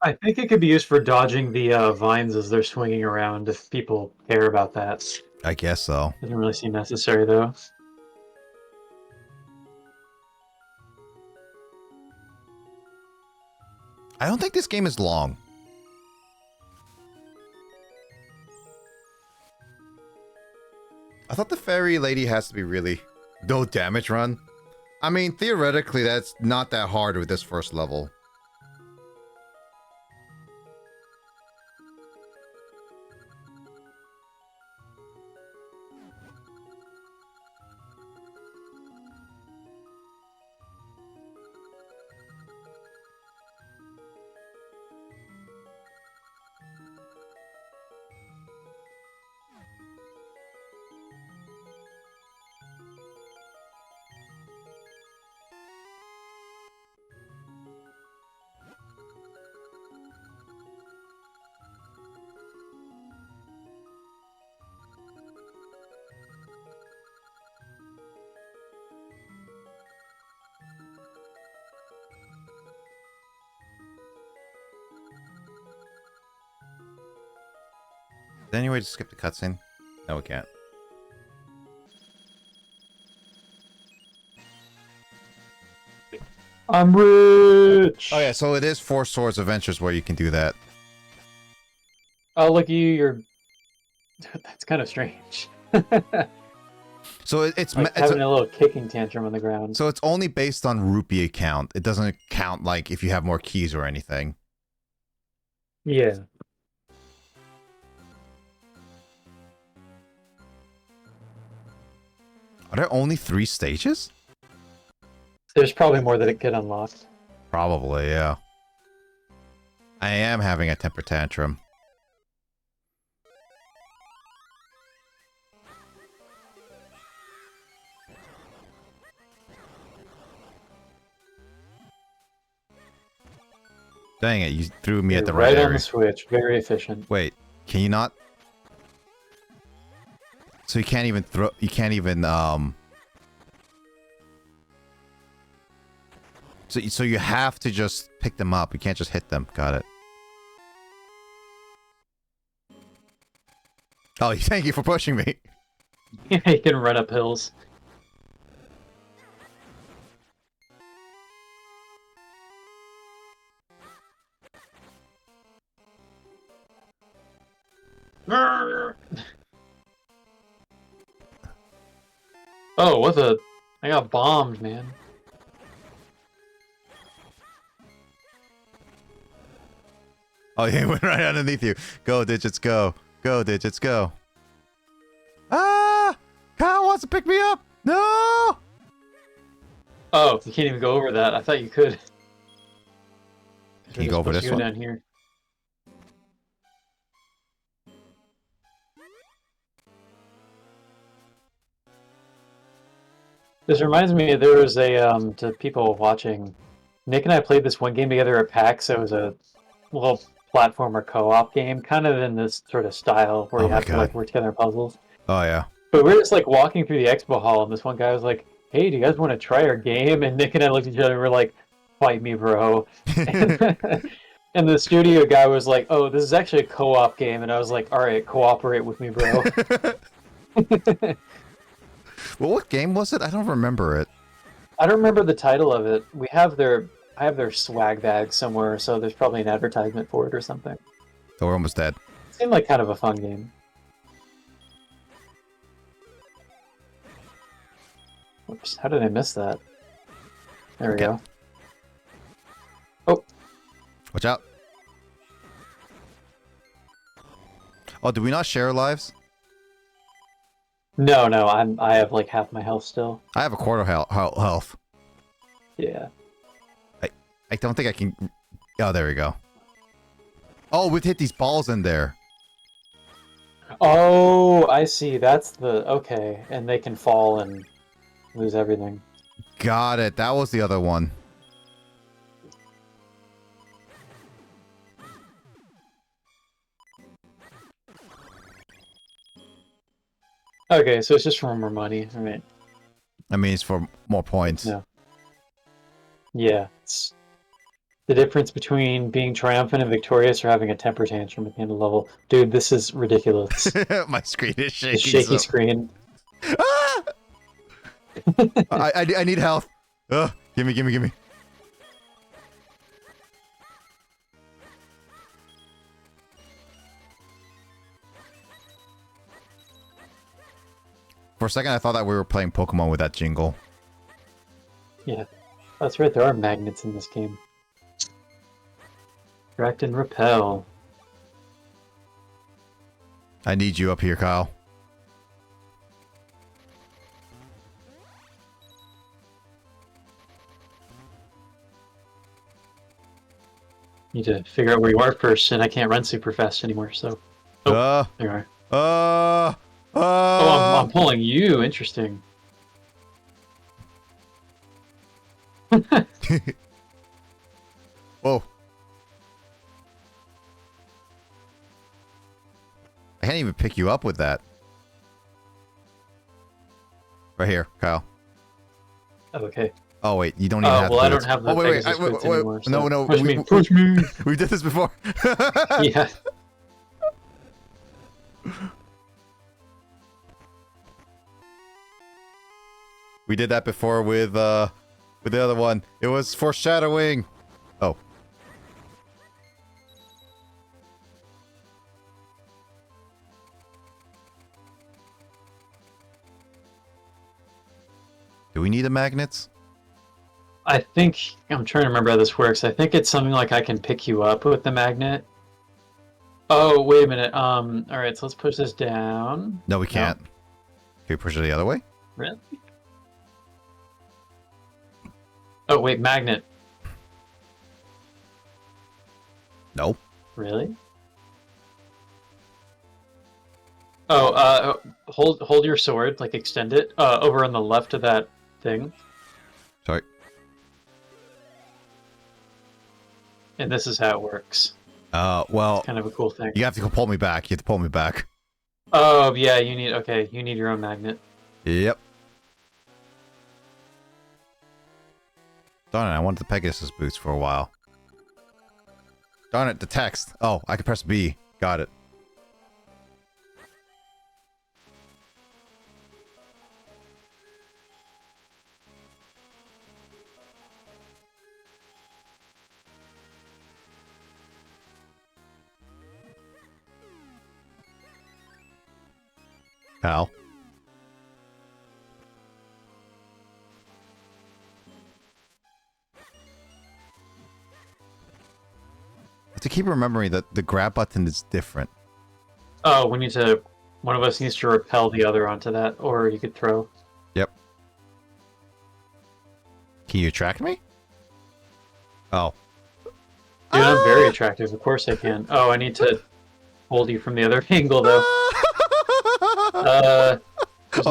I think it could be used for dodging the vines as they're swinging around if people care about that. I guess so. Doesn't really seem necessary, though. I don't think this game is long. I thought the fairy lady has to be really no damage run. I mean, theoretically, that's not that hard with this first level. Is there any way to skip the cutscene? No, we can't. I'm rich! Oh yeah, so it is Four Swords Adventures where you can do that. Oh, look at you, you're... That's kind of strange. So it's like having a little kicking tantrum on the ground. So it's only based on rupee count. It doesn't count like if you have more keys or anything. Yeah. Are there only 3 stages? There's probably more that it could unlock. Probably, yeah. I am having a temper tantrum. Dang it, you threw me at the right on area. the switch. Very efficient. Wait, can you not? So you can't even throw, you can't even, So you have to just pick them up. You can't just hit them. Got it. Oh, thank you for pushing me. Yeah, you can run up hills. Oh, what the? I got bombed, man. Oh, he went right underneath you. Go, Digits, go. Go, Digits, go. Ah! Kyle wants to pick me up! No! Oh, you can't even go over that. I thought you could. Can you go over this one? Down here. This reminds me, there was a, to people watching, Nick and I played this one game together at PAX. It was a little platformer co-op game, kind of in this sort of style where you have to like work together in puzzles. Oh, yeah. But we were just like walking through the expo hall, and this one guy was like, "Hey, do you guys want to try our game?" And Nick and I looked at each other and we're like, "Fight me, bro." And the studio guy was like, "Oh, this is actually a co-op game." And I was like, "All right, cooperate with me, bro." Well, what game was it? I don't remember it. I don't remember the title of it. I have their swag bag somewhere, so there's probably an advertisement for it or something. So we're almost dead. It seemed like kind of a fun game. Oops, how did I miss that? There we go. Oh. Watch out. Oh, did we not share lives? No, I have like half my health still. I have a quarter health. Yeah. I don't think I can... Oh, there we go. Oh, we've hit these balls in there. Oh, I see. That's the... Okay. And they can fall and... lose everything. Got it. That was the other one. Okay, so it's just for more money. All right. I mean, it's for more points. No. Yeah, it's the difference between being triumphant and victorious or having a temper tantrum at the end of the level. Dude, this is ridiculous. My screen is The shaking. shaky So... screen. Ah! I need health. Gimme. For a second, I thought that we were playing Pokemon with that jingle. Yeah, that's right. There are magnets in this game. Attract and repel. I need you up here, Kyle. Need to figure out where you are first, and I can't run super fast anymore, so... Oh, there you are. Oh, I'm pulling you. Interesting. Whoa. I can't even pick you up with that. Right here, Kyle. Okay. Oh wait, you don't even have. Well, I don't boots. have the Pegasus boots anymore. So No, push me, push me. We did this before. Yeah. We did that before with the other one. It was foreshadowing. Oh. Do we need the magnets? I think I'm trying to remember how this works. I think it's something like I can pick you up with the magnet. Oh, wait a minute. All right, so let's push this down. No, we can't. Can we push it the other way? Really? Oh, wait, magnet. No. Really? Oh, hold your sword, like extend it, over on the left of that thing. Sorry. And this is how it works. Well, It's kind of a cool thing. you have to pull me back. You have to pull me back. Oh, yeah, you need your own magnet. Yep. Darn it, I wanted the Pegasus boots for a while. Darn it, the text. Oh, I can press B. Got it. Pal. I have to keep remembering that the grab button is different. Oh, one of us needs to repel the other onto that, or you could throw. Yep. Can you attract me? Oh. Dude, I'm very attractive. Of course I can. Oh, I need to hold you from the other angle, though. Oh,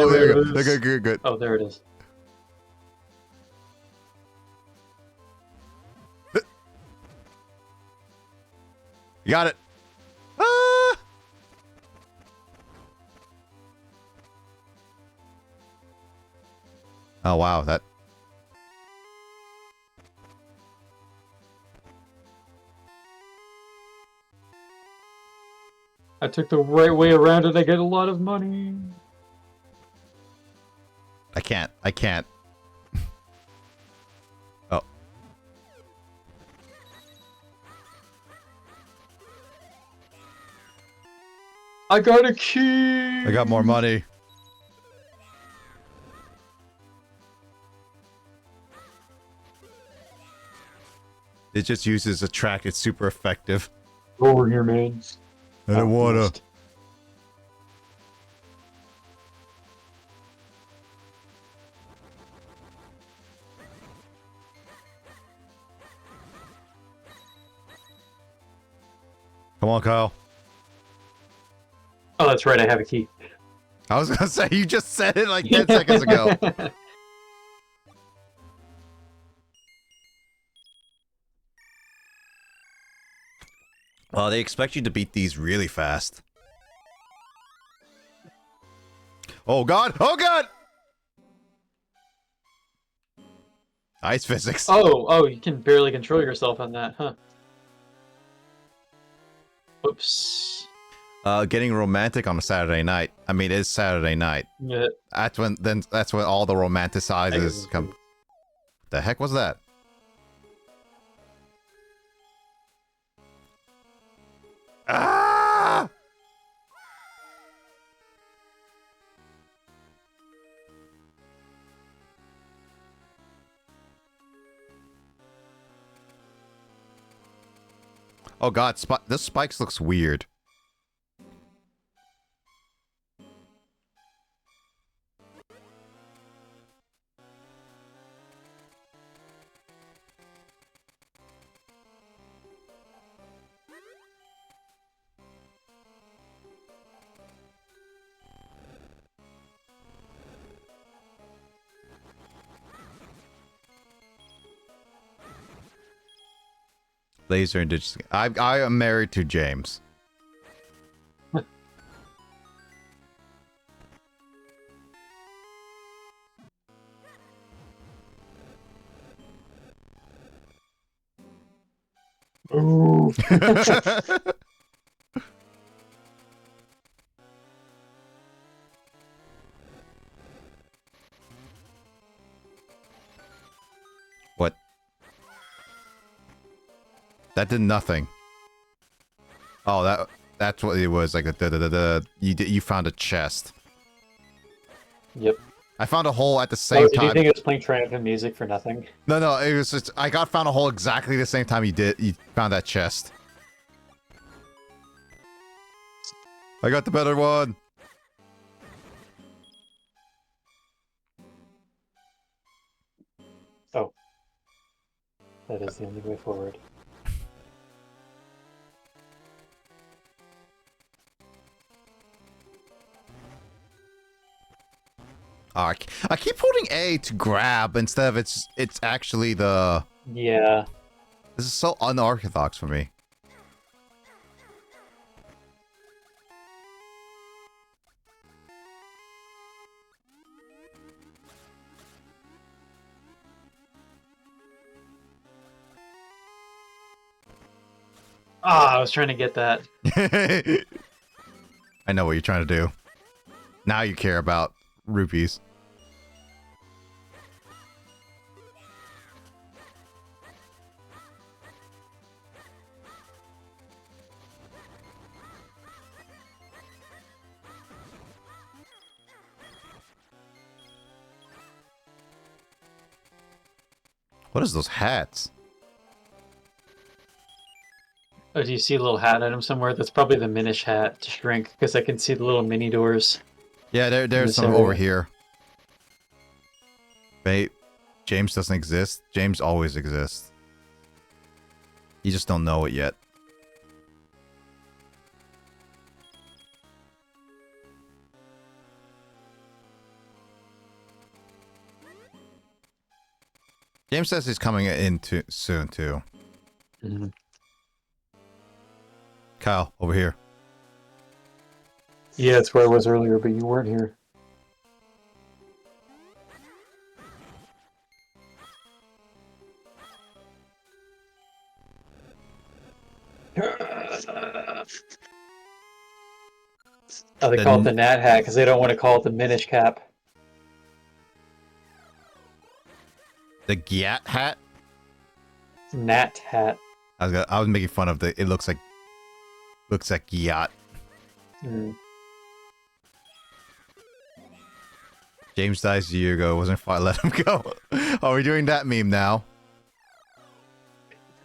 there you go. Good. Oh, there it is. You got it. Ah! Oh, wow. That... I took the right way around and I get a lot of money. I can't. Oh. I got a key! I got more money. It just uses attract. It's super effective. Over here, man. I don't wanna. Come on, Kyle. Oh, that's right, I have a key. I was gonna say, you just said it like 10 seconds ago. Well, they expect you to beat these really fast. Oh god! Oh god! Ice physics. Oh, you can barely control yourself on that, huh? Oops. Getting romantic on a Saturday night. I mean, it's Saturday night. Yeah. That's when all the romanticizers come. The heck was that? Ah! Oh god, this spikes looks weird. Laser and digital. I am married to James. Ooh. What? That did nothing. Oh, that's what it was. Like you found a chest. Yep. I found a hole at the Oh, same did you time. think it was playing triumphant music for nothing? No, it was just I found a hole exactly the same time you found that chest. I got the better one. Oh. That is the only way forward. Oh, I keep holding A to grab instead of it's actually the... Yeah. This is so unorthodox for me. Ah, I was trying to get that. I know what you're trying to do. Now you care about rupees. What is those hats? Oh, do you see a little hat item somewhere? That's probably the Minish hat to shrink, because I can see the little mini doors. Yeah, there's this some area. over here. Wait, James doesn't exist? James always exists. You just don't know it yet. James says he's coming in soon, too. Mm-hmm. Kyle, over here. Yeah, that's where I was earlier, but you weren't here. Oh, they call it the Nat hat because they don't want to call it the Minish cap. The Gyat hat? Nat hat. I was making fun of the. It looks like Gyat. Mm. James dies a year ago. Wasn't fine. Let him go. Are we doing that meme now?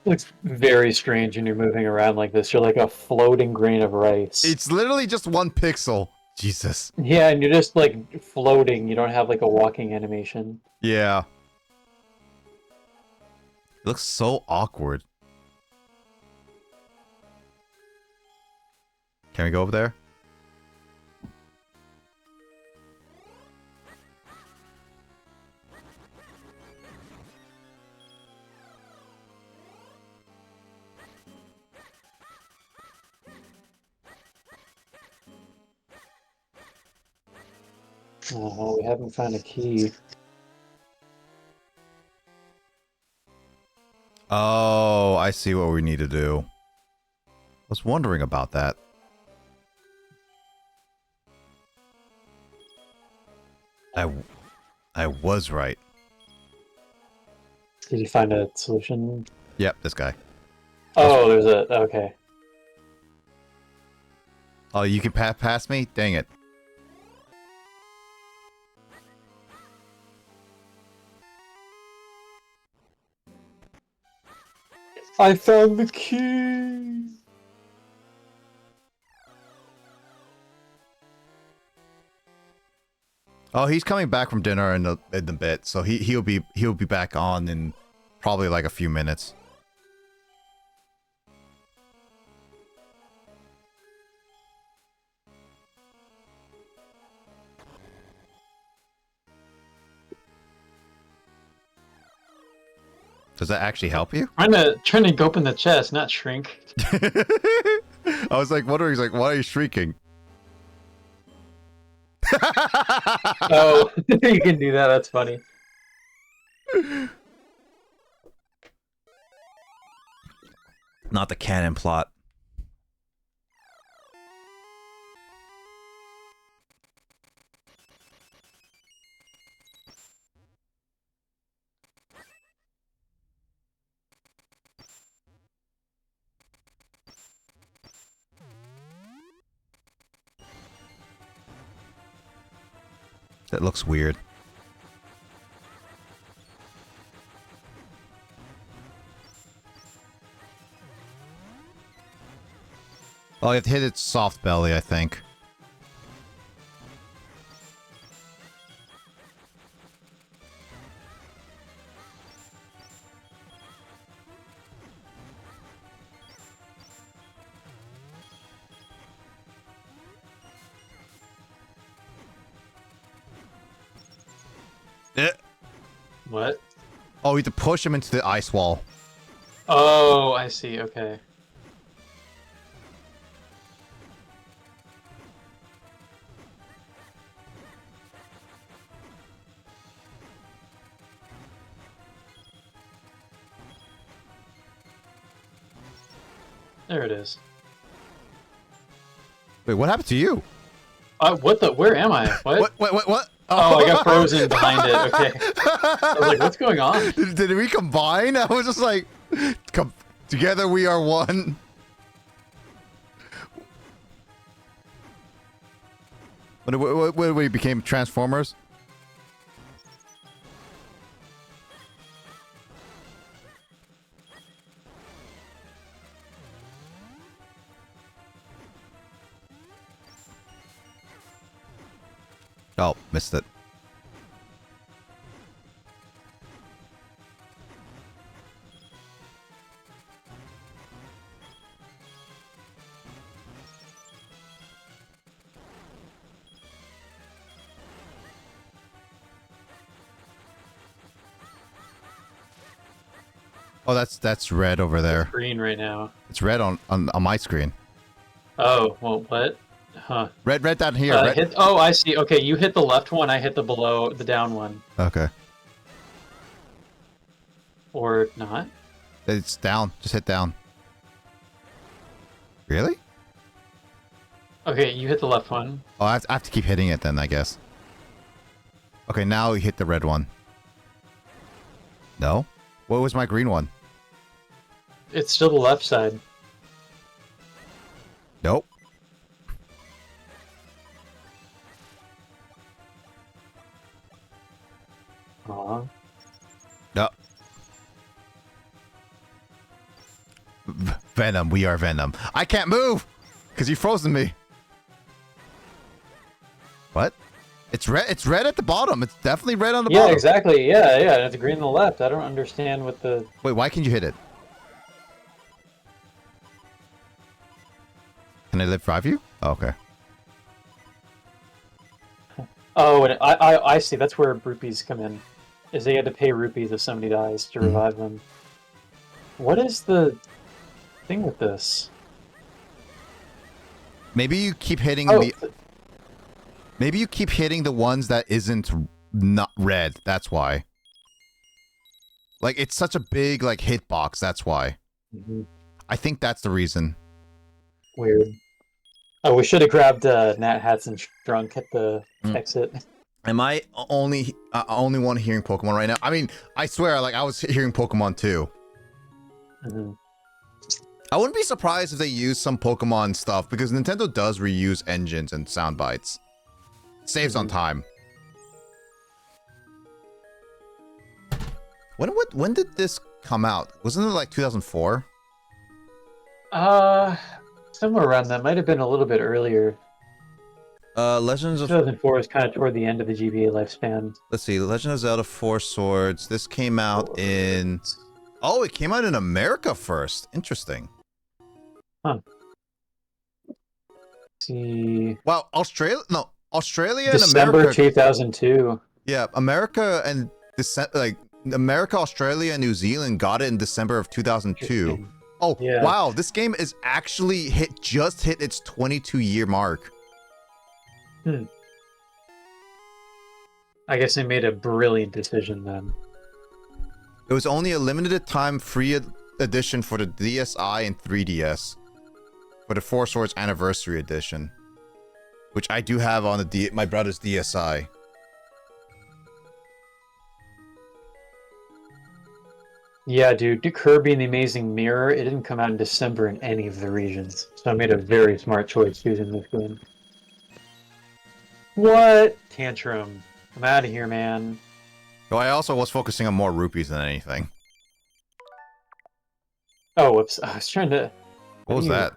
Looks very strange when you're moving around like this. You're like a floating grain of rice. It's literally just 1 pixel. Jesus. Yeah, and you're just like floating. You don't have like a walking animation. Yeah. It looks so awkward. Can we go over there? Oh, we haven't found a key. Oh, I see what we need to do. I was wondering about that. I was right. Did you find a solution? Yep, this guy. Oh, there's a... Okay. Oh, you can pass me? Dang it. I found the key! Oh, he's coming back from dinner in a bit, so he'll be back on in probably like a few minutes. Does that actually help you? Trying to go open the chest, not shrink. I was like wondering, he's like, why are you shrieking? Oh, you can do that, that's funny. Not the canon plot. That looks weird. Oh, you have to hit its soft belly, I think. What? Oh, you have to push him into the ice wall. Oh, I see, okay. There it is. Wait, what happened to you? What the? Where am I? What? What? Oh, I got frozen behind it, okay. I was like, what's going on? Did we combine? I was just like, together we are one. When we became Transformers? Oh, missed it. Oh, that's red over there. It's green right now. It's red on my screen. Oh, well, what? Huh. Red down here. Red. Oh, I see. Okay, you hit the left one, I hit the down one. Okay. Or not? It's down. Just hit down. Really? Okay, you hit the left one. Oh, I have to keep hitting it then, I guess. Okay, now you hit the red one. No? What was my green one? It's still the left side. Nope. Aw. No. Venom, we are Venom. I can't move! Because you frozen me. What? It's red at the bottom. It's definitely red on the bottom. Yeah, exactly. Yeah, and it's green on the left. I don't understand what the... Wait, why can't you hit it? Can I live 5 you? Oh, okay. Oh, and I see. That's where rupees come in. Is they had to pay rupees if somebody dies to revive them. What is the thing with this? Maybe you keep hitting Oh, the... Maybe you keep hitting the ones that isn't not red. That's why. Like, it's such a big, like, hitbox. That's why. I think that's the reason. Weird. Oh, we should have grabbed Nat Hats and Drunk at the exit. Am I only one hearing Pokemon right now? I mean, I swear, like, I was hearing Pokemon too. I wouldn't be surprised if they use some Pokemon stuff, because Nintendo does reuse engines and sound bites. Saves on time. When did this come out? Wasn't it like 2004? Somewhere around that. Might have been a little bit earlier. Legends of 2004 is kind of toward the end of the GBA lifespan. Let's see, Legend of Zelda 4 Swords. This came out in... Oh, it came out in America first. Interesting. Huh. Let's see... Wow, Australia and December America... 2002. Yeah, America and... America, Australia, and New Zealand got it in December of 2002. Oh, yeah. Wow, this game is actually just hit its 22-year mark. I guess they made a brilliant decision then. It was only a limited time free edition for the DSi and 3DS. For the Four Swords Anniversary Edition. Which I do have on my brother's DSi. Yeah, dude, Kirby and the Amazing Mirror, it didn't come out in December in any of the regions. So I made a very smart choice using this game. What? Tantrum. I'm out of here, man. Well, I also was focusing on more rupees than anything. Oh, whoops. I was trying to... What was that?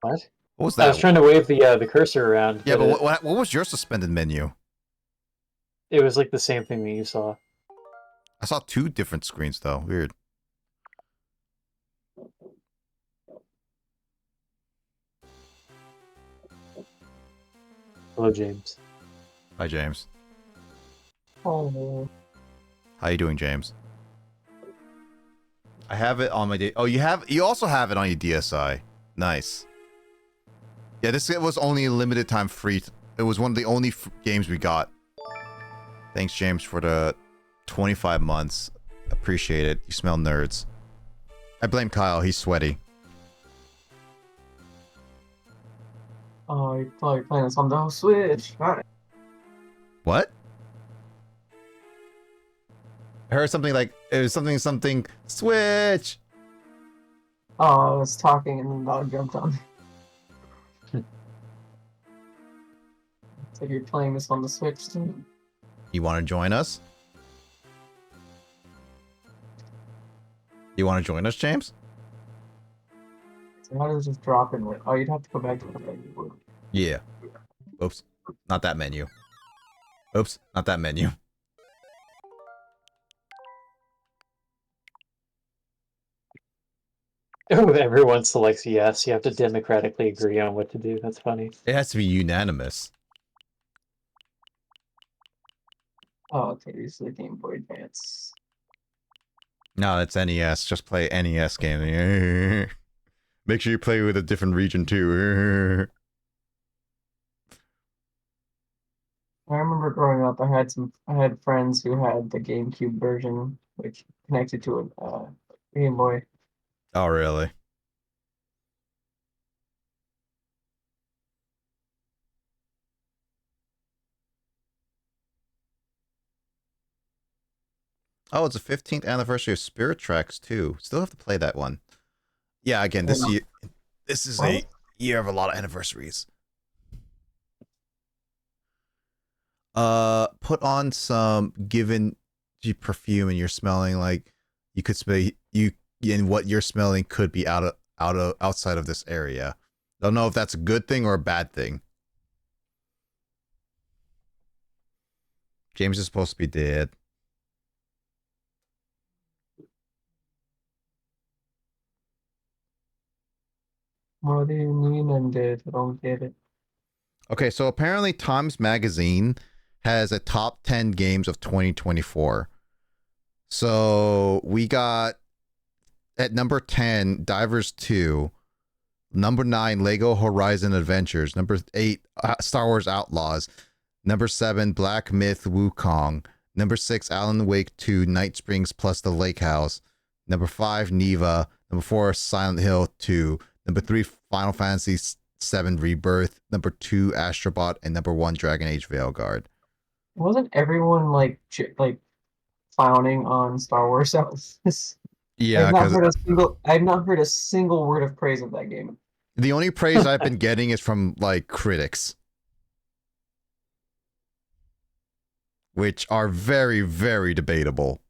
What? What was that? I was trying to wave the cursor around. Yeah, but what was your suspended menu? It was like the same thing that you saw. I saw two different screens, though. Weird. Hello, James. Hi, James. Oh. How you doing, James? I have it on my... Oh, you also have it on your DSi. Nice. Yeah, this was only a limited time free. It was one of the only games we got. Thanks, James, for the 25 months. Appreciate it. You smell nerds. I blame Kyle. He's sweaty. Oh, you're probably playing this on the Switch. Right. What? I heard something like, it was something, Switch! Oh, I was talking and then the dog jumped on me. So you're playing this on the Switch too? You want to join us? You want to join us, James? So how does this drop in with? Oh, you'd have to go back to the menu. Yeah. Oops. Not that menu. Oops. Not that menu. Oh, everyone selects yes. You have to democratically agree on what to do. That's funny. It has to be unanimous. Oh, okay. This is the Game Boy Advance. No, it's NES. Just play NES game. Make sure you play with a different region too. I remember growing up, I had friends who had the GameCube version, which connected to a Game Boy. Oh, really? Oh, it's the 15th anniversary of Spirit Tracks too. Still have to play that one. Yeah, again, this is a year of a lot of anniversaries. Put on some given perfume and you're smelling like you could smell and what you're smelling could be outside of this area. Don't know if that's a good thing or a bad thing. James is supposed to be dead. What do you mean I'm dead? I don't get it. Okay, so apparently Times Magazine has a top 10 games of 2024. So we got at number 10, Divers 2. Number 9, Lego Horizon Adventures. Number 8, Star Wars Outlaws. Number 7, Black Myth Wukong. Number 6, Alan Wake 2, Night Springs plus the Lake House. Number 5, Neva. Number 4, Silent Hill 2. Number 3, Final Fantasy 7 Rebirth. Number 2, Astrobot. And number 1, Dragon Age Veilguard. Wasn't everyone like clowning on Star Wars Outlaws? Yeah, because I've not heard a single word of praise of that game. the only praise I've been getting is from like critics, which are very, very debatable.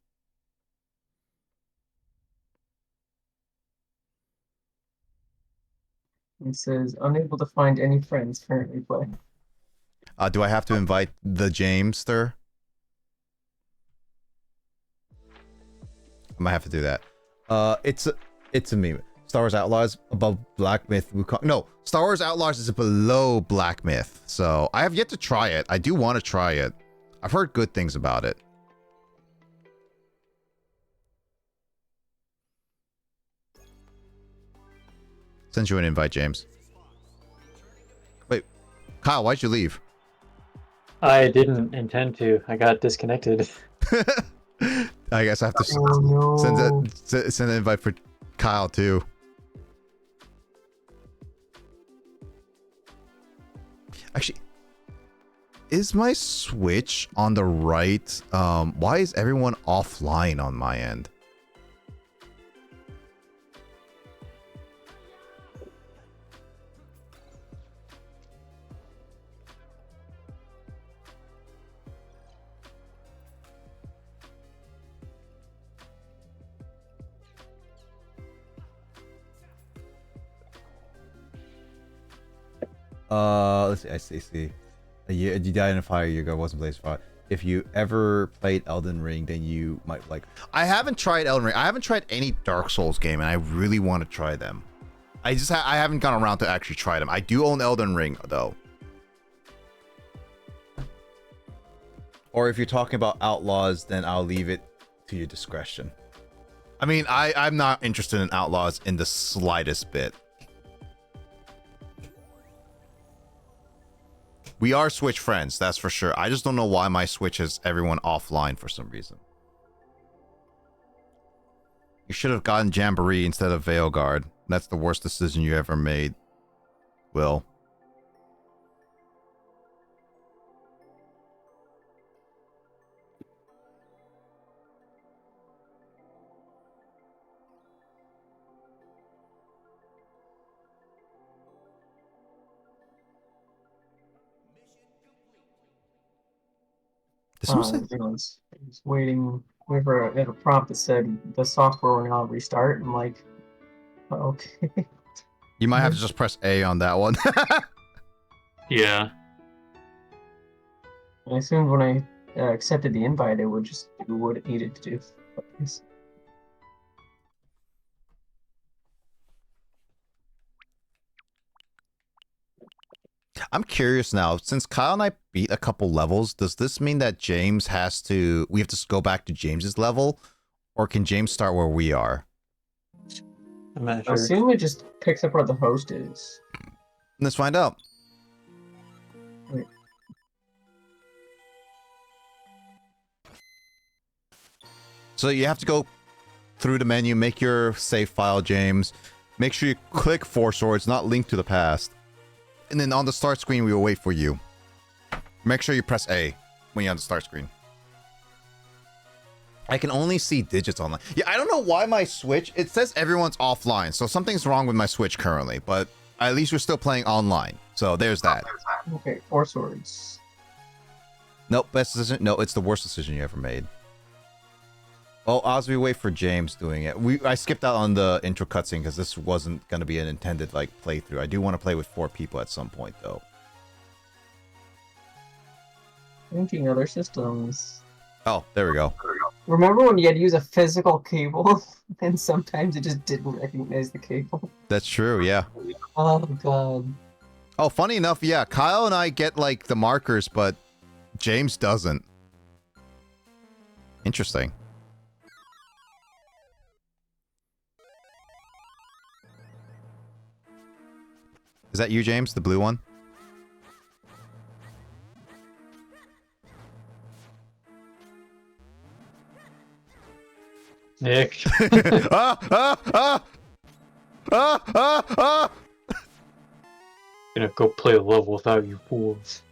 It says unable to find any friends currently playing. Do I have to invite the James-ter? I might have to do that. It's a meme. Star Wars Outlaws above Black Myth Wukong. No, Star Wars Outlaws is below Black Myth. So I have yet to try it. I do want to try it. I've heard good things about it. Send you an invite, James. Wait, Kyle, why'd you leave? I didn't intend to. I got disconnected. I guess I have to Oh, no. send an invite for Kyle too. Actually, is my Switch on the right? Why is everyone offline on my end? Let's see. You identify your guy wasn't played spot. If you ever played Elden Ring, then you might like. I haven't tried Elden Ring. I haven't tried any Dark Souls game, and I really want to try them. I haven't gone around to actually try them. I do own Elden Ring though. Or if you're talking about Outlaws, then I'll leave it to your discretion. I mean, I'm not interested in Outlaws in the slightest bit. We are Switch friends, that's for sure. I just don't know why my Switch has everyone offline for some reason. You should have gotten Jamboree instead of Veilguard. That's the worst decision you ever made, Will. Did someone say? I was waiting for a prompt that said the software will now restart. I'm like, okay. You might have to just press A on that one. Yeah. I assumed when I accepted the invite, it would just do what it needed to do. I'm curious now, since Kyle and I beat a couple levels, does this mean that James has to, we have to go back to James's level? Or can James start where we are? I'm not I sure. assume it just picks up where the host is. Let's find out. Wait. So you have to go through the menu, make your save file, James. Make sure you click Four Swords, not Link to the Past. And then on the start screen, we will wait for you. Make sure you press A when you're on the start screen. I can only see digits online. Yeah, I don't know why my Switch, it says everyone's offline. So something's wrong with my Switch currently, but at least we're still playing online. So there's that. Okay, 4 swords. Nope, best decision. No, it's the worst decision you ever made. Well, as we wait for James doing it, I skipped out on the intro cutscene because this wasn't going to be an intended like playthrough. I do want to play with 4 people at some point, though. Thinking other systems. Oh, there we go. Remember when you had to use a physical cable, and sometimes it just didn't recognize the cable? That's true, yeah. Oh god. Oh, funny enough, yeah, Kyle and I get like the markers, but James doesn't. Interesting. Is that you, James? The blue one? Nick. ah, ah, ah! Ah, ah, ah! Gonna go play a level without you fools.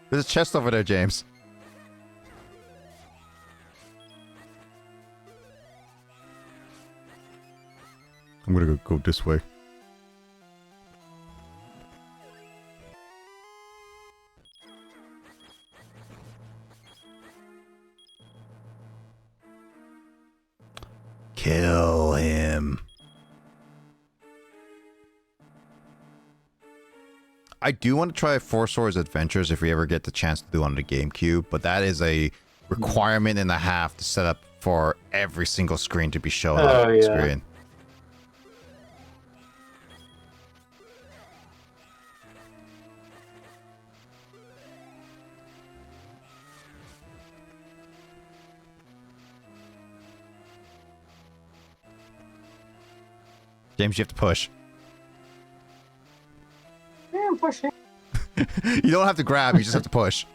There's a chest over there, James. I'm gonna go this way. Kill him. I do want to try Four Swords Adventures if we ever get the chance to do it on the GameCube, but that is a requirement and a half to set up for every single screen to be shown on the screen. James, you have to push. Yeah, I'm pushing. You don't have to grab, you just have to push.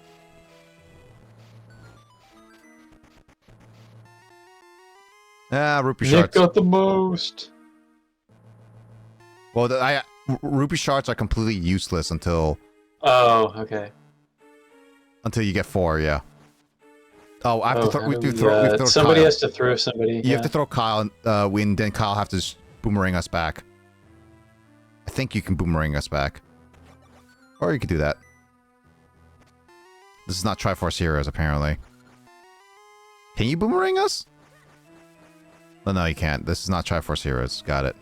Ah, rupee Nick shards. got the most. Well, rupee shards are completely useless until Oh, okay. you get 4, yeah. Oh, I have to how we do do we, throw, we throw somebody Kyle. has to throw somebody. You have to throw Kyle, and then Kyle have to boomerang us back. I think you can boomerang us back. Or you could do that. This is not Triforce Heroes, apparently. Can you boomerang us? Oh, no, you can't. This is not Triforce Heroes. Got it.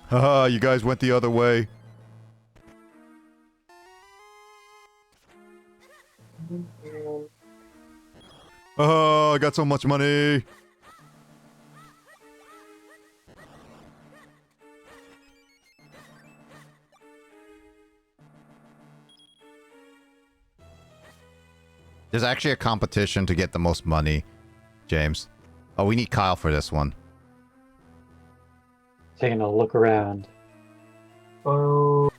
Haha, you guys went the other way. Oh, I got so much money. There's actually a competition to get the most money, James. Oh, we need Kyle for this one. Taking a look around. Oh,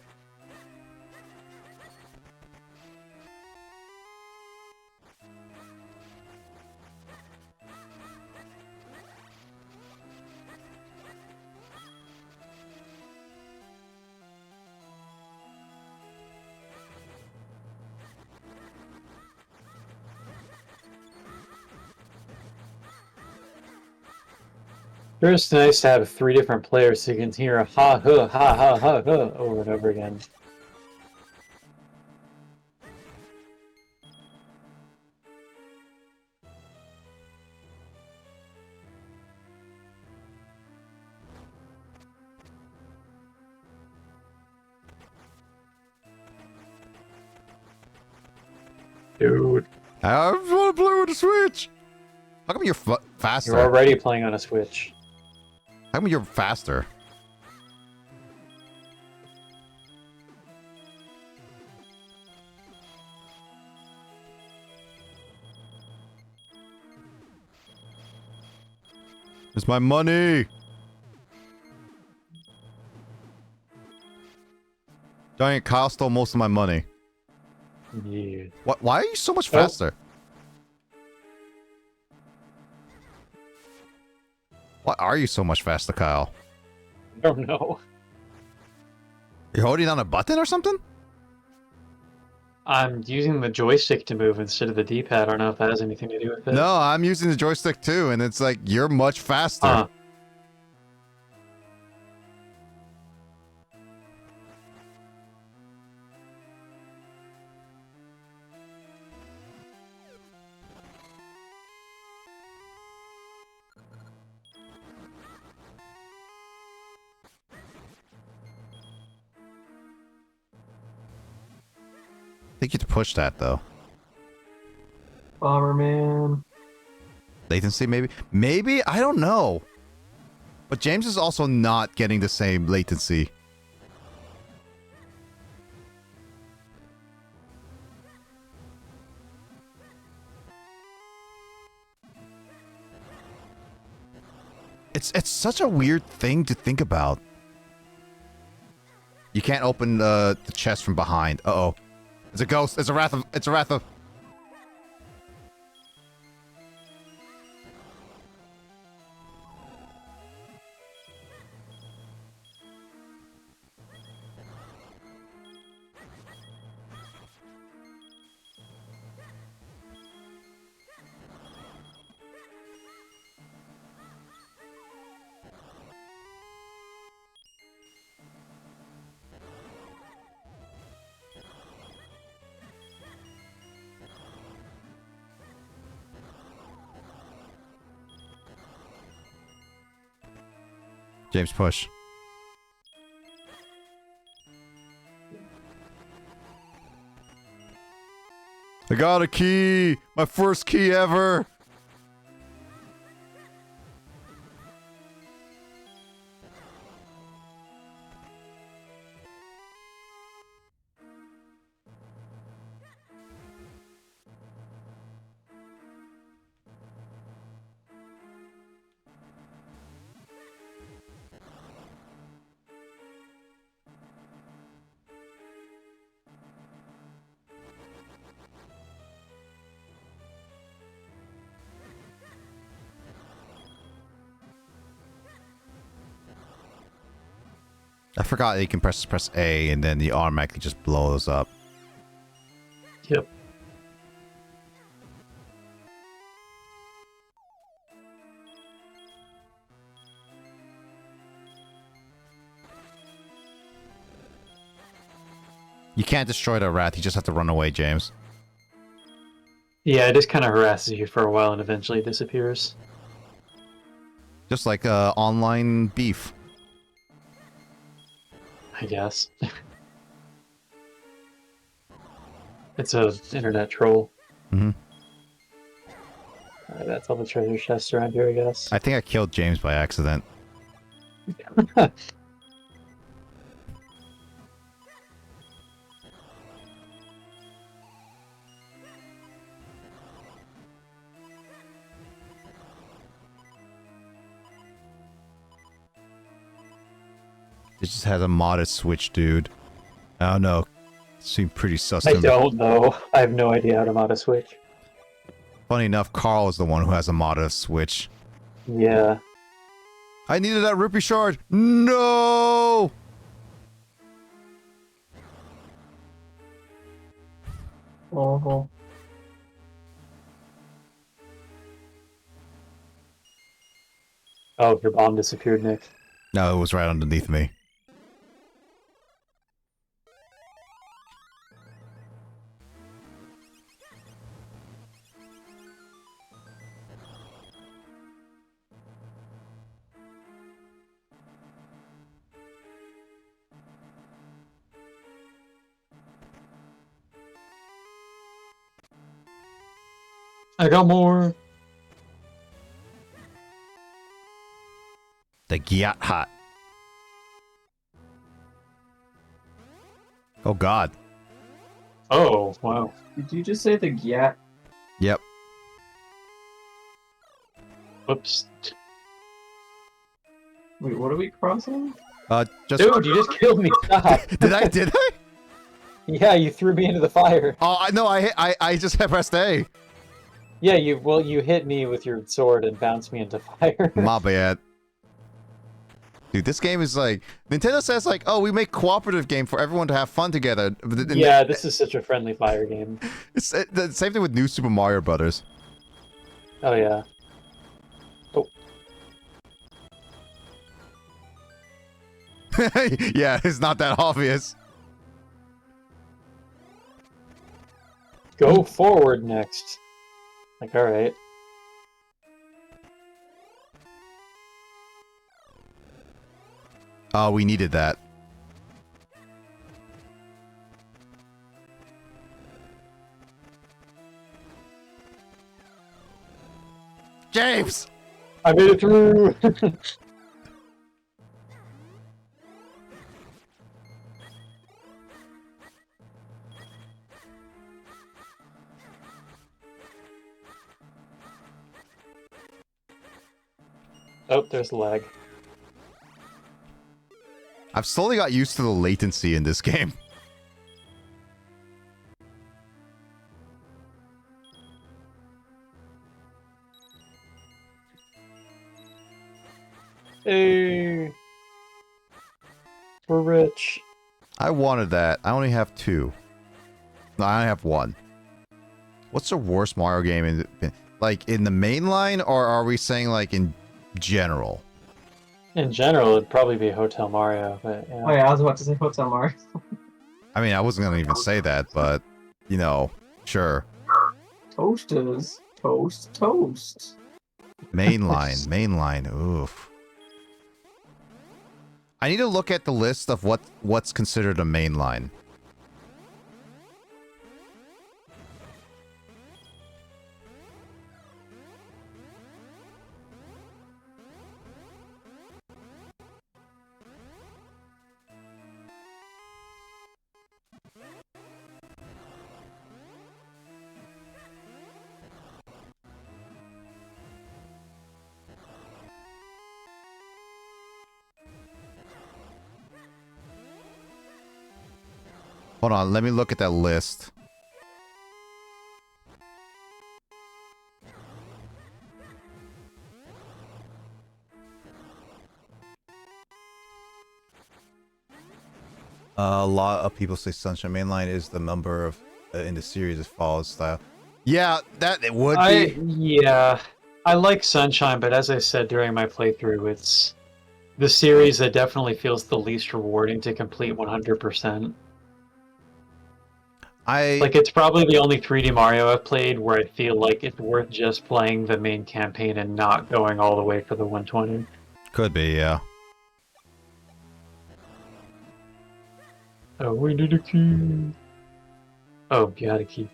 Sure, it's nice to have 3 different players so you can hear a ha ha ha ha ha ha over and over again. Dude, I want to play with the Switch. How come you're faster? you're already playing on a Switch. How come you're faster? It's my money. Dang it, Kyle stole most of my money. Yeah. What? Why are you so much faster? Why are you so much faster, Kyle? I don't know. You're holding down a button or something? I'm using the joystick to move instead of the D-pad. I don't know if that has anything to do with it. No, I'm using the joystick too, and it's like, you're much faster. Huh. I think you have to push that, though. Bomberman. Latency, maybe? Maybe? I don't know. But James is also not getting the same latency. It's such a weird thing to think about. You can't open the chest from behind. Uh-oh. It's a ghost. It's a wrath of... It's a wrath of... James, push. I got a key! My first key ever! I forgot that you can press A and then the automatically just blows up. Yep. You can't destroy the rat, you just have to run away, James. Yeah, it just kind of harasses you for a while and eventually disappears. Just like online beef. I guess. It's a internet troll. Mm-hmm. Alright, that's all the treasure chests around here, I guess. I think I killed James by accident. It just has a modded switch, dude. I don't know. Seemed pretty sus. I don't know. I have no idea how to mod a Switch. Funny enough, Carl is the one who has a modded switch. Yeah. I needed that rupee shard. No! Oh. Oh, your bomb disappeared, Nick. No, it was right underneath me. I got more. The Gyat Hat. Oh god. Oh, wow. Did you just say the Gyat? Yep. Whoops. Wait, what are we crossing? Just... Dude, you just killed me. Stop. Did I? Yeah, you threw me into the fire. Oh, I know. I just pressed A. Yeah, you hit me with your sword and bounced me into fire. My bad. Dude, this game is like... Nintendo says like, oh, we make cooperative game for everyone to have fun together. Yeah, this is such a friendly fire game. It's the same thing with New Super Mario Brothers. Oh, yeah. Oh. Yeah, it's not that obvious. Go forward next. Like, alright. Oh, we needed that. James! I made it through! Oh, there's lag. I've slowly got used to the latency in this game. Hey, we're rich. I wanted that. I only have 2. No, I only have 1. What's the worst Mario game like in the main line, or are we saying like in general? In general, it'd probably be Hotel Mario, but yeah. Oh yeah, I was about to say Hotel Mario. I mean, I wasn't gonna even say that, but you know, sure. Toasters. Toast. Toast. Mainline. Oof. I need to look at the list of what's considered a mainline. Hold on, let me look at that list. A lot of people say Sunshine Mainline is the number of in the series as follows style. Yeah, that it would be. Yeah, I like Sunshine, but as I said during my playthrough, it's the series that definitely feels the least rewarding to complete 100%. Like, it's probably the only 3D Mario I've played where I feel like it's worth just playing the main campaign and not going all the way for the 120. Could be, yeah. Oh, we need a key. Oh, you had a key.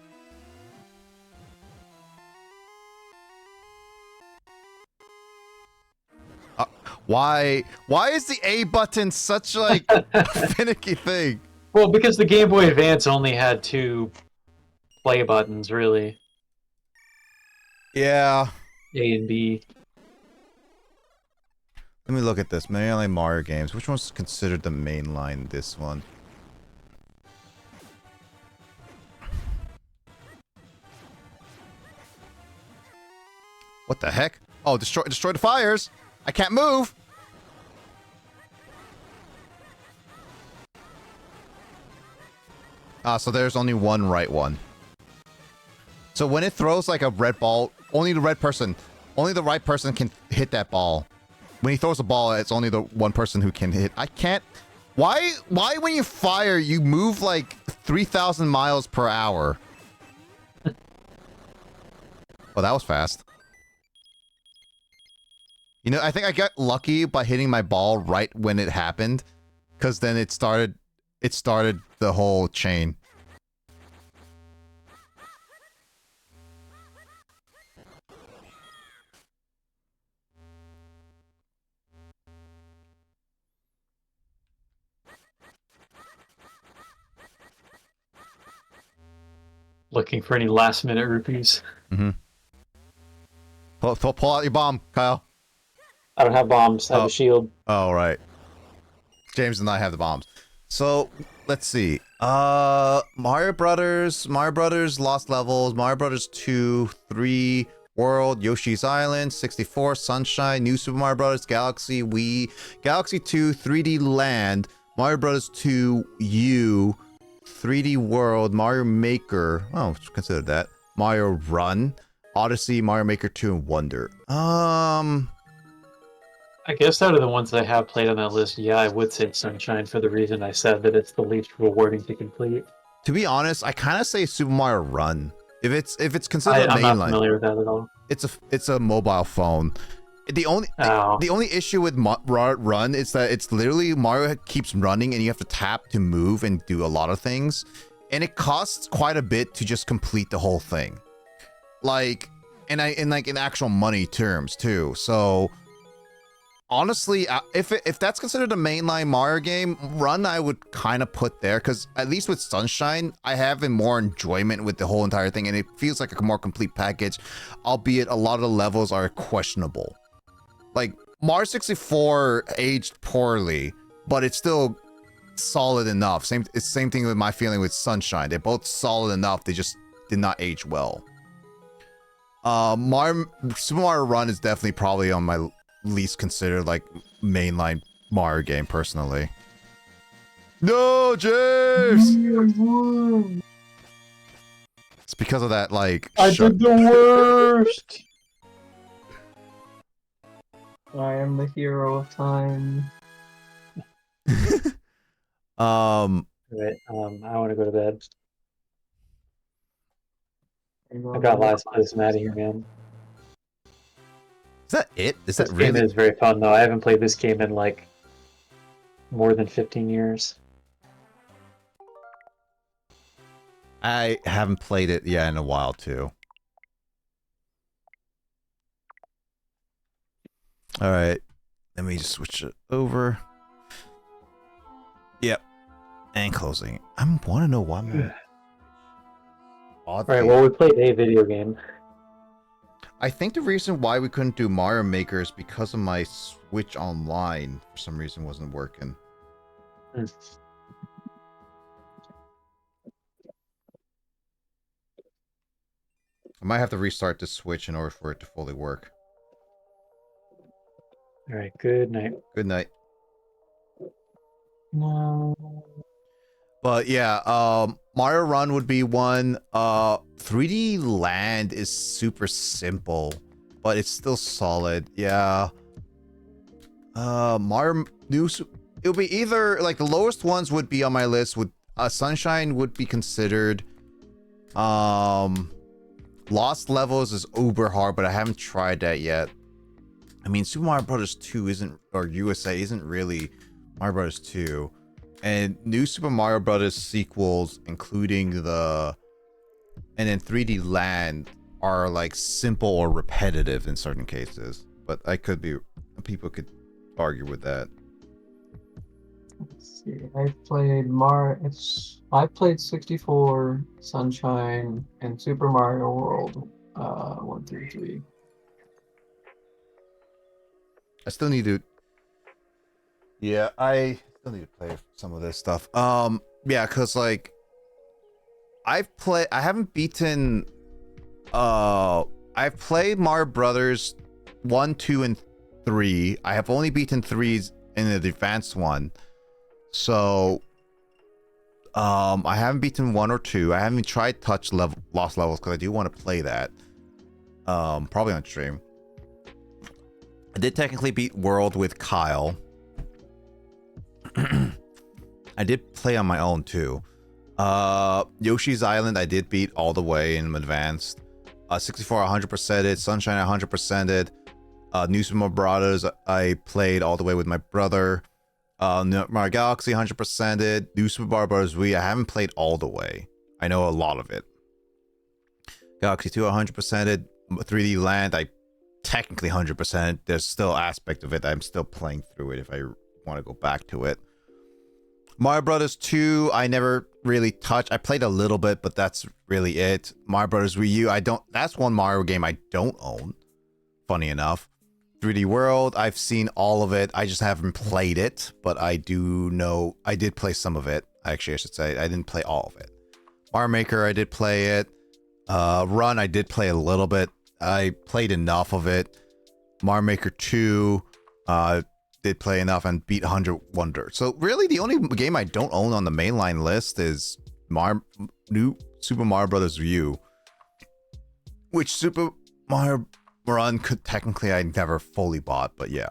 Why is the A button such like a finicky thing? Well, because the Game Boy Advance only had 2 play buttons, really. Yeah. A and B. Let me look at this. Mainline Mario games. Which one's considered the main line? This one. What the heck? Oh, destroy the fires! I can't move! Ah, so there's only one right one. So when it throws like a red ball, only the right person can hit that ball. When he throws a ball, it's only the one person who can hit. I can't... Why when you fire, you move like 3,000 miles per hour? Oh, that was fast. You know, I think I got lucky by hitting my ball right when it happened, because then it started the whole chain. Looking for any last-minute rupees. Mm-hmm. Pull out your bomb, Kyle. I don't have bombs. I have a shield. Oh, right. James and I have the bombs. So, let's see. Mario Brothers, Lost Levels, Mario Brothers 2, 3, World, Yoshi's Island, 64, Sunshine, New Super Mario Brothers, Galaxy, Wii, Galaxy 2, 3D Land, Mario Brothers 2, U, 3D World, Mario Maker, oh, consider that, Mario Run, Odyssey, Mario Maker 2, and Wonder. I guess out of the ones that I have played on that list, yeah, I would say Sunshine for the reason I said that it's the least rewarding to complete. To be honest, I kind of say Super Mario Run. If it's considered a I'm mainline, not familiar with that at all. It's a mobile phone. The only issue with Run is that it's literally Mario keeps running and you have to tap to move and do a lot of things, and it costs quite a bit to just complete the whole thing. Like, in actual money terms too. So honestly, if that's considered a mainline Mario game, Run I would kind of put there, because at least with Sunshine, I have more enjoyment with the whole entire thing, and it feels like a more complete package, albeit a lot of the levels are questionable. Like, Mario 64 aged poorly, but it's still solid enough. It's the same thing with my feeling with Sunshine. They're both solid enough. They just did not age well. Super Mario Run is definitely probably on my least considered like mainline Mario game personally. No, James. It's because of that like. I did the worst. I am the hero of time. Right, I want to go to bed. I got last place. I'm out of here, man. Is that it? Is This that game really? is very fun, though. I haven't played this game in like more than 15 years. I haven't played it yet in a while too. All right, let me just switch it over. Yep, and closing. I want to know why. Alright, well, we played a video game. I think the reason why we couldn't do Mario Maker is because of my Switch Online for some reason wasn't working. Mm. I might have to restart the Switch in order for it to fully work. Alright, good night. Good night. No. But yeah, Mario Run would be one. 3D Land is super simple, but it's still solid. Yeah. Mario New. It would be either like the lowest ones would be on my list. Would Sunshine would be considered. Lost Levels is uber hard, but I haven't tried that yet. I mean, Super Mario Brothers 2 isn't, or USA isn't really Mario Brothers 2. And new Super Mario Brothers sequels, including and then 3D Land, are like simple or repetitive in certain cases. But people could argue with that. Let's see. I played 64, Sunshine, and Super Mario World 1 through 3. I still need to. Yeah, I still need to play some of this stuff. Yeah, cause like I haven't beaten. I've played Mario Brothers 1, 2, and 3. I have only beaten 3s in the advanced one. So, I haven't beaten 1 or 2. I haven't tried Lost Levels because I do want to play that. Probably on stream. I did technically beat World with Kyle. I did play on my own too. Yoshi's Island I did beat all the way in advanced. 64 100%ed, Sunshine 100%ed. New Super Mario Brothers I played all the way with my brother. Mario Galaxy 100%ed. New Super Mario Bros. Wii I haven't played all the way. I know a lot of it. Galaxy 2 100%ed. 3D Land I technically 100%. There's still aspect of it I'm still playing through it if I want to go back to it. Mario Brothers 2 I never really touched. I played a little bit, but that's really it. Mario Brothers Wii U that's one Mario game I don't own, funny enough. 3D World I've seen all of it. I just haven't played it, but I do know I did play some of it. Actually, I should say I didn't play all of it. Mario Maker I did play it. Run I did play a little bit. I played enough of it. Mario Maker 2 did play enough and beat 100 Wonder. So really the only game I don't own on the mainline list is new Super Mario Bros. Wii U, which Super Mario Run could technically I never fully bought, but yeah.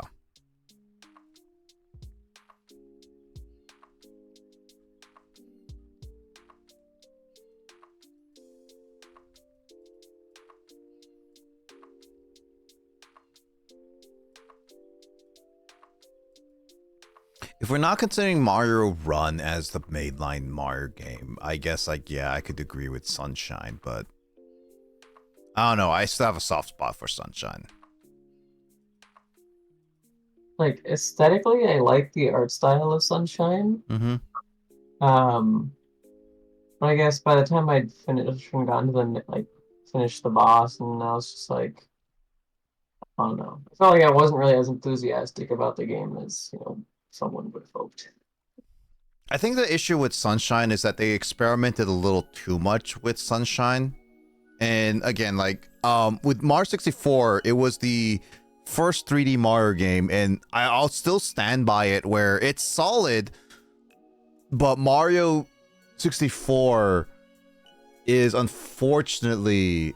If we're not considering Mario Run as the mainline Mario game, I guess I could agree with Sunshine, but I don't know. I still have a soft spot for Sunshine. Like aesthetically, I like the art style of Sunshine. Mm-hmm. But I guess by the time I'd finished and gotten to finish the boss, and I was just like, I don't know. I felt like I wasn't really as enthusiastic about the game as someone would have hoped. I think the issue with Sunshine is that they experimented a little too much with Sunshine. And again, like with Mario 64, it was the first 3D Mario game, and I'll still stand by it where it's solid, but Mario 64 is unfortunately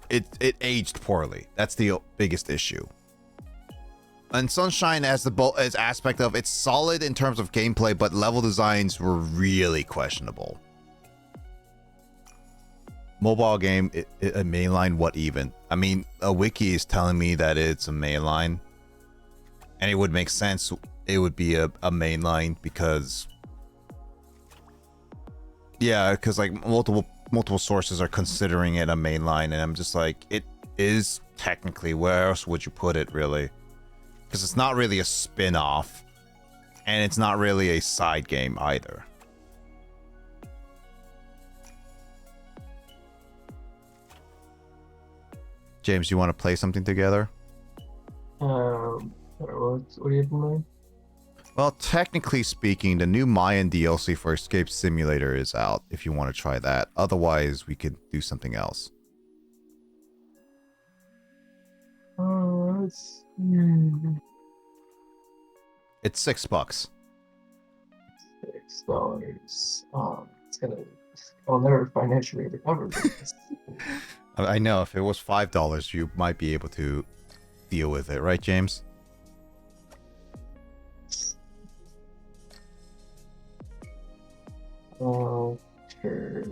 it aged poorly. That's the biggest issue. And Sunshine has as aspect of it's solid in terms of gameplay, but level designs were really questionable. Mobile game, a mainline, what even? I mean, a wiki is telling me that it's a mainline, and it would make sense. It would be a mainline because, yeah, because like multiple sources are considering it a mainline, and I'm just like, it is technically. Where else would you put it, really? Because it's not really a spin-off, and it's not really a side game either. James, you want to play something together? What do you have in mind? Well, technically speaking, the new Mayan DLC for Escape Simulator is out if you want to try that. Otherwise, we could do something else. It's $6. $6. I'll never financially recover from this. I know, if it was $5, you might be able to deal with it, right, James? Oh, sure.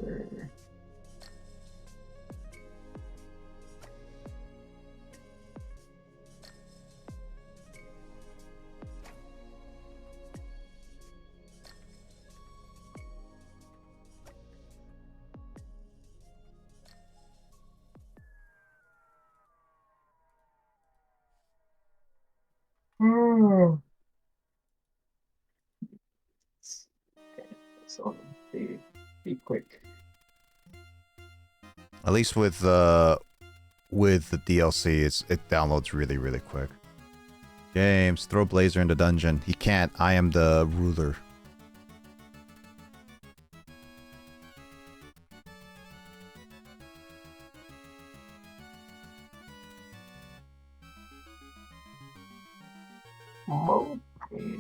Hmm. Okay, so be quick. At least with the DLC, it downloads really, really quick. James, throw Blazer in the dungeon. He can't. I am the ruler. Okay.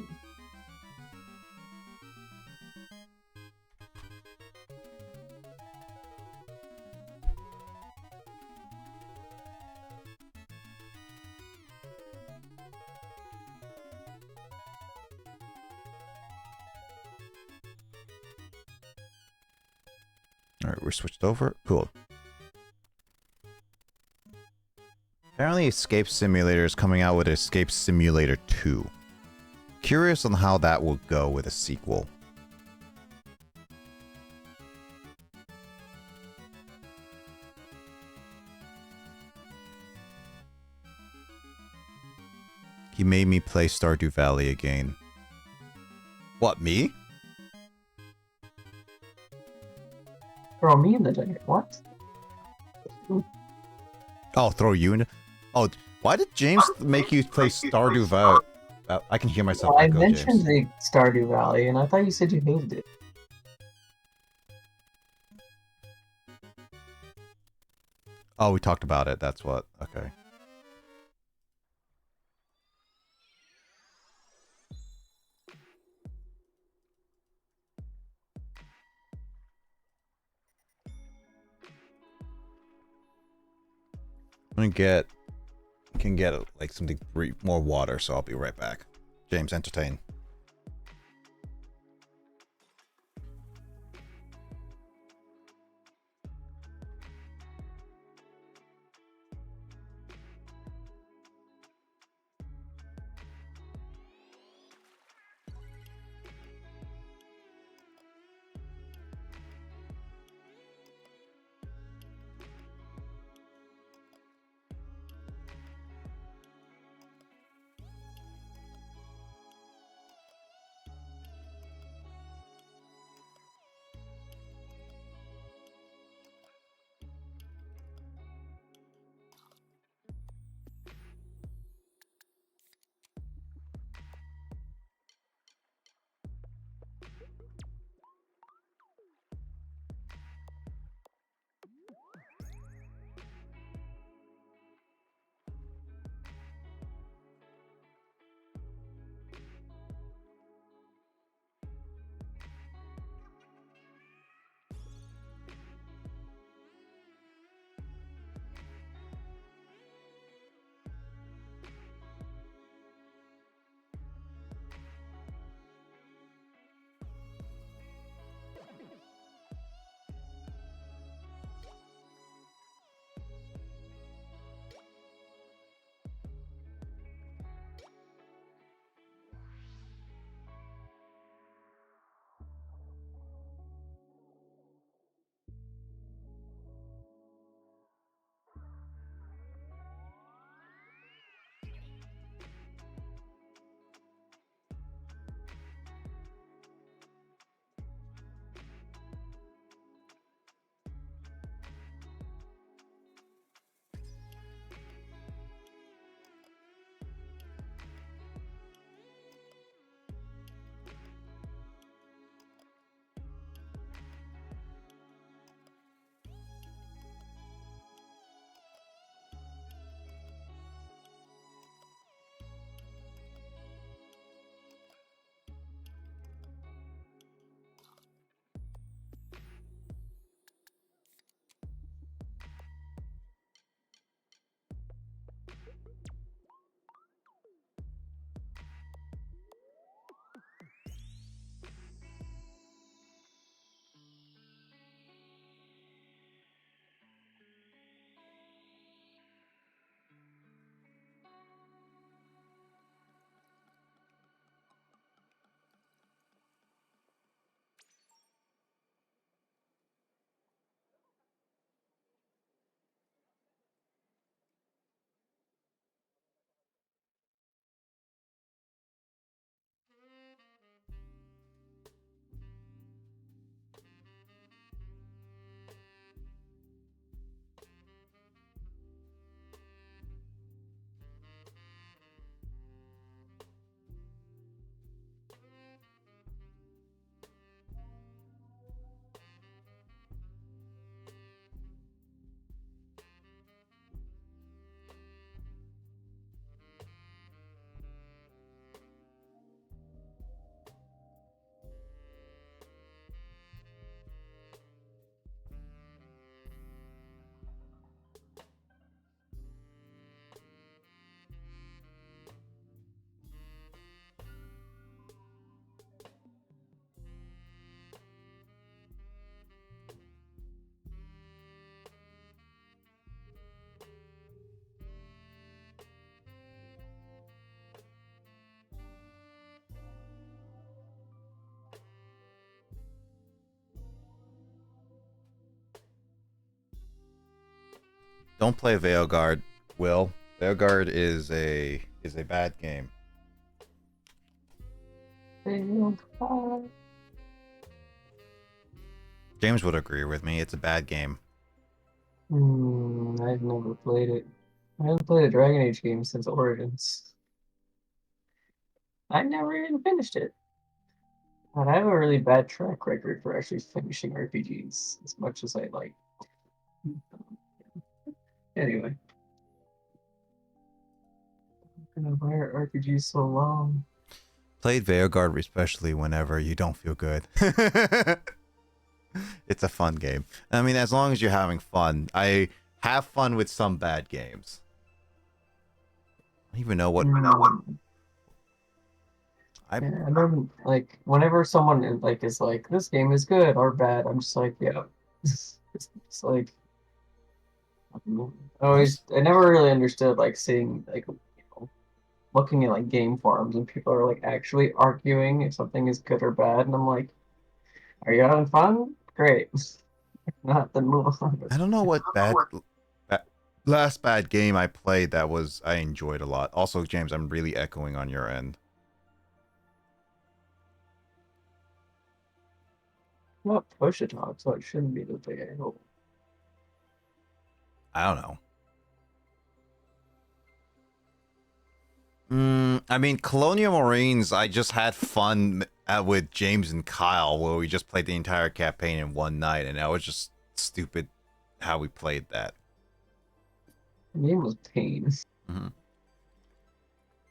Alright, we're switched over. Cool. Apparently Escape Simulator is coming out with Escape Simulator 2. Curious on how that will go with a sequel. He made me play Stardew Valley again. What, me? Throw me in the dungeon. What? Oh, throw you in? Oh, why did James make you play Stardew Valley? I can hear myself Well, I echo, mentioned James. the Stardew Valley, and I thought you said you hated it. Oh, we talked about it. That's what. Okay. I'm gonna can get like something more water, so I'll be right back. James, entertain. Don't play Veilguard, Will. Veilguard is a bad game. James would agree with me. It's a bad game. I've never played it. I haven't played a Dragon Age game since Origins. I never even finished it. But I have a really bad track record for actually finishing RPGs as much as I like. Anyway. Why are RPGs so long? Played Veilguard especially whenever you don't feel good. It's a fun game. I mean, as long as you're having fun. I have fun with some bad games. I don't even know what... Yeah, I don't like whenever someone like is like this game is good or bad. I'm just like yeah, it's like I never really understood like seeing like looking at like game forums and people are like actually arguing if something is good or bad, and I'm like, are you having fun? Great. Not then move on. I don't know what last bad game I played that I enjoyed a lot. Also, James, I'm really echoing on your end. Not push it talk, so it shouldn't be the big angle. I don't know. I mean, Colonial Marines, I just had fun with James and Kyle, where we just played the entire campaign in one night, and that was just stupid how we played that. The game was pain.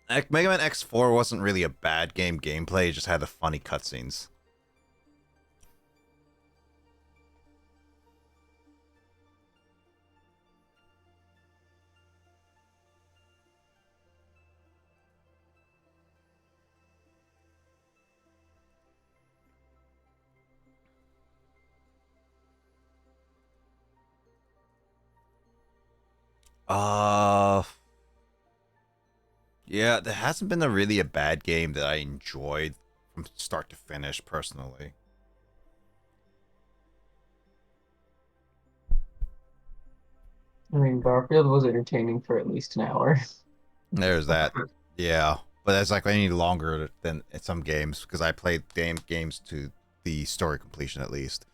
Mega Man X4 wasn't really a bad gameplay, it just had the funny cutscenes. Yeah, there hasn't been really a bad game that I enjoyed from start to finish, personally. I mean, Garfield was entertaining for at least an hour. There's that. Yeah, but that's like any longer than some games, because I played games to the story completion at least.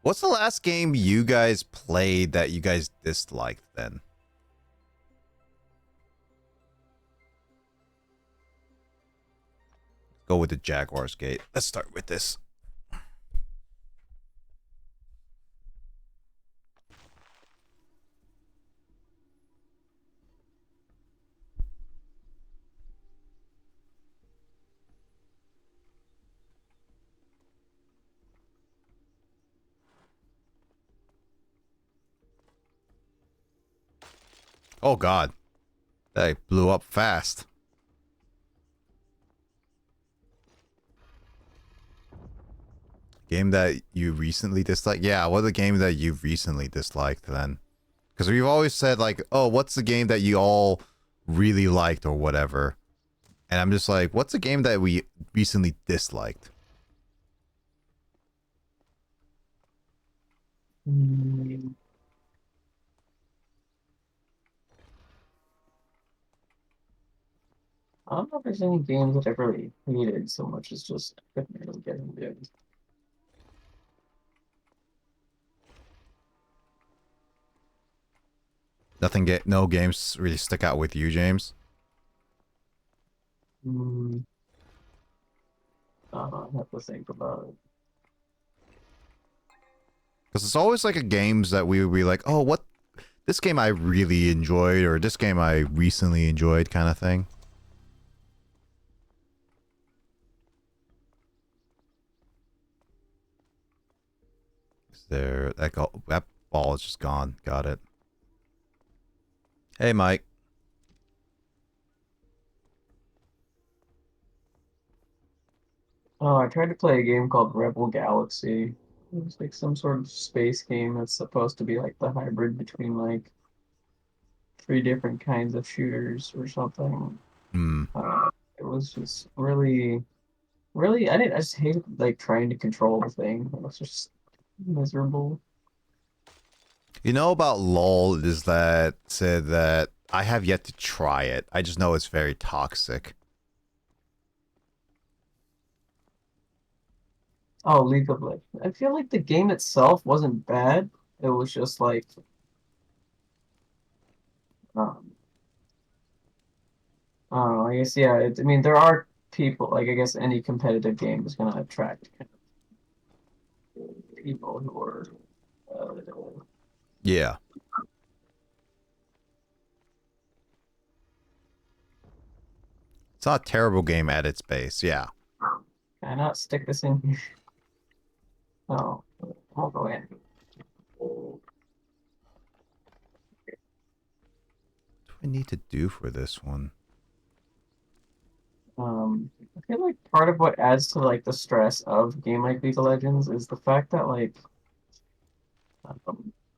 What's the last game you guys played that you guys disliked then? Go with the Jaguars Gate. Let's start with this. Oh god. That blew up fast. Game that you recently disliked? Yeah, what are the game that you've recently disliked then? Because we've always said like, oh, what's the game that you all really liked or whatever? And I'm just like, what's a game that we recently disliked? I don't know if there's any games that I've really hated so much as just couldn't really get into it. No games really stick out with you, James? I have to think about it. Because it's always like a games that we would be like, oh, what? This game I really enjoyed, or this game I recently enjoyed kind of thing. Is there... That ball is just gone. Got it. Hey, Mike. Oh, I tried to play a game called Rebel Galaxy. It was like some sort of space game that's supposed to be like the hybrid between like three different kinds of shooters or something. It was just really, really. I just hated like trying to control the thing. It was just miserable. You know about LOL is that said that I have yet to try it. I just know it's very toxic. Oh, League of Legends. I feel like the game itself wasn't bad. It was just like, um, I don't know. I guess yeah. I mean, there are people like I guess any competitive game is gonna attract kind of people who are. Uh, Yeah. It's not a terrible game at its base, yeah. Can I not stick this in here? Oh, I'll go in. What do I need to do for this one? I feel like part of what adds to like the stress of a game like League of Legends is the fact that like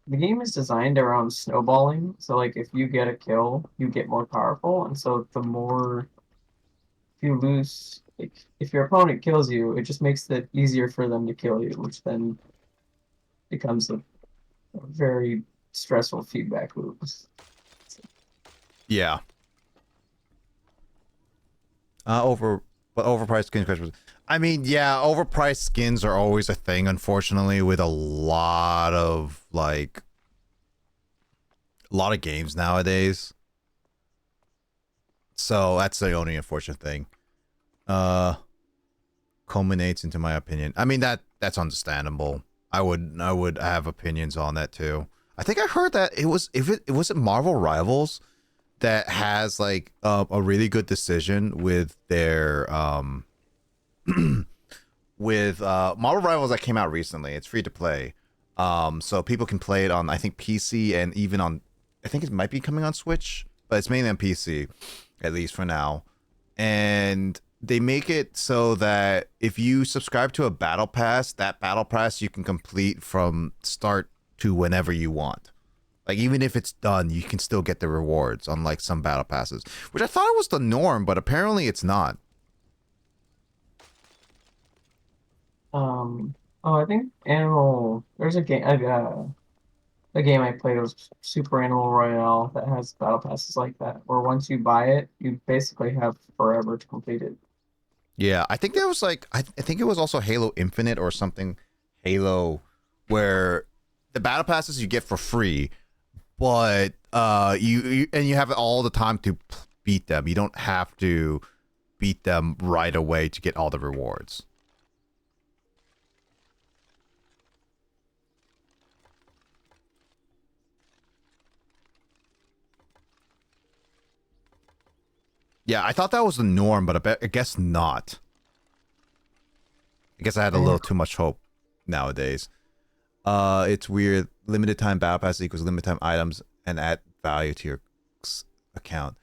the game is designed around snowballing. So like if you get a kill, you get more powerful, and so the more if you lose, like if your opponent kills you, it just makes it easier for them to kill you, which then becomes a very stressful feedback loop. Yeah. But overpriced skin questions. I mean, yeah, overpriced skins are always a thing, unfortunately, with a lot of games nowadays. So that's the only unfortunate thing. Culminates into my opinion. I mean that's understandable. I would have opinions on that too. I think I heard that it was it was Marvel Rivals that has like a really good decision with their with Marvel Rivals that came out recently. It's free to play. So people can play it on I think PC and even on I think it might be coming on Switch, but it's mainly on PC at least for now. And they make it so that if you subscribe to a battle pass, that battle pass you can complete from start to whenever you want. Like even if it's done, you can still get the rewards, unlike some battle passes, which I thought it was the norm, but apparently it's not. Oh, I think Animal. There's a game I played was Super Animal Royale that has battle passes like that, where once you buy it, you basically have forever to complete it. Yeah, I think there was like I think it was also Halo Infinite or something, Halo, where the battle passes you get for free, but you have all the time to beat them. You don't have to beat them right away to get all the rewards. Yeah, I thought that was the norm, but I guess not. I guess I had a little too much hope nowadays. It's weird. Limited time battle pass equals limited time items and add value to your account.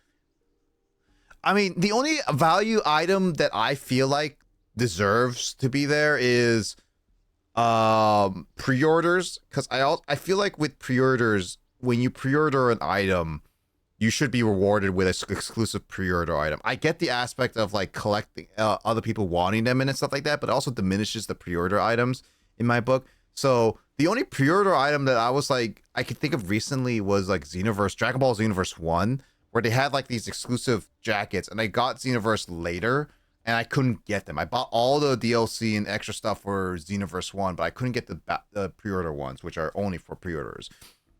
I mean, the only value item that I feel like deserves to be there is pre-orders, because I feel like with pre-orders, when you pre-order an item, you should be rewarded with an exclusive pre-order item. I get the aspect of like collecting other people wanting them and stuff like that, but it also diminishes the pre-order items in my book. So the only pre-order item that I was like I could think of recently was like Dragon Ball Xenoverse 1, where they had like these exclusive jackets, and I got Xenoverse later and I couldn't get them. I bought all the DLC and extra stuff for Xenoverse 1, but I couldn't get the pre-order ones, which are only for pre-orders,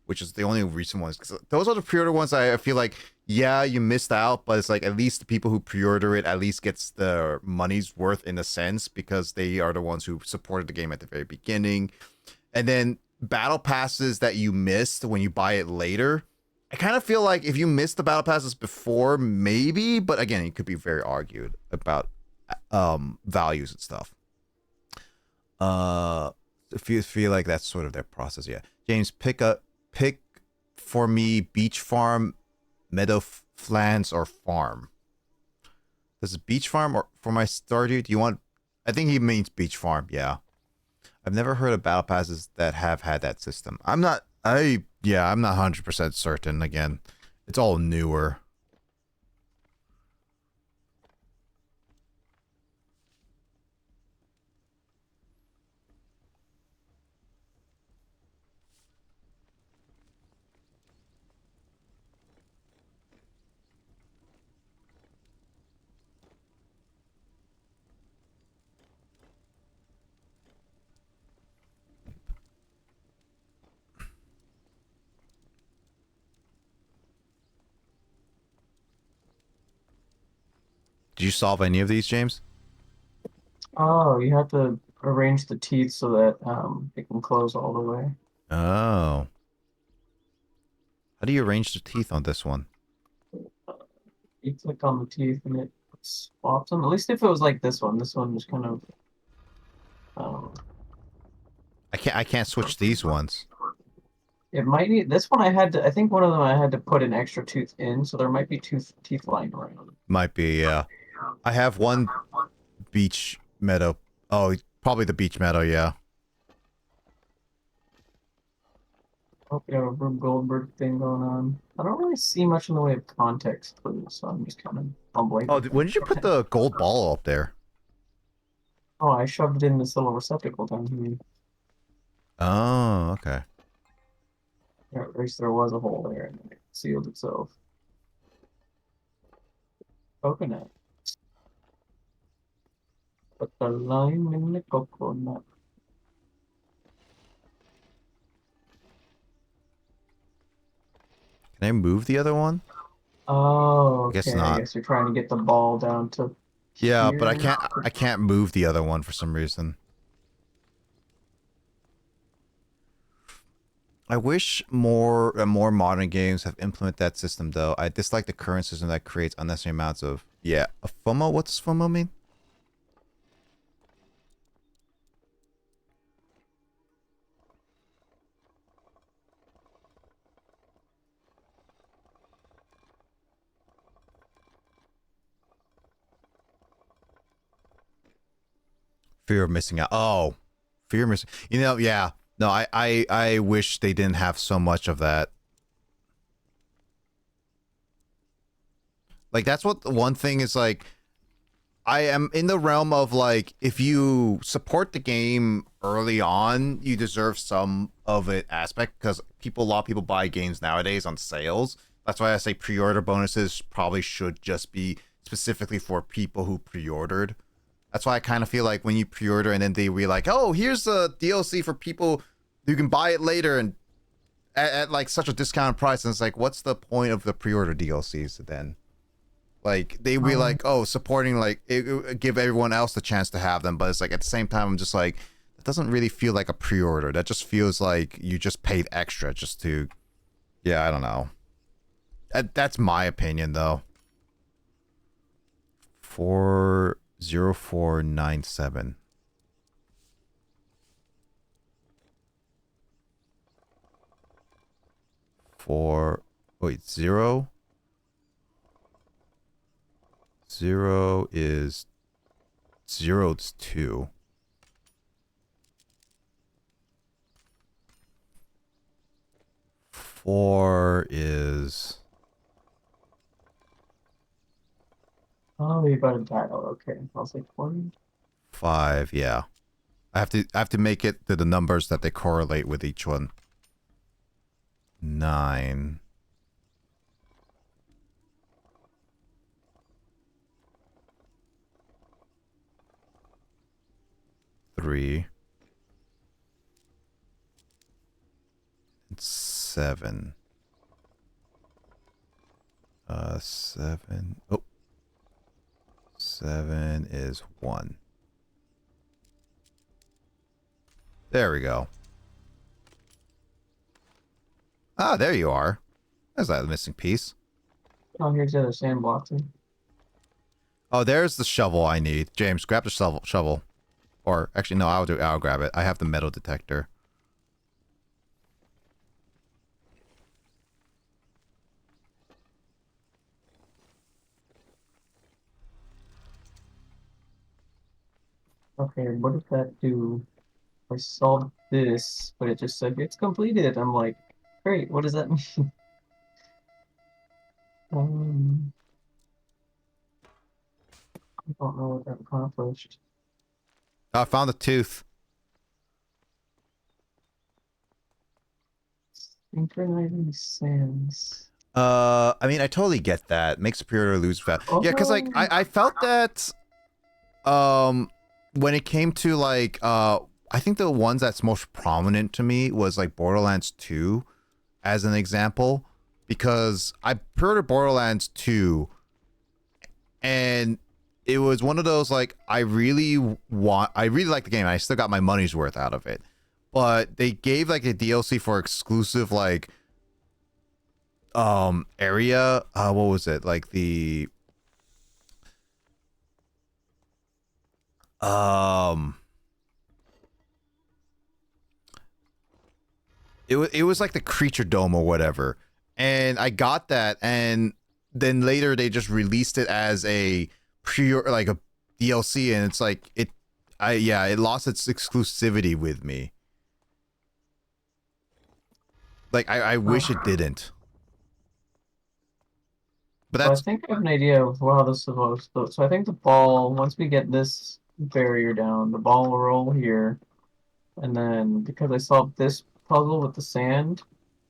which is the only recent ones. Because those are the pre-order ones I feel like, yeah, you missed out, but it's like at least the people who pre-order it at least gets their money's worth in a sense, because they are the ones who supported the game at the very beginning. And then battle passes that you missed when you buy it later, I kind of feel like if you missed the battle passes before, maybe, but again, it could be very argued about values and stuff. If you feel like that's sort of their process, yeah. James, pick for me beach farm, meadow flans, or farm. This is beach farm or for my Stardew? Do you want? I think he means beach farm. Yeah, I've never heard of battle passes that have had that system. I'm not 100% certain. Again, it's all newer. Did you solve any of these, James? Oh, you have to arrange the teeth so that it can close all the way. Oh. How do you arrange the teeth on this one? You click on the teeth and it swaps them. At least if it was like this one. This one was kind of um, I can't switch these ones. it might need this one. I think one of them I had to put an extra tooth in, so there might be teeth lying around. Might be, yeah. I have one beach meadow. Oh, probably the beach meadow, yeah. Oh, we have a Rube Goldberg thing going on. I don't really see much in the way of context clues, so I'm just kind of fumbling. Oh, when did you put the gold ball up there? Oh, I shoved it in this little receptacle down here. Oh, okay. Yeah, at least there was a hole there and then it sealed itself. Coconut. Put the lime in the coconut. Can I move the other one? Oh, okay. I guess not. I guess you're trying to get the ball down to Yeah, here. but I can't move the other one for some reason. I wish more modern games have implemented that system though. I dislike the current system that creates unnecessary amounts of a FOMO. What's FOMO mean? Fear of missing out. Oh, fear of missing. You know, yeah. No, I wish they didn't have so much of that. Like, that's what one thing is like. I am in the realm of like, if you support the game early on, you deserve some of it aspect because a lot of people buy games nowadays on sales. That's why I say pre-order bonuses probably should just be specifically for people who pre-ordered. That's why I kind of feel like when you pre-order and then they be like, oh, here's a DLC for people who can buy it later and at like such a discounted price. And it's like, what's the point of the pre-order DLCs then? Like, they be like, oh, supporting, like, give everyone else the chance to have them. But it's like, at the same time, I'm just like, it doesn't really feel like a pre-order. That just feels like you just paid extra just to, yeah, I don't know. That's my opinion, though. 40497. Zero? Zero is 2. Four is Oh, you got a dial. Okay. I was like 20. 5, yeah. I have to make it to the numbers that they correlate with each one. 9. 3. And 7. 7. Oh. 7 is 1. There we go. Ah, there you are. There's that missing piece. Oh, here's the other sand block thing. Oh, there's the shovel I need. James, grab the shovel. Or, actually, no, I'll grab it. I have the metal detector. Okay, what does that do? I solved this, but it just said it's completed. I'm like, great, what does that mean? I don't know what that accomplished. Oh, I found the tooth. Synchronizing sands. I mean, I totally get that. Makes the pre-order lose value. Yeah, because, like, I felt that, when it came to, like, I think the ones that's most prominent to me was, like, Borderlands 2, as an example. Because I pre-ordered Borderlands 2, and it was one of those like I really like the game. I still got my money's worth out of it, but they gave like a DLC for exclusive like area. What was it like the it was like the creature dome or whatever, and I got that, and then later they just released it as a like a DLC, and it's like it lost its exclusivity with me. Like I wish it didn't. But So I that's think I have an idea of how this is supposed to. So I think the ball, once we get this barrier down, the ball will roll here, and then because I solved this puzzle with the sand,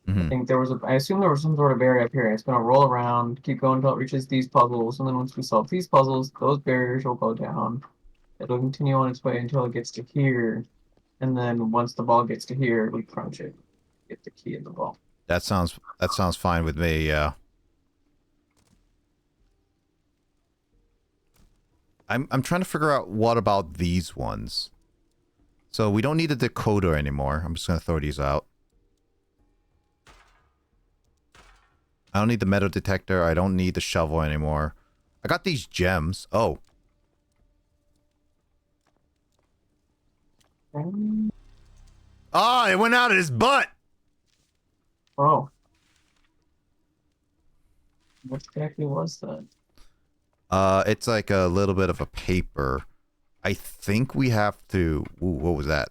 I think there was I assume there was some sort of barrier up here. It's gonna roll around, keep going until it reaches these puzzles, and then once we solve these puzzles, those barriers will go down. It'll continue on its way until it gets to here, and then once the ball gets to here, we crunch it, get the key in the ball. that sounds fine with me. Yeah. I'm trying to figure out what about these ones. So we don't need a decoder anymore. I'm just gonna throw these out. I don't need the metal detector. I don't need the shovel anymore. I got these gems. Oh. Ah, it went out of his butt! Oh. What exactly was that? It's like a little bit of a paper. I think we have to... Ooh, what was that?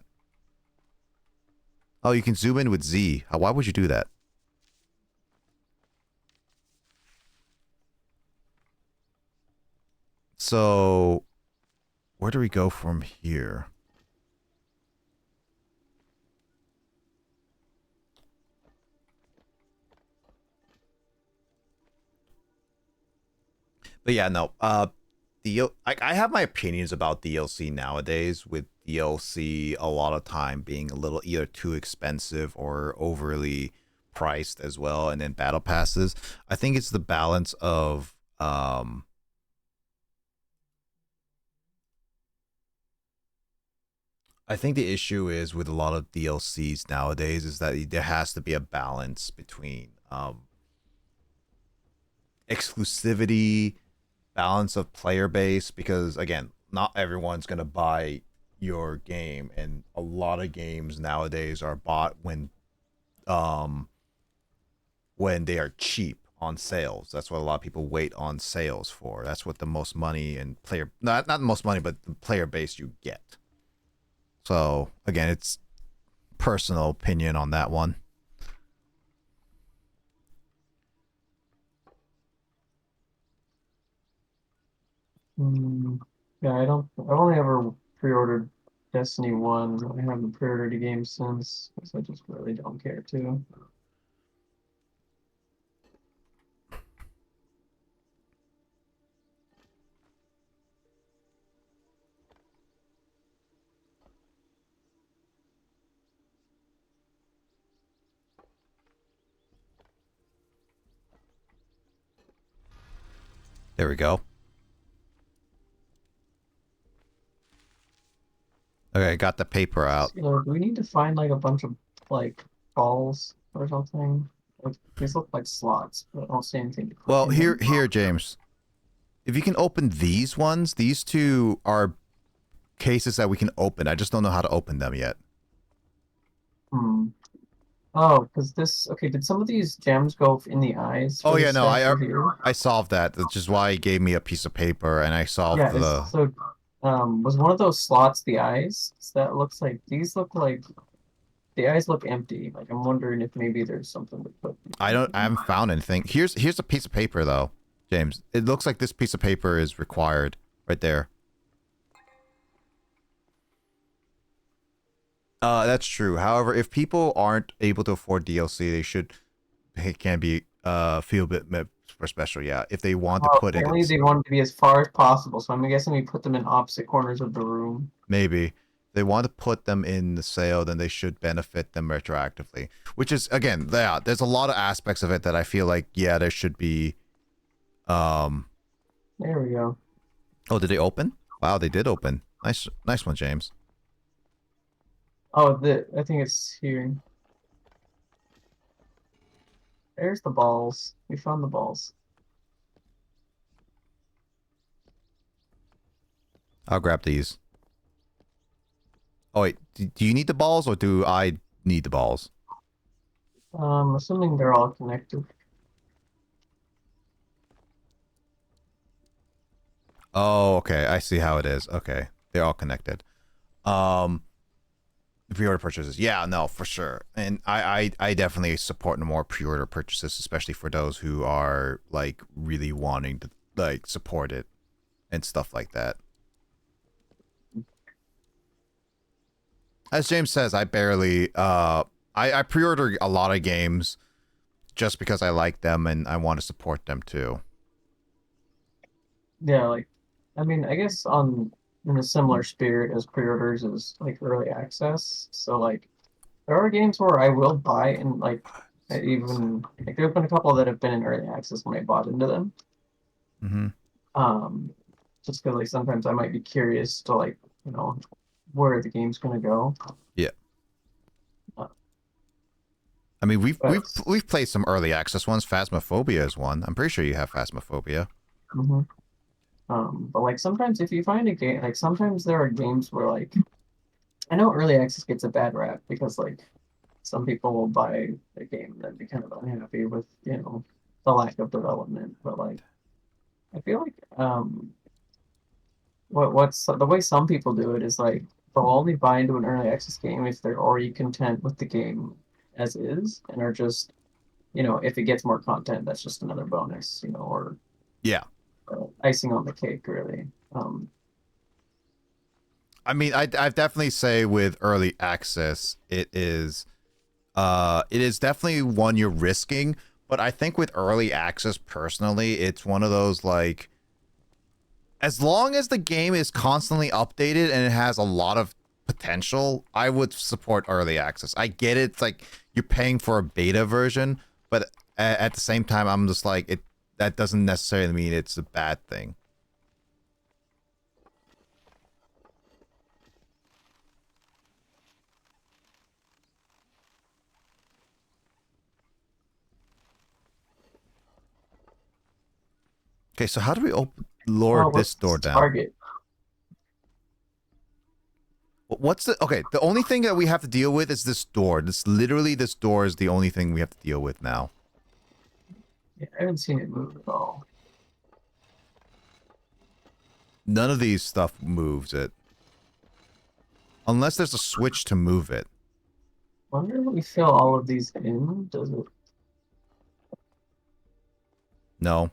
Oh, you can zoom in with Z. Why would you do that? So, where do we go from here? But yeah, no. I have my opinions about DLC nowadays, with DLC a lot of time being a little either too expensive or overly priced as well, and then battle passes. I think it's the balance of I think the issue is with a lot of DLCs nowadays is that there has to be a balance between exclusivity, balance of player base, because again, not everyone's gonna buy your game, and a lot of games nowadays are bought when they are cheap on sales. That's what a lot of people wait on sales for. That's what the most money and player not the most money, but the player base you get. So again, it's personal opinion on that one. Yeah, I've only ever pre-ordered Destiny 1. I haven't pre-ordered a game since, because I just really don't care to. There we go. Okay, got the paper out. So, do we need to find like a bunch of like balls or something? Like, these look like slots, but I don't see anything to put Well, in here, them. James. If you can open these ones, these two are cases that we can open. I just don't know how to open them yet. Oh, because this. Okay, did some of these gems go in the eyes? Oh For yeah, this no, stuff right here? I solved that, which is why he gave me a piece of paper, and I solved Yeah. the. So, was one of those slots the eyes? 'Cause that looks like these look like the eyes look empty. Like I'm wondering if maybe there's something to put. I haven't found anything. Here's a piece of paper though, James. It looks like this piece of paper is required right there. That's true. However, if people aren't able to afford DLC, they can be feel a bit for special. Yeah, if they want to put it, Apparently they want it to be as far as possible, so I'm guessing we put them in opposite corners of the room. maybe if they want to put them in the sale, then they should benefit them retroactively. Which is again, yeah, there's a lot of aspects of it that I feel like there should be. There we go. Oh, did they open? Wow, they did open. Nice one, James. Oh, I think it's here. There's the balls. We found the balls. I'll grab these. Oh wait, do you need the balls or do I need the balls? Assuming they're all connected. Oh, okay. I see how it is. Okay, they're all connected. Um, the pre-order purchases. Yeah, no, for sure. And I definitely support the more pre-order purchases, especially for those who are like really wanting to like support it and stuff like that. As James says, I barely I pre-order a lot of games just because I like them and I want to support them too. Yeah, like, I mean, I guess in a similar spirit as pre-orders is like early access. So like, there are games where I will buy and like, I even like there have been a couple that have been in early access when I bought into them. Mm-hmm. Um, just because like sometimes I might be curious to like, where the game's gonna go. Yeah. Uh, I mean, we've but, we've played some early access ones. Phasmophobia is one. I'm pretty sure you have Phasmophobia. mhm. But like sometimes if you find a game, like sometimes there are games where like I know early access gets a bad rap because like some people will buy a game and then be kind of unhappy with the lack of development. But like I feel like what's the way some people do it is like they'll only buy into an early access game if they're already content with the game as is and are just if it gets more content that's just another bonus or Yeah. icing on the cake really. I mean, I definitely say with early access, it is definitely one you're risking. But I think with early access, personally, it's one of those like, as long as the game is constantly updated and it has a lot of potential, I would support early access. I get it, it's like you're paying for a beta version, but at the same time, I'm just like it. That doesn't necessarily mean it's a bad thing. Okay, so how do we lower this door down? Target. What's the okay? The only thing that we have to deal with is this door. This door is the only thing we have to deal with now. Yeah, I haven't seen it move at all. None of these stuff moves it. Unless there's a switch to move it. Wonder if we fill all of these in. Does it? No.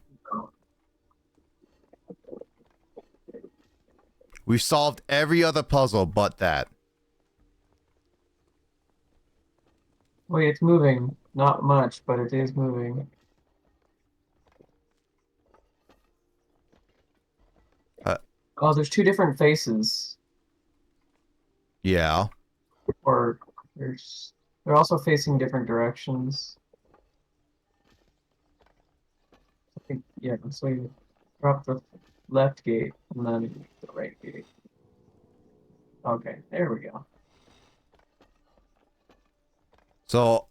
We've solved every other puzzle but that. Wait, it's moving. Not much, but it is moving. Oh, there's two different faces. Yeah. Or they're also facing different directions. I think yeah, so you drop the left gate and then the right gate. Okay, there we go. So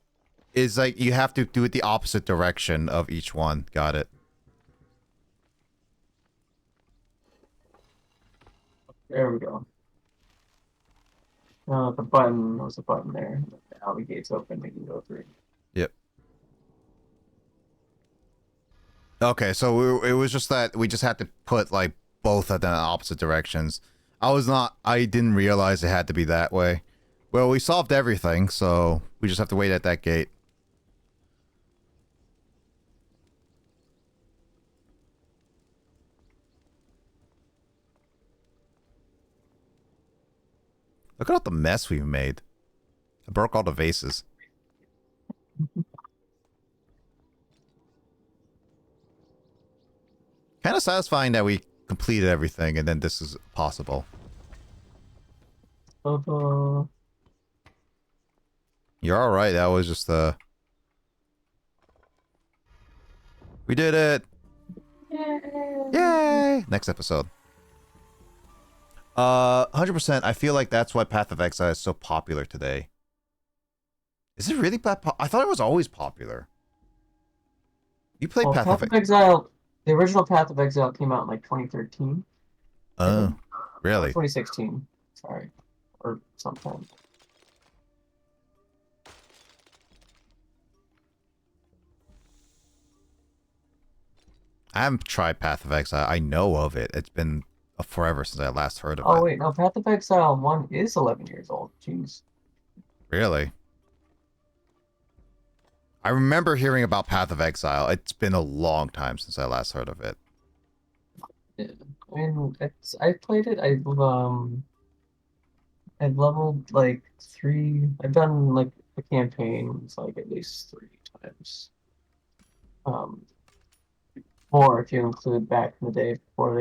it's like you have to do it the opposite direction of each one. Got it. There we go. The button was a button there. Now the gate's open, we can go through. Yep. Okay, so it was just that we just had to put like both of them in opposite directions. I didn't realize it had to be that way. Well, we solved everything, so we just have to wait at that gate. Look at all the mess we've made. I broke all the vases. Kind of satisfying that we completed everything and then this is possible. You're alright, that was just we did it! Yay! Yay! Next episode. 100%. I feel like that's why Path of Exile is so popular today. Is it really that I thought it was always popular. You played Well, Path Path of of Exile, the original Path of Exile came out in like 2013. Oh, really? 2016. Sorry, or sometime. I haven't tried Path of Exile. I know of it. It's been forever since I last heard of Oh it. wait, no, Path of Exile 1 is 11 years old. Jeez. Really? I remember hearing about Path of Exile. It's been a long time since I last heard of it. Yeah. I mean, I played it. I've leveled like 3. I've done like the campaigns like at least 3 times. Um, More if you include back in the day before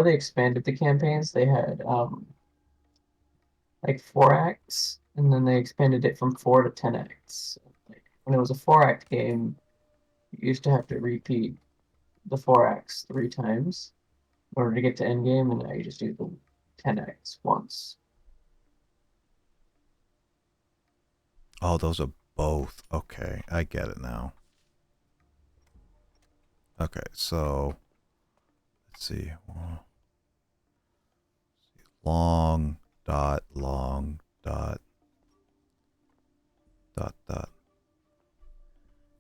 they expanded the campaigns, they had like 4 acts, and then they expanded it from 4 to 10 acts. Like when it was a 4 act game, you used to have to repeat the 4 acts 3 times in order to get to end game, and now you just do the 10 acts once. Oh, those are both. Okay, I get it now. Okay, so let's see. Long dot dot.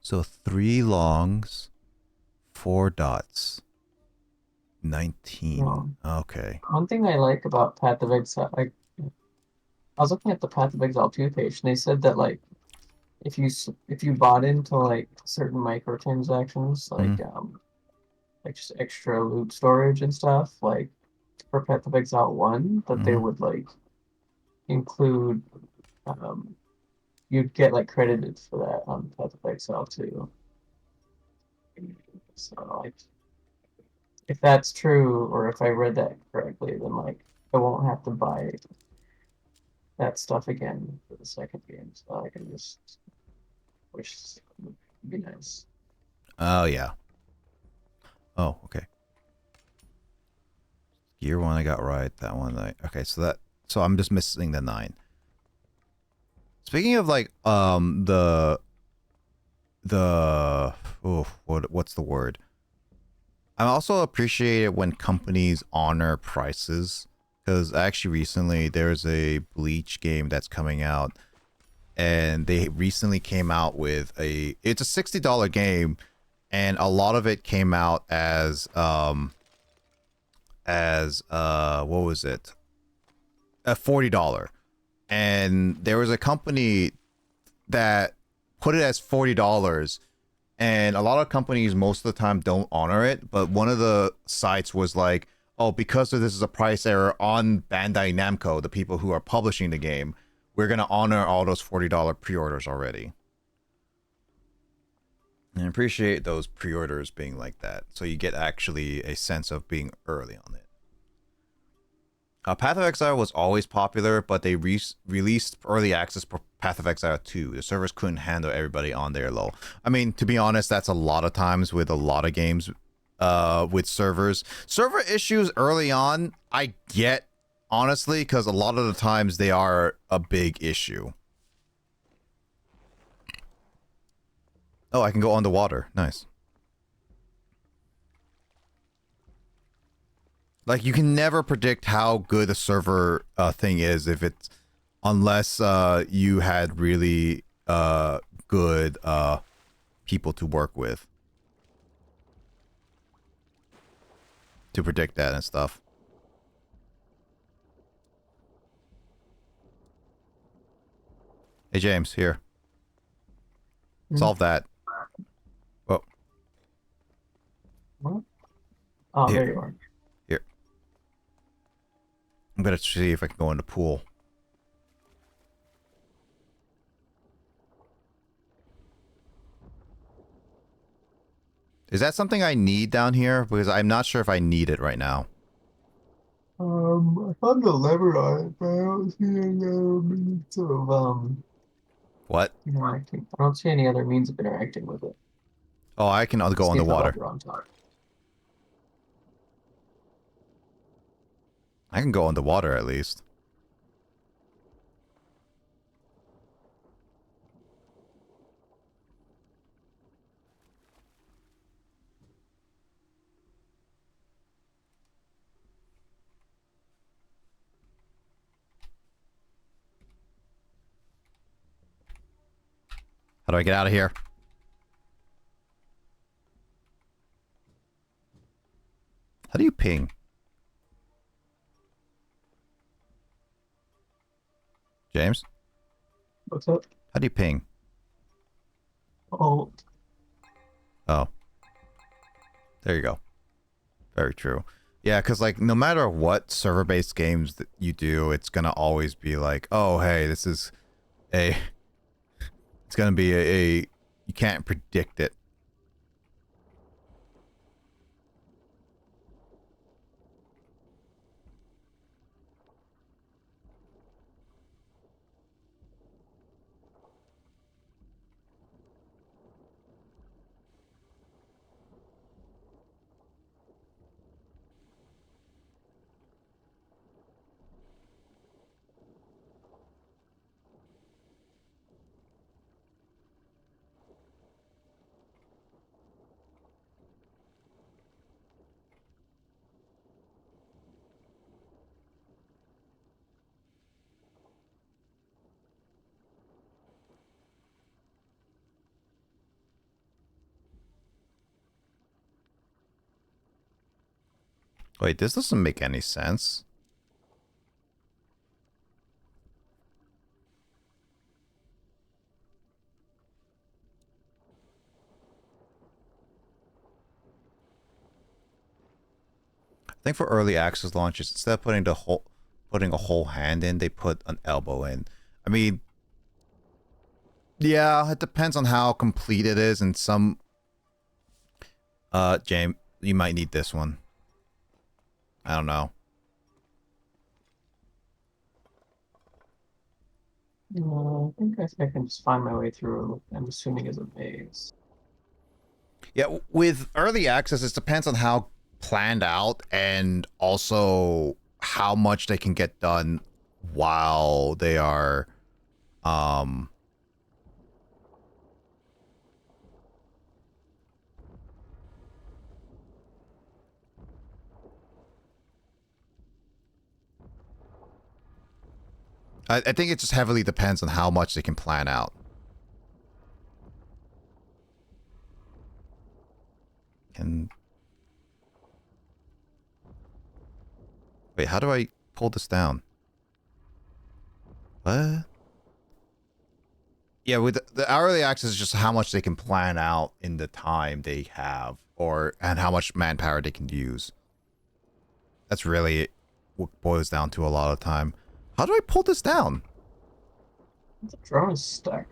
So 3 longs, 4 dots, 19. Okay. One thing I like about Path of Exile, I was looking at the Path of Exile 2 page, and they said that like if you bought into like certain microtransactions, like just extra loot storage and stuff, like for Path of Exile 1, that they would like include you'd get like credited for that on Path of Exile 2. So like if that's true, or if I read that correctly, then like I won't have to buy that stuff again for the second game, so I can just wish it would be nice. Oh, yeah. Oh, okay. Gear 1 I got right. That one okay, so I'm just missing the 9. Speaking of like what's the word? I also appreciate it when companies honor prices, because actually recently there's a Bleach game that's coming out, and they recently came out with it's a $60 game, and a lot of it came out as what was it? A $40. And there was a company that put it as $40, and a lot of companies most of the time don't honor it, but one of the sites was like, oh, because this is a price error on Bandai Namco, the people who are publishing the game, we're going to honor all those $40 pre-orders already. And I appreciate those pre-orders being like that, so you get actually a sense of being early on it. Path of Exile was always popular, but they released early access for Path of Exile 2. The servers couldn't handle everybody on there low. I mean, to be honest, that's a lot of times with a lot of games with servers. Server issues early on, I get, honestly, because a lot of the times they are a big issue. Oh, I can go underwater. Nice. Like, you can never predict how good a server thing is if it's unless you had really good people to work with to predict that and stuff. Hey, James, here. Solve that. Oh. What? Oh, Here. there you are. Here. I'm gonna see if I can go in the pool. Is that something I need down here? Because I'm not sure if I need it right now. I found the lever on it, but I don't see any other means of What? interacting. I don't see any other means of interacting with it. Oh, I can go See on the the water. lever on top. I can go underwater at least. How do I get out of here? How do you ping? James? What's up? How do you ping? Oh, Oh. There you go. Very true. Yeah, because, like, no matter what server-based games that you do, it's going to always be like, oh, hey, this is a... It's going to be a... You can't predict it. Wait, this doesn't make any sense. I think for early access launches, instead of putting a whole hand in, they put an elbow in. I mean, yeah, it depends on how complete it is, and some... James, you might need this one. I don't know. no, I think I can just find my way through. I'm assuming as a maze. Yeah, with early access, it depends on how planned out and also how much they can get done while they are, I think it just heavily depends on how much they can plan out. Wait, how do I pull this down? What? Yeah, with the early access is just how much they can plan out in the time they have, and how much manpower they can use. That's really what boils down to a lot of time. How do I pull this down? The drone is stuck.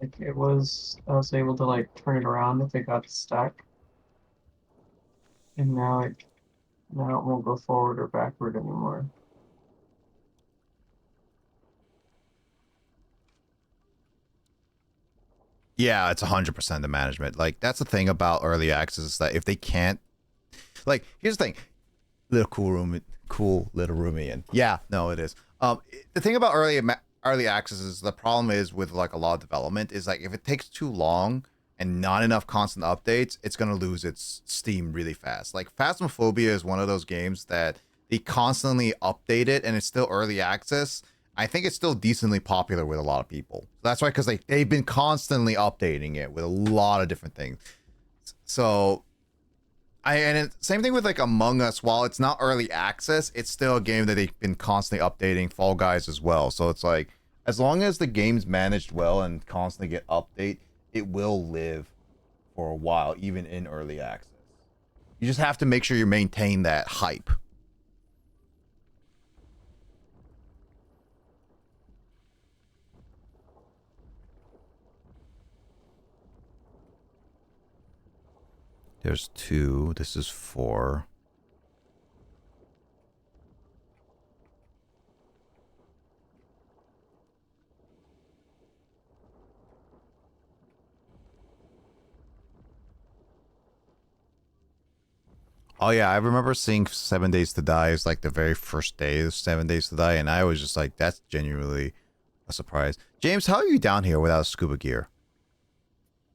Like it was, I was able to like turn it around if it got stuck, and now it won't go forward or backward anymore. Yeah, it's 100% the management. Like, that's the thing about early access is that if they can't, like, here's the thing, cool little Roomian. Yeah, no, it is. The thing about early access is the problem is with like a lot of development is like if it takes too long and not enough constant updates, it's gonna lose its steam really fast. Like Phasmophobia is one of those games that they constantly update it and it's still early access. I think it's still decently popular with a lot of people. That's why, because they've been constantly updating it with a lot of different things. So same thing with like Among Us. While it's not early access, it's still a game that they've been constantly updating. Fall Guys as well. So it's like, as long as the game's managed well and constantly get update, it will live for a while, even in early access. You just have to make sure you maintain that hype. There's 2. This is 4. Oh yeah, I remember seeing 7 Days to Die as like the very first day of 7 Days to Die, and I was just like, that's genuinely a surprise. James, how are you down here without scuba gear?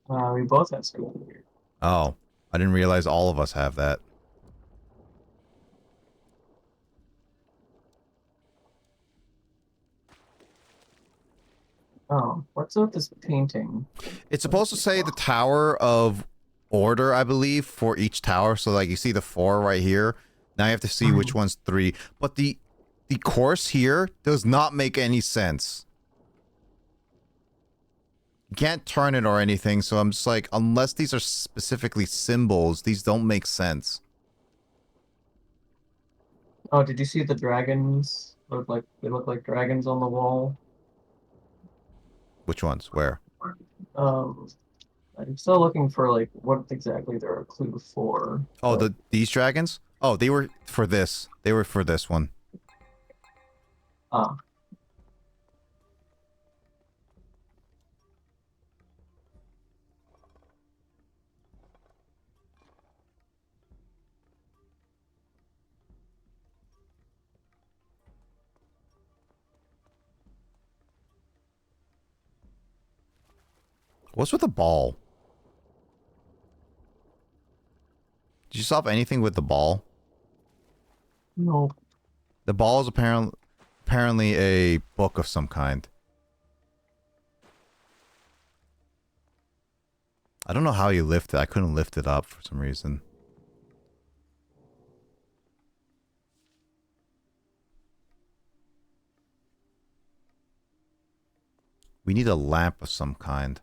We both have scuba gear. Oh, I didn't realize all of us have that. Oh, what's with this painting? It's supposed to say the Tower of Order, I believe, for each tower. So like you see the 4 right here. Now you have to see which one's 3. But the course here does not make any sense. You can't turn it or anything, so I'm just like, unless these are specifically symbols, these don't make sense. Oh, did you see the dragons? They look like dragons on the wall. Which ones? Where? Um, I'm still looking for like what exactly they're a clue for. Oh, But, these dragons? Oh, they were for this. They were for this one. ah, What's with the ball? Did you solve anything with the ball? no. The ball is apparently a book of some kind. I don't know how you lift it. I couldn't lift it up for some reason. We need a lamp of some kind.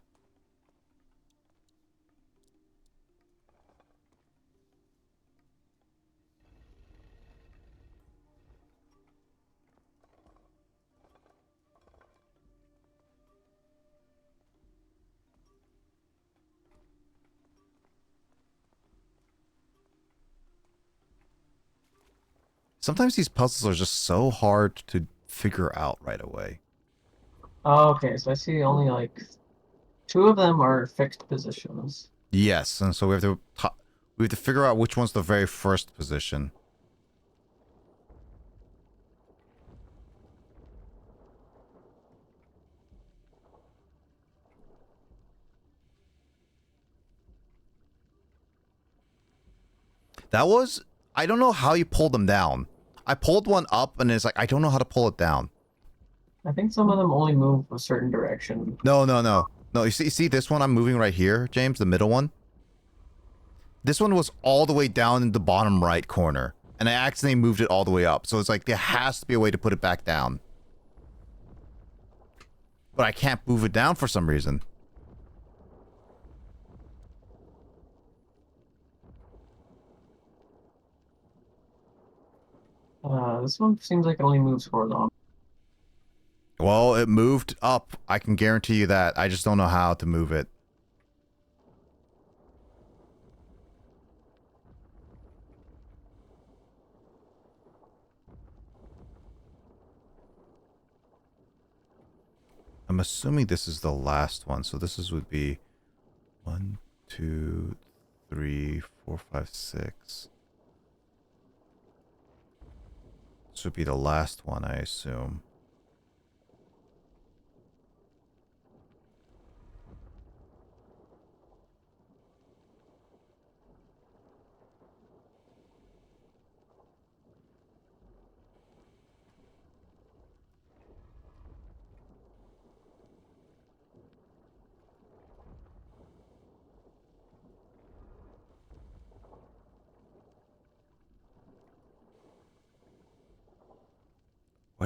Sometimes these puzzles are just so hard to figure out right away. Oh, okay, so I see only like two of them are fixed positions. Yes, and so we have to figure out which one's the very first position. That was, I don't know how you pulled them down. I pulled one up and it's like, I don't know how to pull it down. I think some of them only move a certain direction. No, no, no. No, you see this one I'm moving right here, James, the middle one? This one was all the way down in the bottom right corner. And I accidentally moved it all the way up. So it's like, there has to be a way to put it back down. But I can't move it down for some reason. This one seems like it only moves horizontal. Well, it moved up. I can guarantee you that. I just don't know how to move it. I'm assuming this is the last one. So this would be 1, 2, 3, 4, 5, 6. This would be the last one, I assume.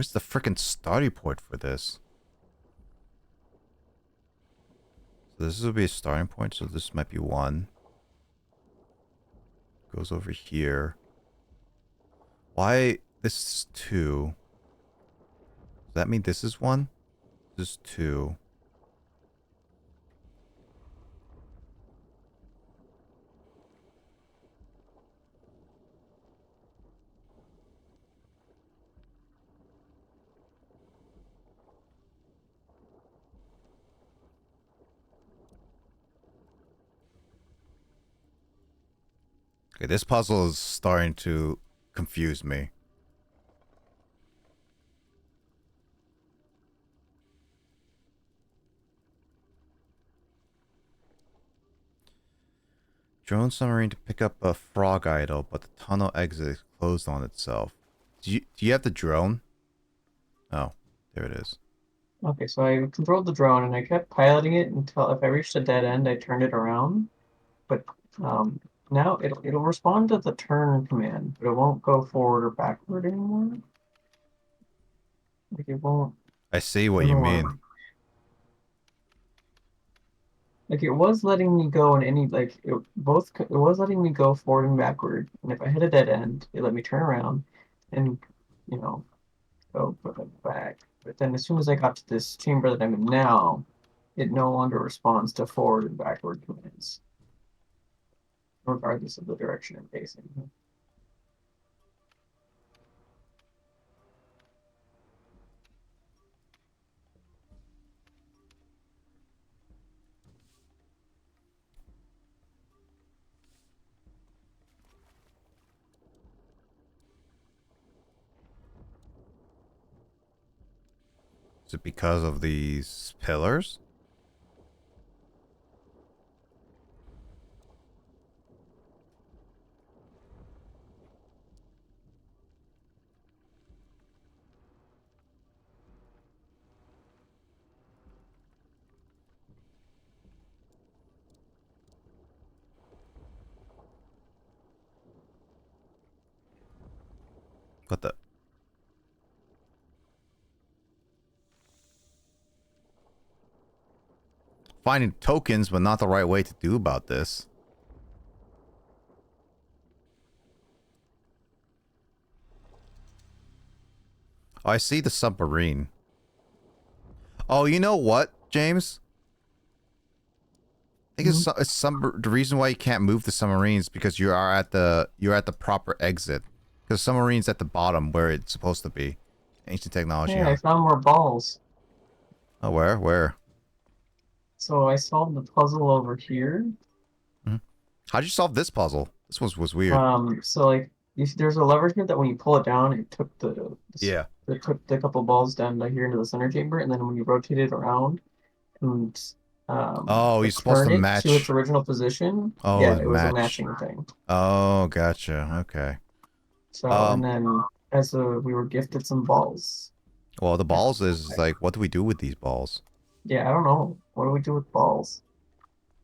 Where's the frickin' starting point for this? So this would be a starting point, so this might be 1. Goes over here. Why? This is 2. Does that mean this is 1? This is 2. Okay, this puzzle is starting to confuse me. Drone submarine to pick up a frog idol, but the tunnel exit is closed on itself. Do you have the drone? Oh, there it is. Okay, so I controlled the drone and I kept piloting it until if I reached a dead end, I turned it around. But now it'll respond to the turn command, but it won't go forward or backward anymore. Like it won't. I see I what don't you know why. mean. Like it was letting me go in any it was letting me go forward and backward, and if I hit a dead end, it let me turn around and you know go back. But then as soon as I got to this chamber that I'm in now, it no longer responds to forward and backward commands, regardless of the direction I'm facing. Is it because of these pillars? What the? Finding tokens, but not the right way to do about this. Oh, I see the submarine. Oh, you know what, James? I think it's the reason why you can't move the submarines because you're at the proper exit. Because submarine's at the bottom where it's supposed to be. Ancient technology. Hey, Huh? I found more balls. Oh, where? Where? So I solved the puzzle over here. How'd you solve this puzzle? This was weird. So like there's a lever here that when you pull it down, it took Yeah. it took the couple balls down to here into the center chamber, and then when you rotate it around and Oh, you're supposed to return it to its match. original position, Oh, yeah, it was a match. matching thing. Oh, gotcha. Okay. So and then as we were gifted some balls. Well, the balls is like, what do we do with these balls? Yeah, I don't know. What do we do with balls?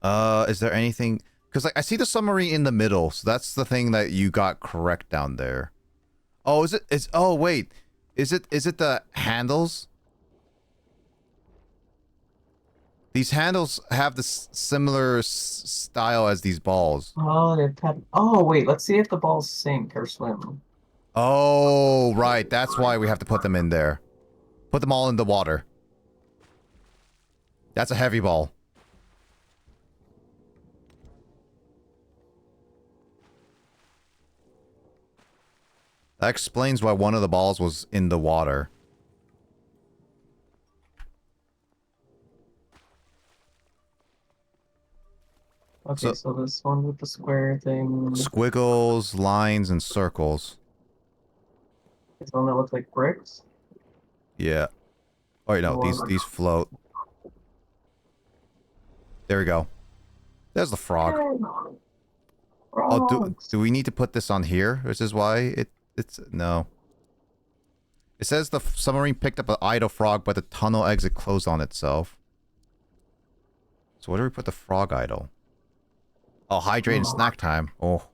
Is there anything? Because like I see the submarine in the middle, so that's the thing that you got correct down there. Oh, is it? Oh wait, is it the handles? These handles have this similar style as these balls. Oh, they've had. Oh, wait. Let's see if the balls sink or swim. Oh, right. That's why we have to put them in there. Put them all in the water. That's a heavy ball. That explains why one of the balls was in the water. Okay, so this one with the square thing. Squiggles, lines, and circles. Is the one that looks like bricks. Yeah. Oh, wait, no. These float. There we go. There's the frog. Oh, do we need to put this on here? Which is why it's... No. It says the submarine picked up an idle frog, but the tunnel exit closed on itself. So where do we put the frog idol? Oh, hydrate and snack time. Oh.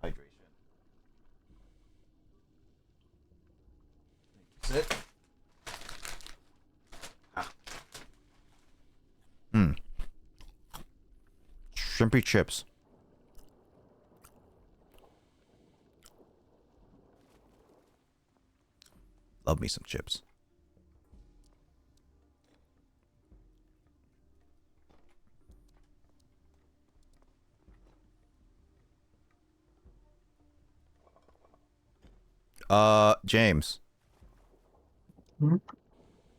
Hydration. Sit. Shrimpy chips. Love me some chips. James.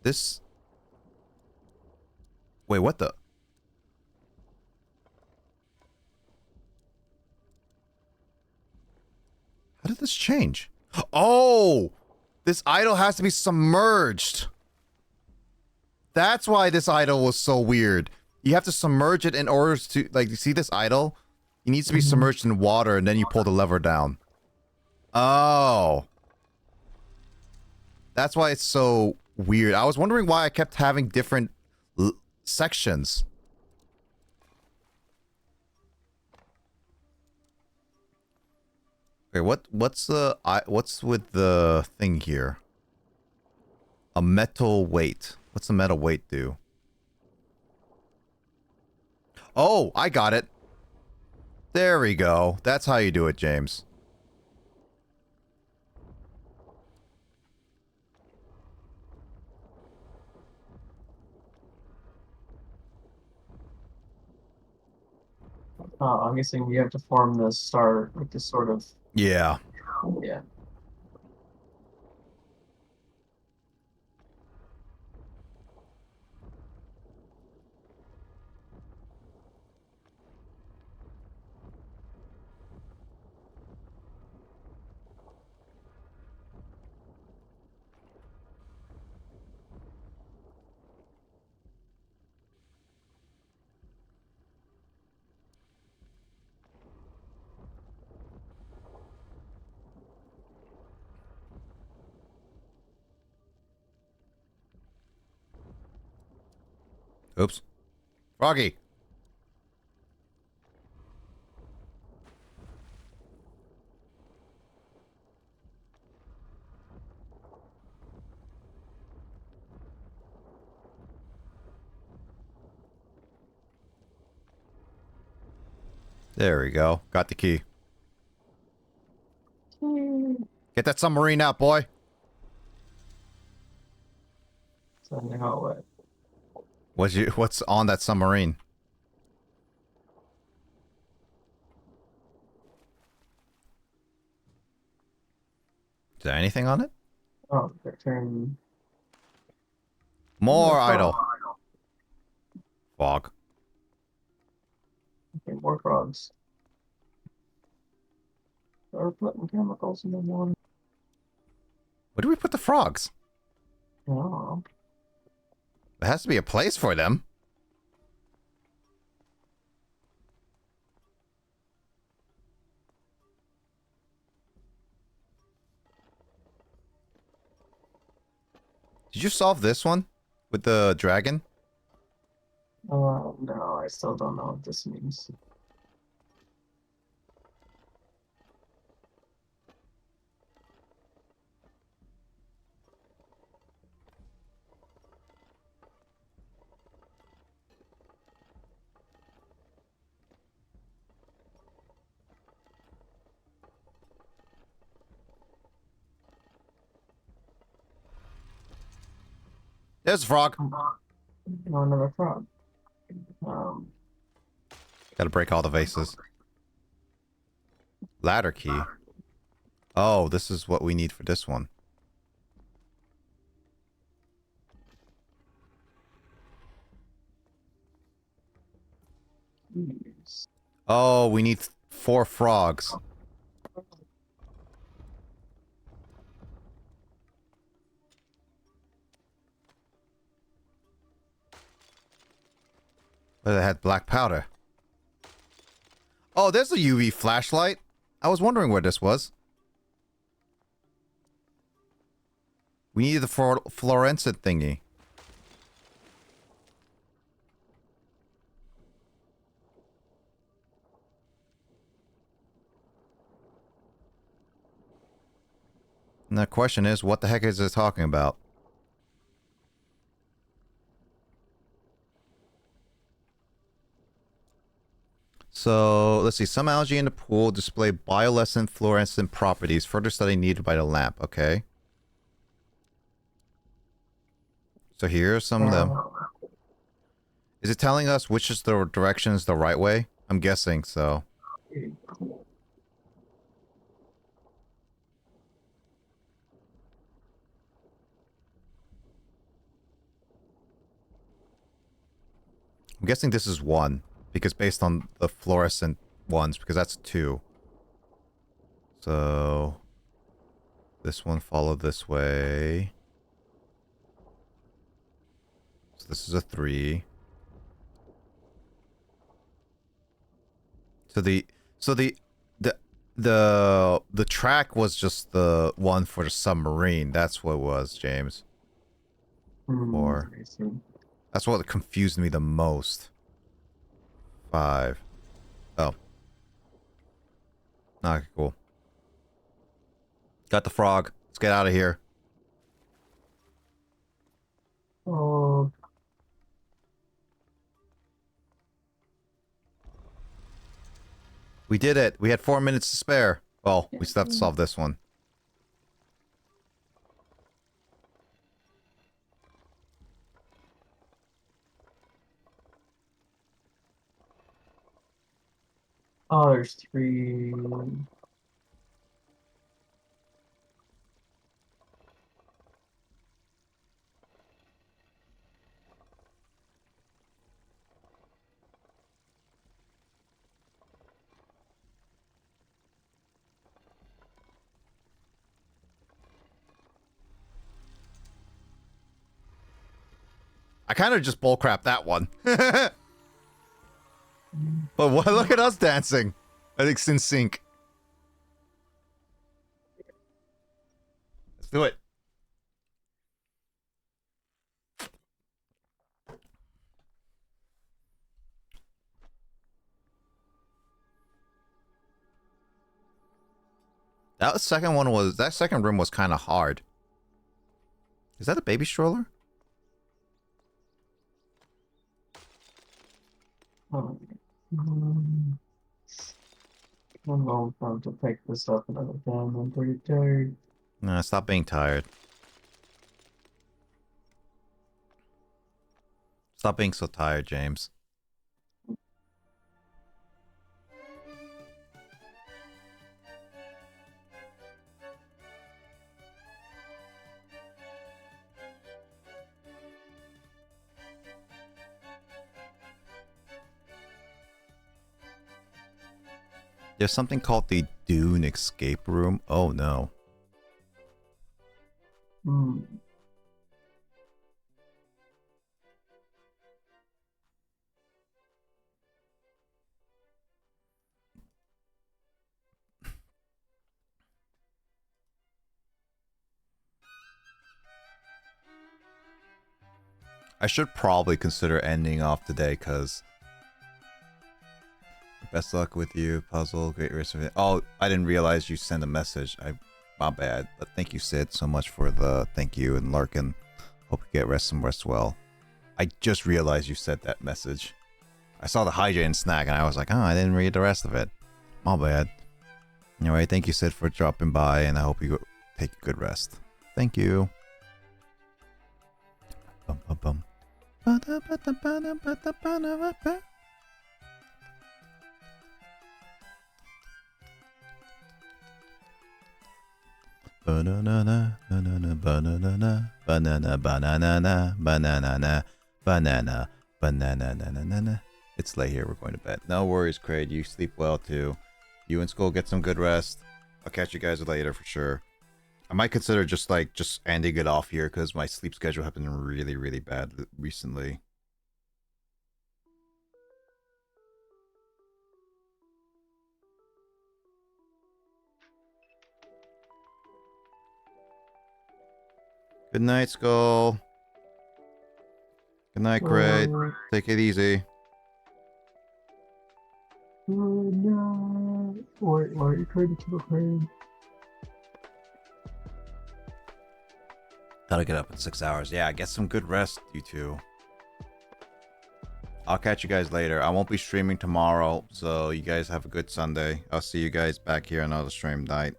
This... Wait, what the... did this change? Oh! This idol has to be submerged. That's why this idol was so weird. You have to submerge it in order to, like, you see this idol? It needs to be submerged in water, and then you pull the lever down. Oh. That's why it's so weird. I was wondering why I kept having different sections. Okay, what's with the thing here? A metal weight. What's the metal weight do? Oh, I got it. There we go. That's how you do it, James. I'm guessing you have to form the star, like this sort of. Yeah. Yeah. Oops. Froggy. There we go. Got the key. Get that submarine out, boy. So now what? What's on that submarine? Is there anything on it? Oh, return. More More idol. frog. Fog. Okay, more frogs. Or putting chemicals in the water. Where do we put the frogs? Oh. There has to be a place for them. Did you solve this one? With the dragon? Oh, no, I still don't know what this means. There's a frog. No, another frog. Gotta break all the vases. Ladder key. Oh, this is what we need for this one. Yes. Oh, we need 4 frogs. But it had black powder. Oh, there's a UV flashlight. I was wondering where this was. We needed the fluorescent thingy. And the question is, what the heck is it talking about? So, let's see. Some algae in the pool display bioluminescent fluorescent properties. Further study needed by the lamp. Okay. So here are some of them. Is it telling us which is the direction is the right way? I'm guessing so. I'm guessing this is 1. Because based on the fluorescent ones, because that's 2. So This one followed this way. So this is a 3. So the track was just the one for the submarine. That's what it was, James. Or I see. that's what confused me the most. 5. Oh. Okay, cool. Got the frog. Let's get out of here. Oh, We did it. We had 4 minutes to spare. Well, we still have to solve this one. oh, there's 3. I kind of just bullcrap that one. But what, look at us dancing. I think it's in sync. Let's do it. That second room was kind of hard. Is that a baby stroller? Oh, um, I'm going time to pick this up another time. I'm pretty tired. Nah, stop being tired. Stop being so tired, James. There's something called the Dune escape room. Oh no. Hmm. I should probably consider ending off today, because best luck with you, puzzle. Great rest of it. Oh, I didn't realize you sent a message. My bad. But thank you, Sid, so much for the thank you, and Larkin. Hope you get rest and rest well. I just realized you said that message. I saw the hydrate and snack, and I was like, oh, I didn't read the rest of it. My bad. Anyway, thank you, Sid, for dropping by, and I hope you take a good rest. Thank you. Bum, bum, bum. Banana, banana, banana, banana, banana, banana, banana, banana. It's late here. We're going to bed. No worries, Craig. You sleep well too. You and Skull get some good rest. I'll catch you guys later for sure. I might consider just ending it off here, because my sleep schedule has been really, really bad recently. Good night, Skull. Good night, Craig. Take it easy. Oh no! Why are you trying to kill Craig? Gotta get up in 6 hours. Yeah, get some good rest, you two. I'll catch you guys later. I won't be streaming tomorrow, so you guys have a good Sunday. I'll see you guys back here on another stream night.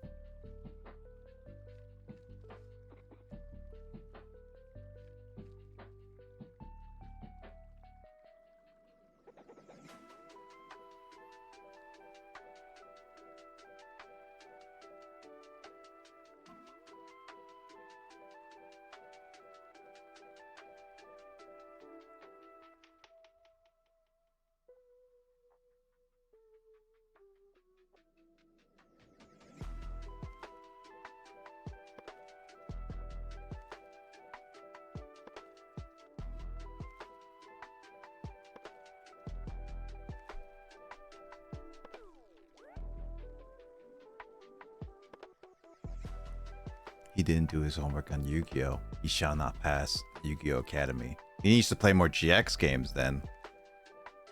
He didn't do his homework on Yu-Gi-Oh! He shall not pass Yu-Gi-Oh! Academy. He needs to play more GX games then.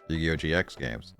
Yu-Gi-Oh! GX games.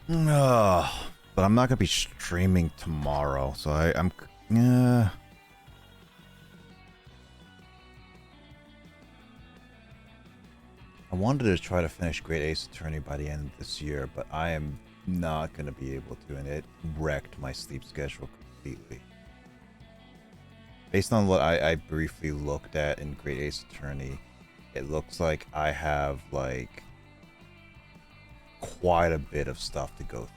But I'm not gonna be streaming tomorrow, so I'm. I wanted to try to finish Great Ace Attorney by the end of this year, but I am not gonna be able to, and it wrecked my sleep schedule completely. Based on what I briefly looked at in Great Ace Attorney, it looks like I have like quite a bit of stuff to go through.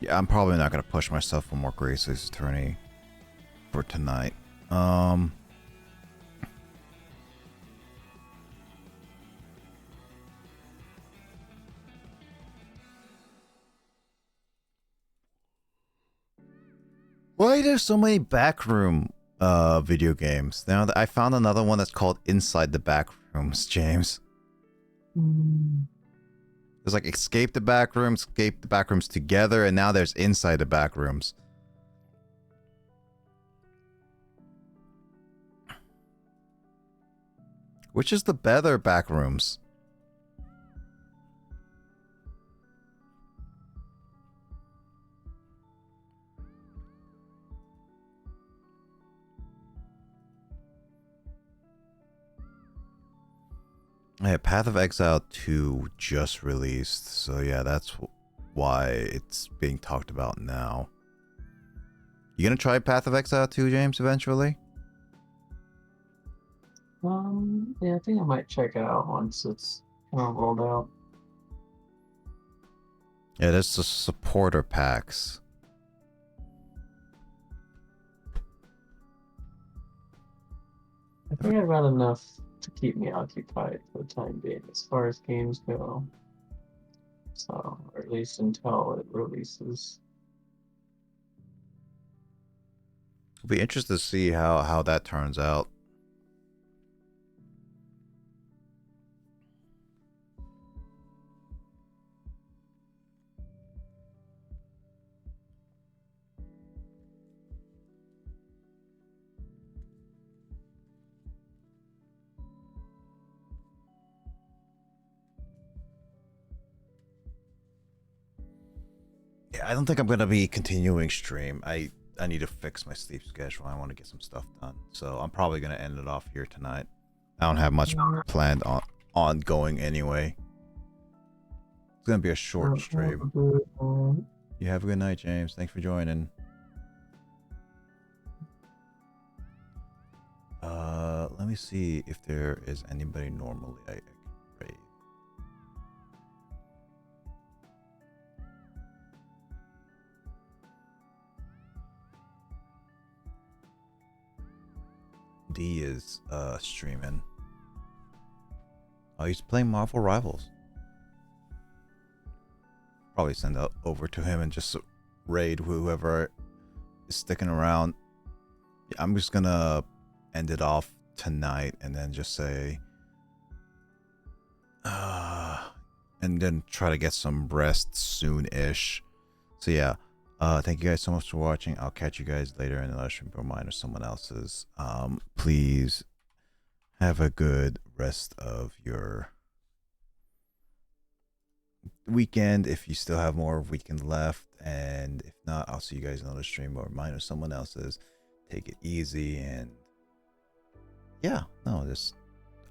Yeah, I'm probably not gonna push myself for more Great Ace Attorney for tonight. Why are there so many backroom video games? Now that I found another one that's called Inside the Backrooms, James. There's like Escape the Backrooms together, and now there's Inside the Backrooms. Which is the better Backrooms? Yeah, Path of Exile 2 just released, so yeah, that's why it's being talked about now. You gonna try Path of Exile 2, James, eventually? Yeah, I think I might check it out once it's kind of rolled out. Yeah, there's the supporter packs. I think I've got enough to keep me occupied for the time being as far as games go. So, or at least until it releases. I'll be interested to see how that turns out. Yeah, I don't think I'm gonna be continuing stream. I need to fix my sleep schedule. I want to get some stuff done. So I'm probably gonna end it off here tonight. I don't have much planned ongoing anyway. It's gonna be a short stream. You have a good night, James. Thanks for joining. Let me see if there is anybody normally I can raid. D is streaming. Oh, he's playing Marvel Rivals. Probably send that over to him and just raid whoever is sticking around. Yeah, I'm just gonna end it off tonight and then just say and then try to get some rest soon-ish. So yeah, thank you guys so much for watching. I'll catch you guys later in another stream or mine or someone else's. Please have a good rest of your weekend if you still have more weekend left, and if not, I'll see you guys in another stream or mine or someone else's. Take it easy, and yeah, no, just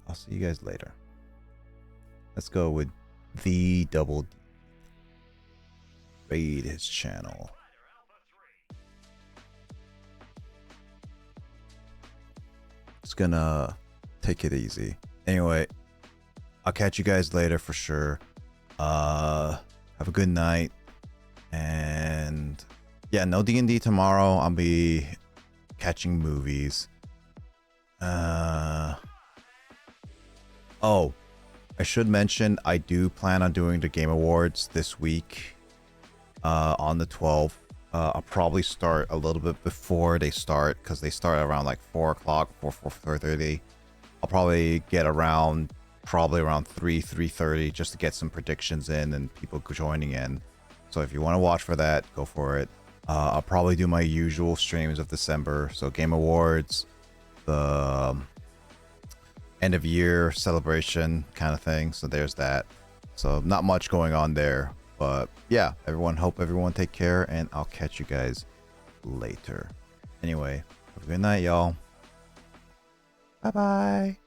I'll see you guys later. Let's go with the double D. Raid his channel. Just gonna take it easy. Anyway, I'll catch you guys later for sure. Have a good night, and yeah, no D&D tomorrow. I'll be catching movies. Oh, I should mention I do plan on doing the Game Awards this week on the 12th. I'll probably start a little bit before they start because they start around like 4 o'clock, 4:30. I'll probably get around 3:30 just to get some predictions in and people joining in. So if you want to watch for that, go for it. I'll probably do my usual streams of December. So Game Awards, the end of year celebration kind of thing. So there's that. So not much going on there. But yeah, hope everyone take care, and I'll catch you guys later. Anyway, have a good night, y'all. Bye-bye.